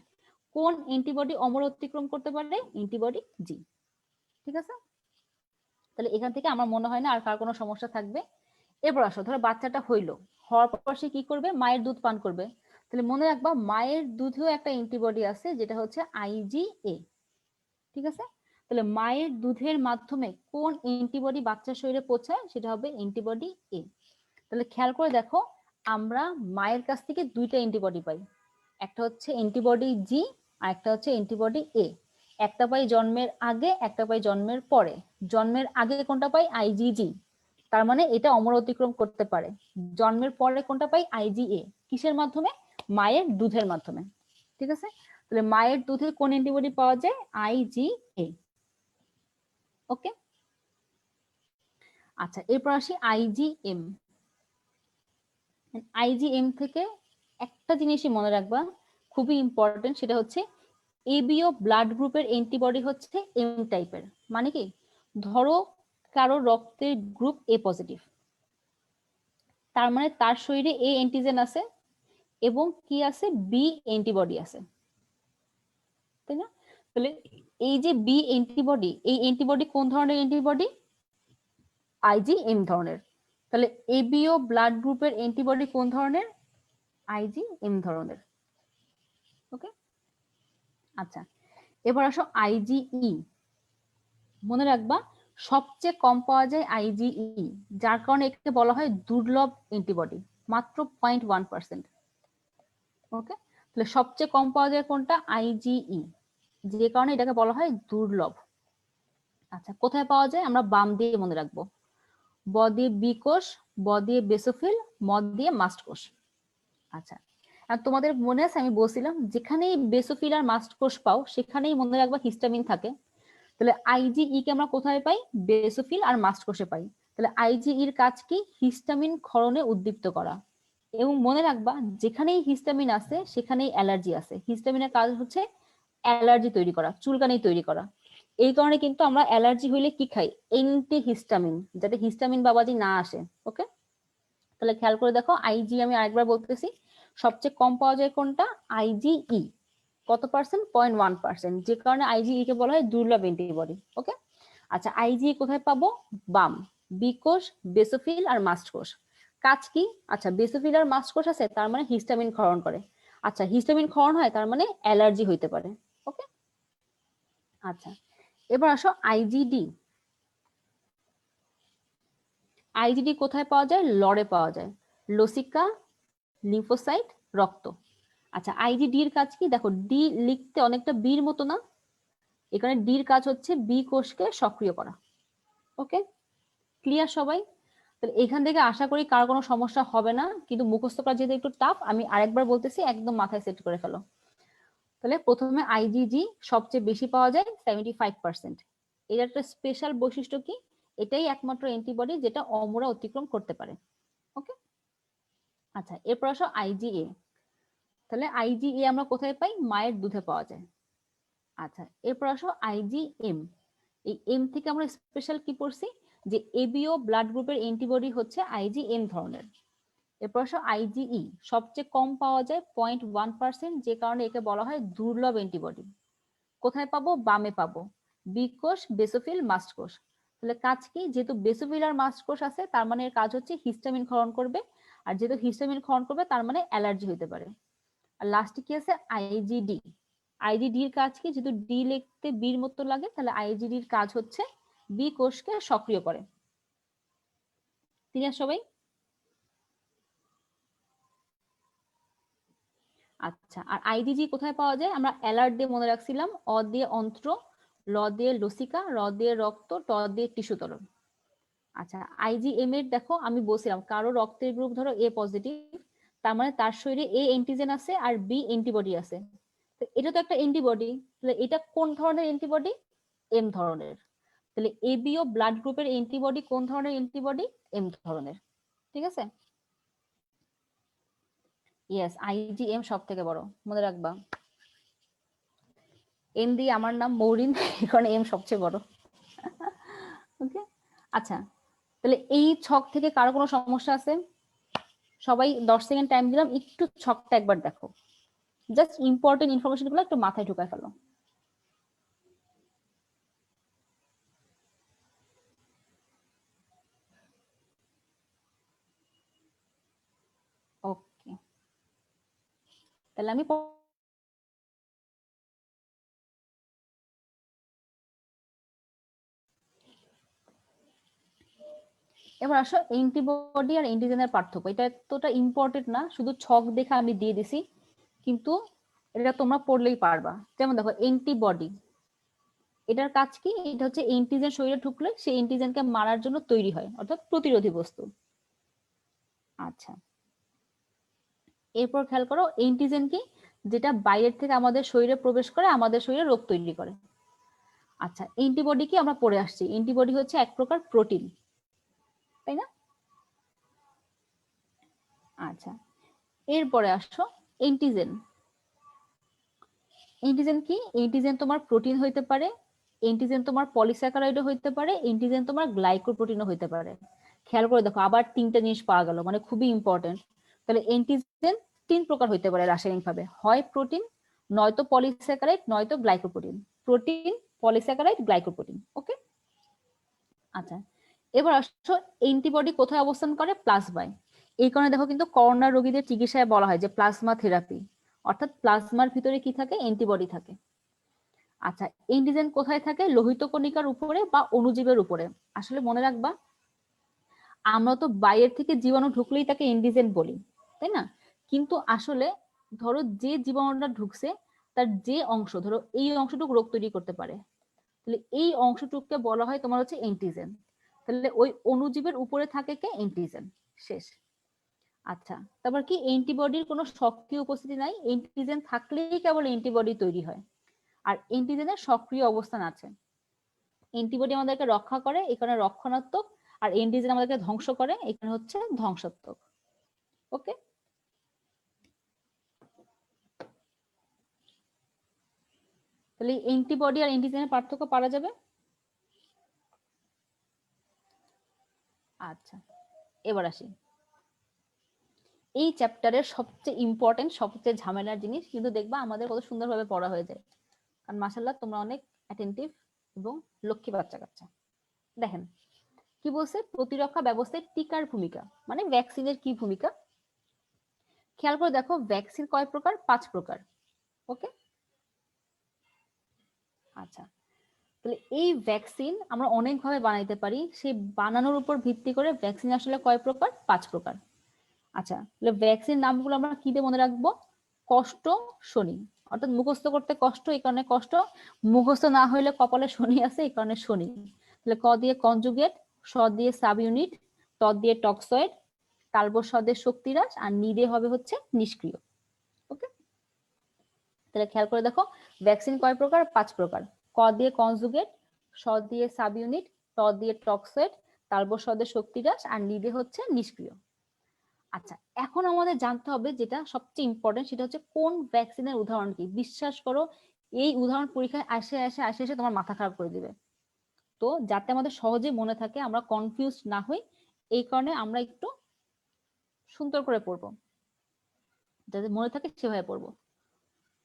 কোন অ্যান্টিবডি অমর অতিক্রম করতে পারে? অ্যান্টিবডি জি। ঠিক আছে, তাহলে এখান থেকে আমার মনে হয় না আর কার কোনো সমস্যা থাকবে। এরপর আসো, ধরো বাচ্চাটা হইলো, হওয়ার পর সে কি করবে? মায়ের দুধ পান করবে। তাহলে মনে রাখবা মায়ের দুধেও একটা অ্যান্টিবডি আছে যেটা হচ্ছে IgA। ঠিক আছে, তাহলে মায়ের দুধের মাধ্যমে কোন অ্যান্টিবডি বাচ্চার শরীরে পৌঁছায়? সেটা হবে অ্যান্টিবডি এ। তাহলে খেয়াল করে দেখো, আমরা মায়ের কাছ থেকে 2টা অ্যান্টিবডি পাই, একটা হচ্ছে অ্যান্টিবডি জি আর একটা হচ্ছে অ্যান্টিবডি এ। একটা পাই জন্মের আগে, একটা পাই জন্মের পরে। জন্মের আগে কোনটা পাই? IgG, তার মানে এটা অমর অতিক্রম করতে পারে। জন্মের পরে কোনটা পাই? IgA। কিসের মাধ্যমে? মায়ের দুধের মাধ্যমে। ঠিক আছে, তাহলে মায়ের দুধে কোন অ্যান্টিবডি পাওয়া যায়? IgA। ওকে, আচ্ছা এরপর আসি IgM। IgM থেকে একটা জিনিসই মনে রাখবা, খুবই ইম্পর্টেন্ট, সেটা হচ্ছে এবিও ব্লাড গ্রুপের অ্যান্টিবডি হচ্ছে এম টাইপের। মানে কি, ধরো কারো রক্তের গ্রুপ এ পজিটিভ, তার মানে তার শরীরে এ অ্যান্টিজেন আছে এবং কি আছে, বি অ্যান্টিবডি আছে, তাই না? তাহলে এই যে বি অ্যান্টিবডি, এই অ্যান্টিবডি কোন ধরনের অ্যান্টিবডি? IgM ধরনের। তাহলে এবিও ব্লাড গ্রুপের অ্যান্টিবডি কোন ধরনের? IgM ধরনের। ওকে, আচ্ছা এবার আসো IgE। মনে রাখবা সবচেয়ে কম পাওয়া যায় IgE, যার কারণে একে বলা হয় দুর্লভ অ্যান্টিবডি, মাত্র 0.1%। ওকে, তাহলে সবচেয়ে কম পাওয়া যায় কোনটা? IgE, যে কারণে এটাকে বলা হয় দুর্লভ। আচ্ছা কোথায় পাওয়া যায়? আমরা বাম দিয়ে মনে রাখবো, ব দিয়ে বি কোষ, ব দিয়ে বেসোফিল, ম দিয়ে মাস্ট কোষ। আচ্ছা, আর তোমাদের মনে আছে আমি বলছিলাম যেখানেই বেসোফিল আর মাস্ট কোষ পাও সেখানেই মনে রাখবা হিস্টামিন থাকে। তাহলে IgE কে আমরা কোথায় পাই? বেসোফিল আর মাস্ট কোষে পাই। তাহলে IgE এর কাজ কি? হিস্টামিন ক্ষরণে উদ্দীপ্ত করা। এবং মনে রাখবা যেখানেই হিস্টামিন আছে সেখানেই অ্যালার্জি আছে। হিস্টামিনের কাজ হচ্ছে অ্যালার্জি তৈরি করা, চুলকানি তৈরি করা। এই কারণে কিন্তু আমরা অ্যালার্জি হইলে কি খাই? এন্টি হিস্টামিন, যাতে হিস্টামিন বাবাজি না আসে। ওকে, তাহলে খেয়াল করে দেখো IG আমি আরেকবার বলতেছি, সবচেয়ে কম পাওয়া যায় কোনটা? IgE। কত পার্সেন্ট? 0.1%, যে কারণে IgE কে বলা হয় দুর্লভ অ্যান্টিবডি। ওকে, আচ্ছা IgE কোথায় পাবো? বাম, বি কোষ, বেসোফিল আর মাস্ট কোষ। কাজ কি? আচ্ছা বেসোফিল আর মাস্ট কোষ আছে, তার মানে হিস্টামিন ক্ষরণ করে। আচ্ছা হিস্টামিন ক্ষরণ হয়, তার মানে অ্যালার্জি হইতে পারে। ওকে, আচ্ছা এবার আসো IgD। IgD কোথায় পাওয়া যায়? লড়ে পাওয়া যায়, লসিকা, লিম্ফোসাইট, রক্ত। আচ্ছা IgD এর কাজ কি? দেখো ডি লিখতে অনেকটা বির মতো না, এখানে ডির কাজ হচ্ছে বি কোষকে সক্রিয় করা। ওকে, ক্লিয়ার সবাই? তাহলে এখান থেকে আশা করি কার কোনো সমস্যা হবে না, কিন্তু মুখস্থ করা যেহেতু একটু টাফ, আমি আরেকবার বলতেছি, একদম মাথায় সেট করে ফেলো। তাহলে প্রথমে IgG সবচেয়ে বেশি পাওয়া যায় 75%। এর একটা স্পেশাল বৈশিষ্ট্য কি? এটাই একমাত্র অ্যান্টিবডি যেটা অমরা অতিক্রম করতে পারে। ওকে, আচ্ছা এরপর আসো IgA। তাহলে IgA আমরা কোথায় পাই? মায়ের দুধে পাওয়া যায়। আচ্ছা এরপর আসো IgM। এই এম থেকে আমরা স্পেশাল কি পড়ছি? যে এবিও ব্লাড গ্রুপের অ্যান্টিবডি হচ্ছে IgM ধরনের। এরপর আসো IgE, সবচেয়ে কম পাওয়া যায় 0.1%, যে কারণে একে বলা হয় দুর্লভ অ্যান্টিবডি। কোথায় পাবো? বামে পাবো, বি কোষ, বেসোফিল, মাস্ট কোষ। তাহলে কাজ কি? যেহেতু বেসোফিল আর মাস্ট কোষ আছে, তার মানে এর কাজ হচ্ছে হিস্টামিন ক্ষরণ করবে, আর যেহেতু হিস্টামিন ক্ষরণ করবে তার মানে অ্যালার্জি হতে পারে। আর লাস্টে কি আছে? IgD। IgD এর কাজ কি? যেহেতু ডি লিখতে বির মতো লাগে, তাহলে IgD এর কাজ হচ্ছে বি কোষকে সক্রিয় করে। ঠিক আছে সবাই? আচ্ছা, আর IgG কোথায় পাওয়া যায়? আমরা অ্যালার্ট দিয়ে মনে রাখছিলাম, অ দিয়ে অন্ত্র, ল দিয়ে লসিকা, র দিয়ে রক্ত, ট দিয়ে টিস্যু তরল। আচ্ছা IgM এর দেখো আমি বলছিলাম কারো রক্তের গ্রুপ ধরো এ পজিটিভ, তার মানে তার শরীরে এ অ্যান্টিজেন আছে আর বি অ্যান্টিবডি আছে। তো এটা তো একটা অ্যান্টিবডি, তাহলে এটা কোন ধরনের অ্যান্টিবডি? এম ধরনের। তাহলে এবিও ব্লাড গ্রুপের অ্যান্টিবডি কোন ধরনের অ্যান্টিবডি? এম ধরনের। ঠিক আছে? ইয়েস, IgM সব থেকে বড়, মনে রাখবা। এম দিয়ে আমার নাম মৌরিন, কারণ এম সবচেয়ে বড়। ওকে, আচ্ছা তাহলে এই ছক থেকে কারো কোনো সমস্যা আছে? সবাই 10 সেকেন্ড টাইম দিলাম, একটু ছকটা একবার দেখো, জাস্ট ইম্পর্টেন্ট ইনফরমেশন গুলো একটু মাথায় ঢুকায় ফেলো। ওকে, তাহলে আমি এবার আসো অ্যান্টিবডি আর অ্যান্টিজেনের পার্থক্য। এটা এতটা ইম্পর্টেন্ট না, শুধু ছক দেখে আমি দিয়ে দিছি, কিন্তু এটা তোমরা পড়লেই পারবা। যেমন দেখো অ্যান্টিবডি, এটার কাজ কি? এটা হচ্ছে অ্যান্টিজেন শরীরে ঢুকলে সেই অ্যান্টিজেনকে মারার জন্য তৈরি হয়, অর্থাৎ প্রতিরোধী বস্তু। আচ্ছা এরপর খেয়াল করো অ্যান্টিজেন কি? যেটা বাইরের থেকে আমাদের শরীরে প্রবেশ করে আমাদের শরীরে রোগ তৈরি করে। আচ্ছা, অ্যান্টিবডি কি আমরা পড়ে আসছি, অ্যান্টিবডি হচ্ছে এক প্রকার প্রোটিন, তাই না? আচ্ছা, এরপরে আসো অ্যান্টিজেন। অ্যান্টিজেন কি? অ্যান্টিজেন তোমার প্রোটিন হইতে পারে, অ্যান্টিজেন তোমার পলিস্যাকারাইডও হইতে পারে, অ্যান্টিজেন তোমার গ্লাইকোপ্রোটিনও হইতে পারে। খেয়াল করে দেখো, আবার তিনটা জিনিস পাওয়া গেল, মানে খুবই ইম্পর্টেন্ট। তাহলে অ্যান্টিজেন তিন প্রকার হইতে পারে রাসায়নিক ভাবে, হয় প্রোটিন, নয়তো পলিস্যাকারাইড, নয়তো glycoprotein. Protein, polysaccharide, glycoprotein. Okay, আচ্ছা এবার আসো অ্যান্টিবডি কোথায় অবস্থান করে? প্লাজমায়। এই কারণে দেখো কিন্তু করোনা রোগীদের চিকিৎসায় বলা হয় যে প্লাজমা থেরাপি, অর্থাৎ প্লাজমার ভিতরে কি থাকে? অ্যান্টিবডি থাকে। আচ্ছা, অ্যান্টিজেন কোথায় থাকে? লোহিত কণিকার উপরে বা অণুজীবের উপরে। আসলে মনে রাখবা, আমরা তো বাইরের থেকে জীবাণু ঢুকলেই তাকে অ্যান্টিজেন বলি, তাই না? কিন্তু আসলে ধরো যে জীবাণুটা ঢুকছে তার যে অংশ, ধরো এই অংশটুকু রোগ তৈরি করতে পারে, তাহলে এই অংশটুকুকে বলা হয় তোমার হচ্ছে অ্যান্টিজেন। তাহলে ওই অণুজীবের উপরে থাকে কে? অ্যান্টিজেন। শেষ। আচ্ছা, তারপর কি? অ্যান্টিবডির কোনো সক্রিয় উপস্থিতি নাই, অ্যান্টিজেন থাকলেই কেবল অ্যান্টিবডি তৈরি হয়। আর অ্যান্টিজেনের সক্রিয় অবস্থান আছে। অ্যান্টিবডি আমাদেরকে রক্ষা করে, এখানে রক্ষণাত্মক, আর অ্যান্টিজেন আমাদেরকে ধ্বংস করে, এখানে হচ্ছে ধ্বংসাত্মক। ওকে, তাহলে অ্যান্টিবডি আর অ্যান্টিজেনের পার্থক্য পারা যাবে। আচ্ছা, এবার আসি এই চ্যাপ্টারের সবচেয়ে ইম্পর্টেন্ট, সবচেয়ে ঝামেলার জিনিস, কিন্তু দেখবা আমাদের কত সুন্দরভাবে পড়া হয়ে যায়, কারণ মাশাআল্লাহ তোমরা অনেক অ্যাটেন্টিভ এবং লক্ষ্মী বাচ্চা কাচ্চা। দেখেন কি বলছে, প্রতিরক্ষা ব্যবস্থায় টিকার ভূমিকা, মানে ভ্যাকসিনের কি ভূমিকা। খেয়াল করে দেখো, ভ্যাকসিন কয় প্রকার? 5 প্রকার। ওকে, আচ্ছা তাহলে এই ভ্যাকসিন আমরা অনেকভাবে বানাইতে পারি, সেই বানানোর উপর ভিত্তি করে ভ্যাকসিন আসলে কয় প্রকার? 5 প্রকার। আচ্ছা, তাহলে ভ্যাকসিন নামগুলো আমরা কি দিয়ে মনে রাখবো? কষ্ট, শনি, অর্থাৎ মুখস্থ করতে কষ্ট, এই কারণে কষ্ট। মুখস্থ না হইলে কপালে শনি আছে, এই কারণে শনি। তাহলে ক দিয়ে কনজুগেট, স দিয়ে সাব ইউনিট, ট দিয়ে টক্সয়েড, তালব স দিয়ে শক্তিরাশ, আর নি দিয়ে হবে হচ্ছে নিষ্ক্রিয়। ওকে, তাহলে খেয়াল করে দেখো, ভ্যাকসিন কয় প্রকার? 5 প্রকার। ক দিয়ে কনজুগেট, স দিয়ে সাব ইউনিট, ট দিয়ে টক্সয়েড, তালব স দিয়ে শক্তিরাশ, আর নি দিয়ে হচ্ছে নিষ্ক্রিয়। আচ্ছা, এখন আমাদের জানতে হবে যেটা সবচেয়ে ইম্পর্টেন্ট, সেটা হচ্ছে কোন ভ্যাকসিনের উদাহরণ কি। বিশ্বাস করো, এই উদাহরণ পরীক্ষায় আসে তোমার মাথা খারাপ করে দিবে। তো যাতে আমাদের সহজে মনে থাকে, আমরা কনফিউজ না হই, এই কারণে আমরা একটু সুন্দর করে পড়বো, যাতে মনে থাকে সেভাবে পড়বো।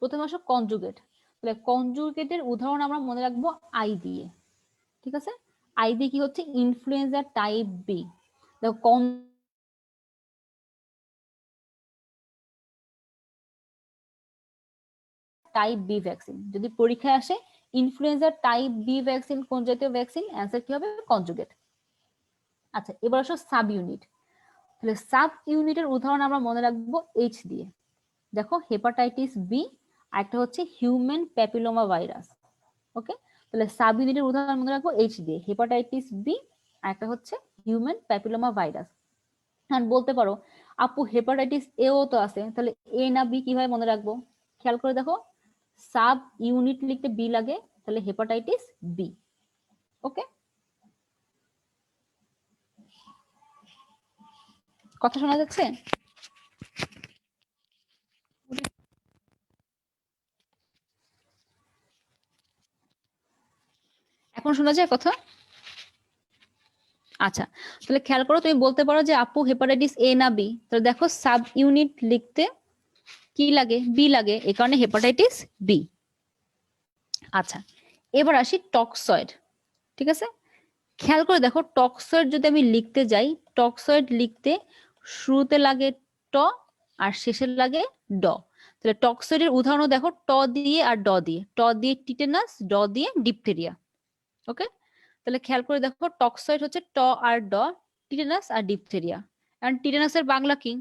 প্রথমে আসো কনজুগেট। তাহলে কনজুগেটের উদাহরণ আমরা মনে রাখবো আই দিয়ে। ঠিক আছে, আই দিয়ে কি হচ্ছে? Influenza type B. দেখো টাইপ বি ভ্যাকসিন যদি পরীক্ষায় আসে, ইনফ্লুয়েঞ্জা টাইপ বি ভ্যাকসিন কোন জাতীয় ভ্যাকসিন? অ্যান্সার কি হবে? কনজুগেট। আচ্ছা, এবার আসো সাব ইউনিট। তাহলে সাব ইউনিটের উদাহরণ আমরা মনে রাখবো এইচ দিয়ে। দেখো, হেপাটাইটিস বি, আর একটা হচ্ছে হিউম্যান প্যাপিলোমা ভাইরাস। ওকে, তাহলে সাব ইউনিটের উদাহরণ মনে রাখবো এইচ দিয়ে, হেপাটাইটিস বি, আর একটা হচ্ছে হিউম্যান প্যাপিলোমা ভাইরাস। কারণ বলতে পারো আপু হেপাটাইটিস এও তো আছে, তাহলে এ না বি কিভাবে মনে রাখবো? খেয়াল করে দেখো, সাব ইউনিট লিখতে বি লাগে, তাহলে হেপাটাইটিস বি। ওকে, কথা শোনা যাচ্ছে? এখন শোনা যায় কথা? আচ্ছা, তাহলে খেয়াল করো, তুমি বলতে পারো যে আপু হেপাটাইটিস এ না বি, তাহলে দেখো সাব ইউনিট লিখতে কি লাগে? বি লাগে, এই কারণে হেপাটাইটিস বি। আচ্ছা, এবার আসি টক্সয়েড। ঠিক আছে, খেয়াল করে দেখো, টক্সয়েড যদি আমি লিখতে যাই, টক্সয়েড লিখতে শুরুতে লাগে ট, আর শেষে লাগে ড। তাহলে টক্সয়েডের উদাহরণ দেখো, ট দিয়ে আর ড দিয়ে। ট দিয়ে টিটেনাস, ড দিয়ে ডিপথেরিয়া। ওকে, তাহলে খেয়াল করে দেখো, টক্সয়েড হচ্ছে ট আর ড, টিটেনাস আর ডিপথেরিয়া। কারণ টিটেনাসের বাংলা কি?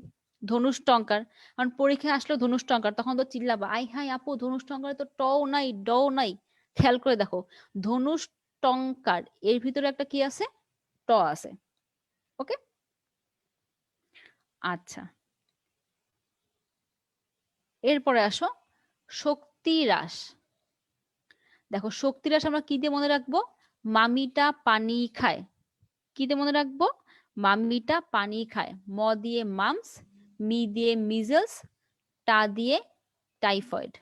ধনুষ টঙ্কার। কারণ পরীক্ষায় আসলো ধনুষ টঙ্কার, তখন তো চিল্লাবা, আই হাই আপু ধনুষ টঙ্কারে তো টও নাই ডও নাই। খেয়াল করে দেখো, ধনুষ টঙ্কার এর ভিতরে একটা কি আছে? ট আছে। ওকে, আচ্ছা এরপরে আসো শক্তি হ্রাস। দেখো শক্তি হ্রাস আমরা কি দিয়ে মনে রাখবো? মামিটা পানি খায়। কি দিয়ে মনে রাখবো? মামিটা পানি খায়। ম দিয়ে মামস, মি দিয়ে মিজলস, টা দিয়ে টাইফয়েড,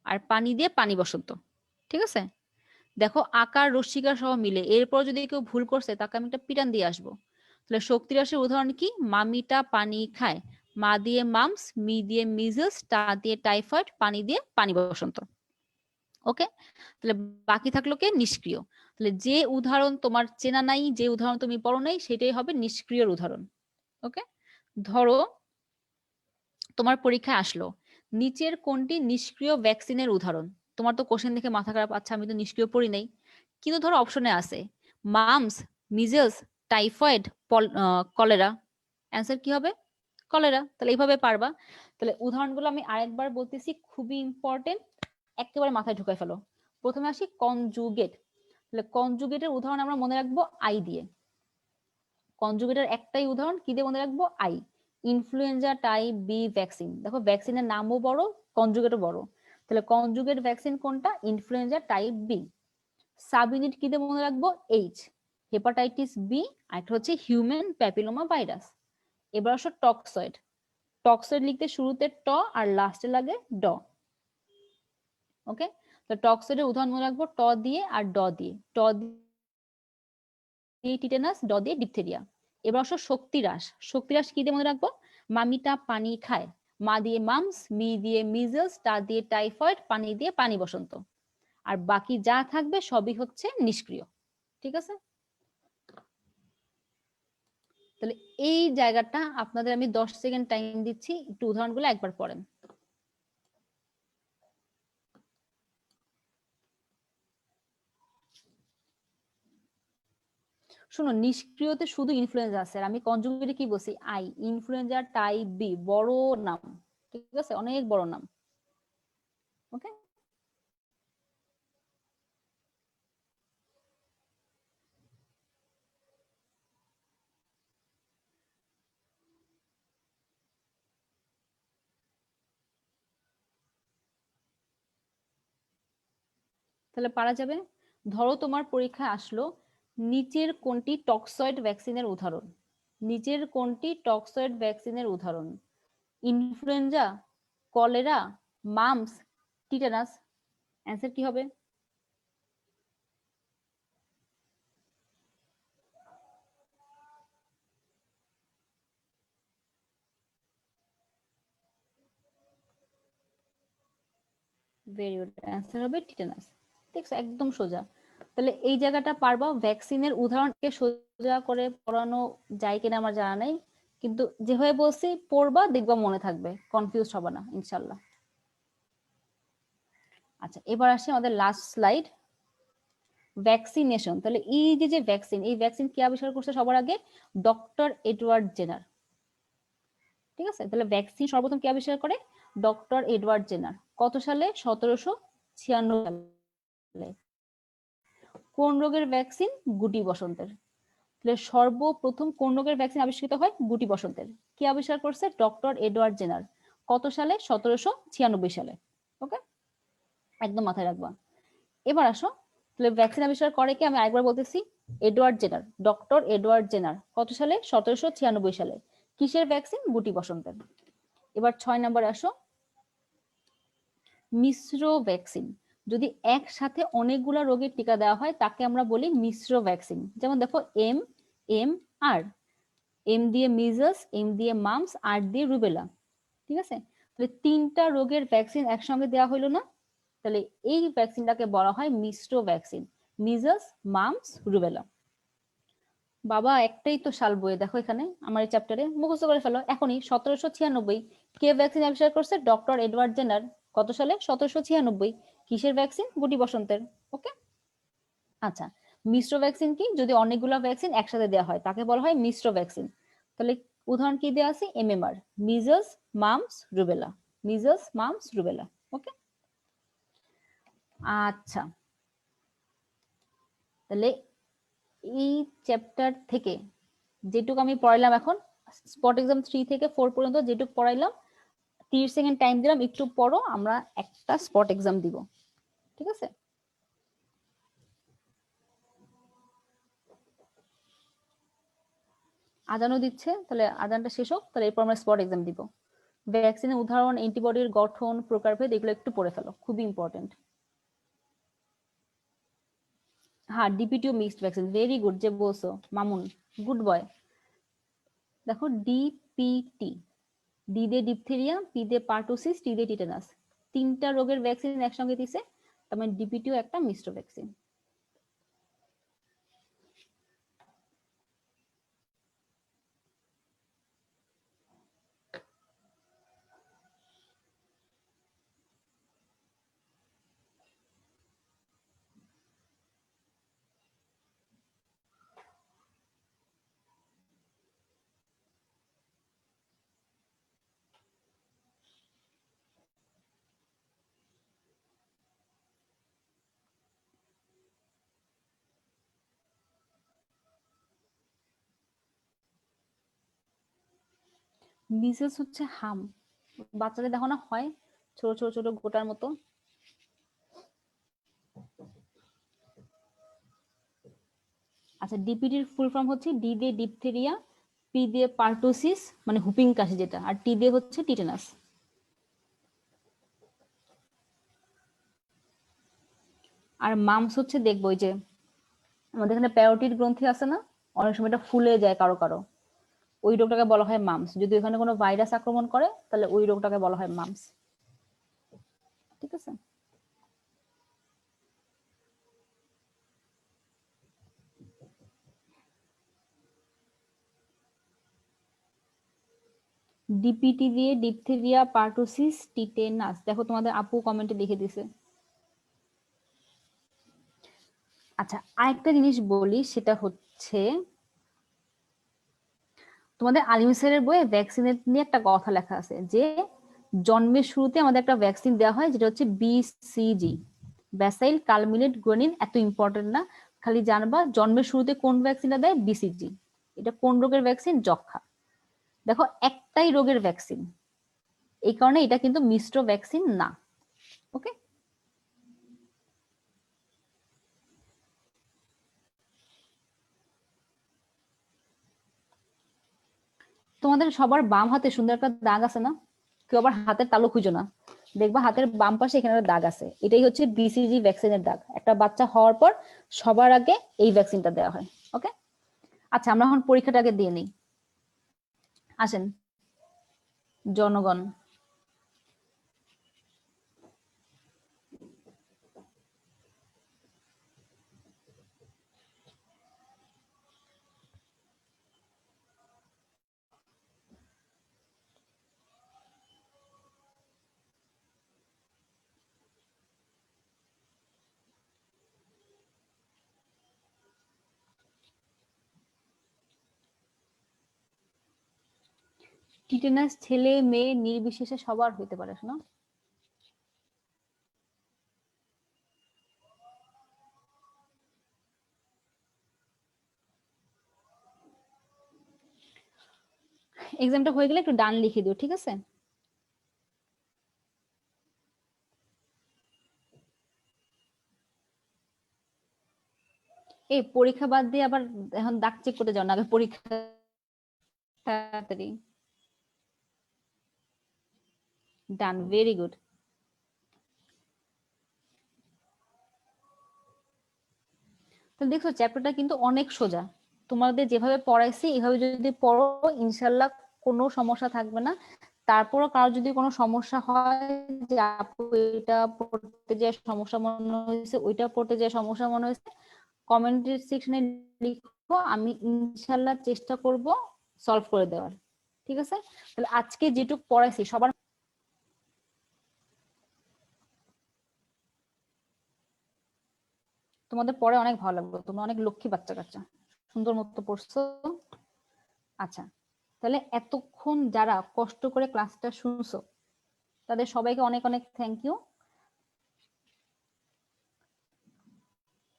আর পানি দিয়ে পানি বসন্ত। ঠিক আছে, দেখো আকার রস্যিকার সহ মিলে। এরপর যদি কেউ ভুল করছে তাকে আমি একটা পিটান দিয়ে আসবো। তাহলে শক্তি হ্রাসের উদাহরণ কি? মামিটা পানি খায়, মা দিয়ে মামস, মি দিয়ে মিজলস, টা দিয়ে টাইফয়েড, পানি দিয়ে পানি বসন্ত। ওকে, তাহলে বাকি থাকলো কে? নিষ্ক্রিয়। তাহলে যে উদাহরণ তোমার চেনা নাই, যে উদাহরণ তুমি পড়ো নাই, সেটাই হবে নিষ্ক্রিয়র উদাহরণ। ওকে, ধরো তোমার পরীক্ষায় আসলো নিচের কোনটি নিষ্ক্রিয় ভ্যাকসিনের উদাহরণ। তোমার তো কোশ্চেন দেখে মাথা খারাপ, আচ্ছা আমি তো নিষ্ক্রিয় পড়ি নাই, কিন্তু ধরো অপশনে আছে mum's, measles, typhoid, cholera. Answer কি হবে? কলেরা। তাহলে এইভাবে পারবা। তাহলে উদাহরণগুলো আমি আরেকবার বলতেছি, খুবই ইম্পর্টেন্ট, একেবারে মাথায় ঢুকাই ফেলো। প্রথমে আসি কনজুগেট। তাহলে কনজুগেটের উদাহরণ আমরা মনে রাখবো আই দিয়ে। কনজুগেটের একটাই উদাহরণ কি দিয়ে মনে রাখবো? I. Influenza type B vaccine. দেখো ভ্যাকসিনের নামও বড়, কনজুগেটও বড়। তাহলে কনজুগেট ভ্যাকসিন কোনটা? Influenza type B. Subunit কি দিয়ে মনে রাখবো? এইচ। হেপাটাইটিস বি, আর একটা হচ্ছে হিউম্যান প্যাপিলোমা ভাইরাস। এবার আসো টক্সয়েড। টক্সয়েড লিখতে শুরুতে ট আর লাস্টে লাগে ড। ওকে, তো টক্সয়েডের উদাহরণ মনে রাখবো ট দিয়ে আর ড দিয়ে। ট দিয়ে টিটেনাস, ড দিয়ে ডিপথেরিয়া। এবার আসো শক্তি হ্রাস। শক্তি হ্রাস কি দিয়ে মনে রাখবো? মামিটা পানি খায়, মা দিয়ে মামস, মি দিয়ে মিজলস, টা দিয়ে টাইফয়েড, পানি দিয়ে পানি বসন্ত। আর বাকি যা থাকবে সবই হচ্ছে নিষ্ক্রিয়। ঠিক আছে, তাহলে এই জায়গাটা আপনাদের আমি 10 সেকেন্ড টাইম দিচ্ছি, একটু উদাহরণগুলো একবার পড়েন। শোনো, নিষ্ক্রিয়তে শুধু ইনফ্লুয়েঞ্জা আছে, আর আমি কনজুগেটে কি বলছি? আই। ইনফ্লুয়েঞ্জা টাইপ বি, বড় নাম, ঠিক আছে, অনেক বড় নাম। ওকে, তাহলে পারা যাবে। ধরো তোমার পরীক্ষায় আসলো নিচের কোনটি টক্সয়েড ভ্যাকসিনের উদাহরণ। নিচের কোনটি টক্সয়েড ভ্যাকসিনের উদাহরণ? Influenza, cholera, mum's, টিটানাস। অ্যান্সার কি হবে? ভেরি গুড, অ্যান্সার হবে টিটানাস। দেখছো, একদম সোজা। তাহলে এই জায়গাটা পারবা। ভ্যাকসিনের উদাহরণকে সোজা করে পড়ানো যায় কিনা আমার জানা নাই, কিন্তু যেভাবে বলছি পড়বা, দেখবা মনে থাকবে, কনফিউজ হবে না ইনশাল্লাহ। আচ্ছা, এবার আসি আমাদের লাস্ট স্লাইড, ভ্যাকসিনেশন। তাহলে এই যে ভ্যাকসিন, এই ভ্যাকসিন কে আবিষ্কার করছে সবার আগে? Doctor Edward Jenner. ঠিক আছে, তাহলে ভ্যাকসিন সর্বপ্রথম কে আবিষ্কার করে? Doctor Edward Jenner. কত সালে? 1796 সালে। কোন রোগের ভ্যাকসিন? গুটি বসন্তের। তাহলে সর্বপ্রথম কোন রোগের ভ্যাকসিন আবিষ্কৃত হয়? গুটি বসন্তের। কে আবিষ্কার করছে? Doctor Edward Jenner. কত সালে? 1796 সালে। ওকে, একদম মাথায় রাখবা। এবার আসো, তাহলে ভ্যাকসিন আবিষ্কার করে কে? আমি আরেকবার বলতেছি, Edward Jenner, doctor Edward Jenner. কত সালে? 1796 সালে। কিসের ভ্যাকসিন? গুটি বসন্তের। এবার 6 নম্বরে আসো, মিশ্র ভ্যাকসিন। যদি একসাথে অনেকগুলা রোগের টিকা দেওয়া হয় তাকে আমরা বলি মিশ্র ভ্যাকসিন। যেমন দেখো এম, এম, আর। এম দিয়ে মিজলস, এম দিয়ে মামস, আর দিয়ে রুবেলা। ঠিক আছে, তাহলে 3টা রোগের ভ্যাকসিন একসঙ্গে দেওয়া হইলো না? তাহলে এই ভ্যাকসিনটাকে বলা হয় মিশ্র ভ্যাকসিন। Measles, mumps, rubella. বাবা একটাই তো সাল বইয়ে দেখো, এখানে আমার এই চ্যাপ্টারে মুখস্থ করে ফেলো এখনই। 1796। কে ভ্যাকসিন আবিষ্কার করছে? Doctor Edward Jenner. কত সালে? 1796। কিসের ভ্যাকসিন? গুটি বসন্তের। ওকে, আচ্ছা, মিশ্র ভ্যাকসিন কি? যদি অনেকগুলো ভ্যাকসিন একসাথে দেওয়া হয় তাকে বলা হয় মিশ্র ভ্যাকসিন। তাহলে উদাহরণ কি দেওয়া আছে? MMR, measles, mumps, rubella. Measles, mumps, rubella. Okay, আচ্ছা, তাহলে এই চ্যাপ্টার থেকে যেটুকু আমি পড়াইলাম এখন, স্পট এক্সাম 3 থেকে 4 পর্যন্ত যেটুকু পড়াইলাম, 30 সেকেন্ড টাইম দিলাম, একটু পরও আমরা একটা স্পট এক্সাম দিব, ঠিক আছে? আজানও দিচ্ছে, তাহলে আজানটা শেষ হোক, তাহলে এরপর আমরা স্পট এক্সাম দিব। ভ্যাকসিনের উদাহরণ, অ্যান্টিবডির গঠন, প্রকারভেদ, এগুলো একটু পড়ে ফেলো, খুবই ইম্পর্টেন্ট। হ্যাঁ, ডিপিটিও মিক্সড ভ্যাকসিন, ভেরি গুড যে বলছো মামুন, গুড বয়। দেখো ডিপিটি, ডি দিয়ে ডিপথেরিয়া, পি দিয়ে পার্টুসিস, টি দিয়ে টিটানাস, 3টা রোগের ভ্যাকসিন একসঙ্গে দিছে, তার মানে ডিপিটিও একটা মিশ্র ভ্যাকসিন। মিসেলস হচ্ছে হাম, বাচ্চাদের দেখো না হয় ছোট ছোট ছোট গোটার মতো। আচ্ছা, ডিপিটির ফুল ফর্ম হচ্ছে ডি দিয়ে ডিপথেরিয়া, পি দিয়ে পার্টুসিস মানে হুপিং কাশি যেটা, আর টি দিয়ে হচ্ছে টিটেনাস। আর মামস হচ্ছে দেখবো ওই যে আমাদের এখানে প্যারোটিড গ্রন্থি আছে না, অনেক সময় এটা ফুলে যায় কারো কারো, ওই রোগটাকে বলা হয় মামস। যদি এখানে কোনো ভাইরাস আক্রমণ করে তাহলে ওই রোগটাকে বলা হয় মামস, ঠিক আছে? ডিপিটি দিয়ে ডিপথেরিয়া, পার্টুসিস, টিটেনাস, দেখো তোমাদের আপু কমেন্টে লিখে দিছে। আচ্ছা, আরেকটা জিনিস বলি, সেটা হচ্ছে তোমাদের আলিম স্যারের বইয়ে ভ্যাকসিনের নিয়ে একটা কথা লেখা আছে যে জন্মের শুরুতে আমাদের একটা ভ্যাকসিন দেওয়া হয় যেটা হচ্ছে বিসিজি, ব্যাসাইল কালমিনেট গুয়ানিন। এত ইম্পর্টেন্ট না, খালি জানবা জন্মের শুরুতে কোন ভ্যাকসিনটা দেয়, বিসিজি। এটা কোন রোগের ভ্যাকসিন, যক্ষা। দেখো একটাই রোগের ভ্যাকসিন, এই কারণে এটা কিন্তু মিশ্র ভ্যাকসিন না। ওকে, তোমাদের সবার বাম হাতে সুন্দর একটা দাগ আছে না? কেউ আবার হাতের তালু খুঁজো না, দেখবা হাতের বাম পাশে এখানে একটা দাগ আছে, এটাই হচ্ছে বিসিজি ভ্যাকসিনের দাগ। একটা বাচ্চা হওয়ার পর সবার আগে এই ভ্যাকসিনটা দেওয়া হয়। ওকে, আচ্ছা আমরা এখন পরীক্ষাটা আগে দিয়ে নিই। আসেন জনগণ, টিটেনাস ছেলে মেয়ে নির্বিশেষে সবার হইতে পারে না? এক্সামটা হয়ে গেলে একটু ডান লিখে দিও, ঠিক আছে? এই পরীক্ষা বাদ দিয়ে আবার এখন দাগ চেক করতে যাও না, আগে পরীক্ষা তাড়াতাড়ি। ডান, ভেরি গুড। তাহলে দেখছো চ্যাপ্টারটা কিন্তু অনেক সোজা, তোমাদের যেভাবে পড়াইছি এভাবে যদি পড়ো ইনশাল্লাহ কোনো সমস্যা থাকবে না। তারপরও কারো যদি কোনো সমস্যা হয় যে আপু এটা পড়তে যে সমস্যা মনে হয়েছে, ওইটা পড়তে যে সমস্যা মনে হয়েছে, কমেন্টের সেকশনে লিখো, আমি ইনশাল্লাহ চেষ্টা করব সলভ করে দেওয়ার, ঠিক আছে? তাহলে আজকে যেটুকু পড়াইছি সবার তোমাদের পড়ে অনেক ভালো লাগলো, তোমরা অনেক লক্ষ্মী বাচ্চা কাচ্চা, সুন্দর মতো পড়ছো। আচ্ছা, তাহলে এতক্ষণ যারা কষ্ট করে ক্লাসটা শুনছো তাদের সবাইকে অনেক অনেক থ্যাংক ইউ।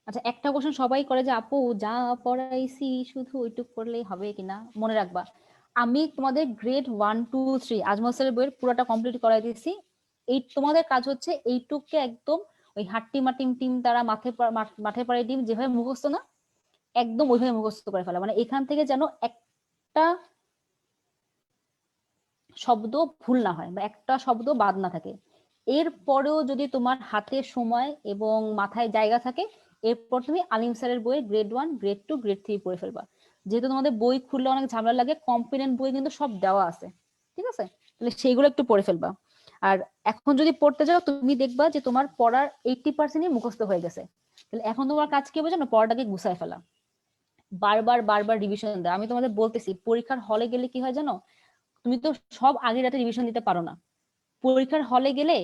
আচ্ছা, একটা কোশ্চেন সবাই করে যে আপু যা পড়াইছি শুধু ওইটুক পড়লেই হবে কিনা, মনে রাখবা আমি তোমাদের গ্রেড 1 2 3 আজমল স্যারের বইয়ের পুরোটা কমপ্লিট করাই দিয়েছি। এই তোমাদের কাজ হচ্ছে এইটুককে একদম ওই হাট্টি মাটিম টিম তারা মাঠে পাড়ে ডিম যেভাবে মুখস্থ না, একদম ওইভাবে মুখস্থ করে ফেলা। মানে এখান থেকে যেন একটা শব্দ ভুল না হয় বা একটা শব্দ বাদ না থাকে। এরপরেও যদি তোমার হাতে সময় এবং মাথায় জায়গা থাকে, এরপর তুমি আলিম স্যারের বই গ্রেড 1 গ্রেড 2 গ্রেড 3 পড়ে ফেলবা। যেহেতু তোমাদের বই খুললে অনেক ঝামেলা লাগে, কম্পিটেন্ট বই কিন্তু সব দেওয়া আছে, ঠিক আছে? তাহলে সেইগুলো একটু পড়ে ফেলবা। আর এখন যদি পড়তে যাও, তুমি দেখবা যে তোমার পড়ার 80% মুখস্থ হয়ে গেছে। তাহলে এখন তোমার কাজ কি হবে জানো? পড়াটাকে গুছায় ফেলা, বারবার বারবার রিভিশন দেওয়া। আমি তোমাদের বলতেছি, পরীক্ষার হলে গেলে কি হয় জানো? তুমি তো সব আগের রাতে রিভিশন দিতে পারো না। পরীক্ষার হলে গেলে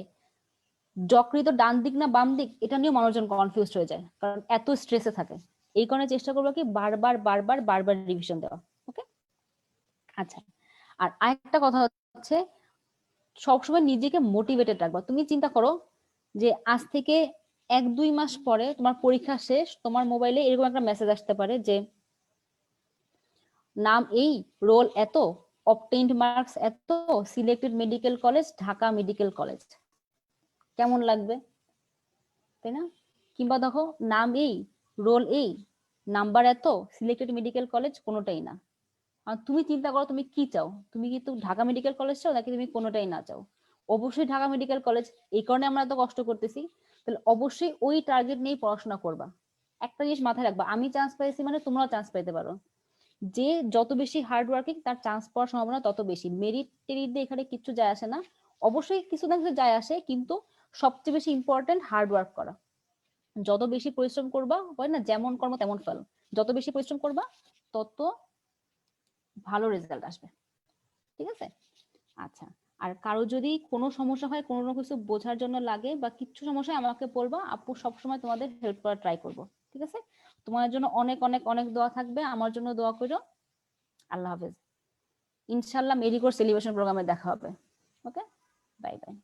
যকৃত ডান দিক না বাম দিক এটা নিয়ে মানুষজন কনফিউজ হয়ে যায়, কারণ এত স্ট্রেসে থাকে। এই কারণে চেষ্টা করবো কি বারবার বারবার বারবার রিভিশন দেওয়া। ওকে, আচ্ছা। আর আরেকটা কথা হচ্ছে, সবসময় নিজেকে মোটিভেটেড রাখবা। তুমি চিন্তা করো যে আজ থেকে 1-2 মাস পরে তোমার পরীক্ষা শেষ, তোমার মোবাইলে এরকম একটা মেসেজ আসতে পারে যে নাম এই, রোল এত, অবটেইনড মার্কস এত, selected medical college Dhaka medical college. কেমন লাগবে, তাই না? কিংবা দেখো নাম এই, রোল এই, নাম্বার এত, সিলেক্টেড মেডিকেল কলেজ কোনোটাই না। আর তুমি চিন্তা করো তুমি কি চাও? তুমি কি তো ঢাকা মেডিকেল কলেজ চাও নাকি তুমি কোনোটাই না চাও? অবশ্যই ঢাকা মেডিকেল কলেজ। এই কারণে আমরা এত কষ্ট করতেছি। তাহলে অবশ্যই ওই টার্গেট নিয়ে পড়াশোনা করবা। একটা জিনিস মাথায় রাখবা, আমি চান্স পাইছি মানে তোমরাও চান্স পাইতে পারো। যে যত বেশি হার্ড ওয়ার্কিং তার চান্স পাওয়ার সম্ভাবনা তত বেশি। মেরিট টেরিট দিয়ে এখানে কিছু যায় আসে না। অবশ্যই কিছু না কিছু যায় আসে, কিন্তু সবচেয়ে বেশি ইম্পর্টেন্ট হার্ড ওয়ার্ক করা। যত বেশি পরিশ্রম করবা, হয় না যেমন কর্ম তেমন ফল, যত বেশি পরিশ্রম করবা তত ভালো রেজাল্ট আসবে, ঠিক আছে? আচ্ছা, আর কারো যদি কোনো সমস্যা হয়, কোনো কিছু বোঝার জন্য লাগে বা কিছু সমস্যা আমাকে বলবা, আপু সবসময় তোমাদের হেল্প করার ট্রাই করবো, ঠিক আছে? তোমার জন্য অনেক অনেক অনেক দোয়া থাকবে, আমার জন্য দোয়া করো। আল্লাহ হাফেজ। ইনশাল্লাহ মেডিকোর সেলিব্রেশন প্রোগ্রামে দেখা হবে। ওকে, বাই বাই।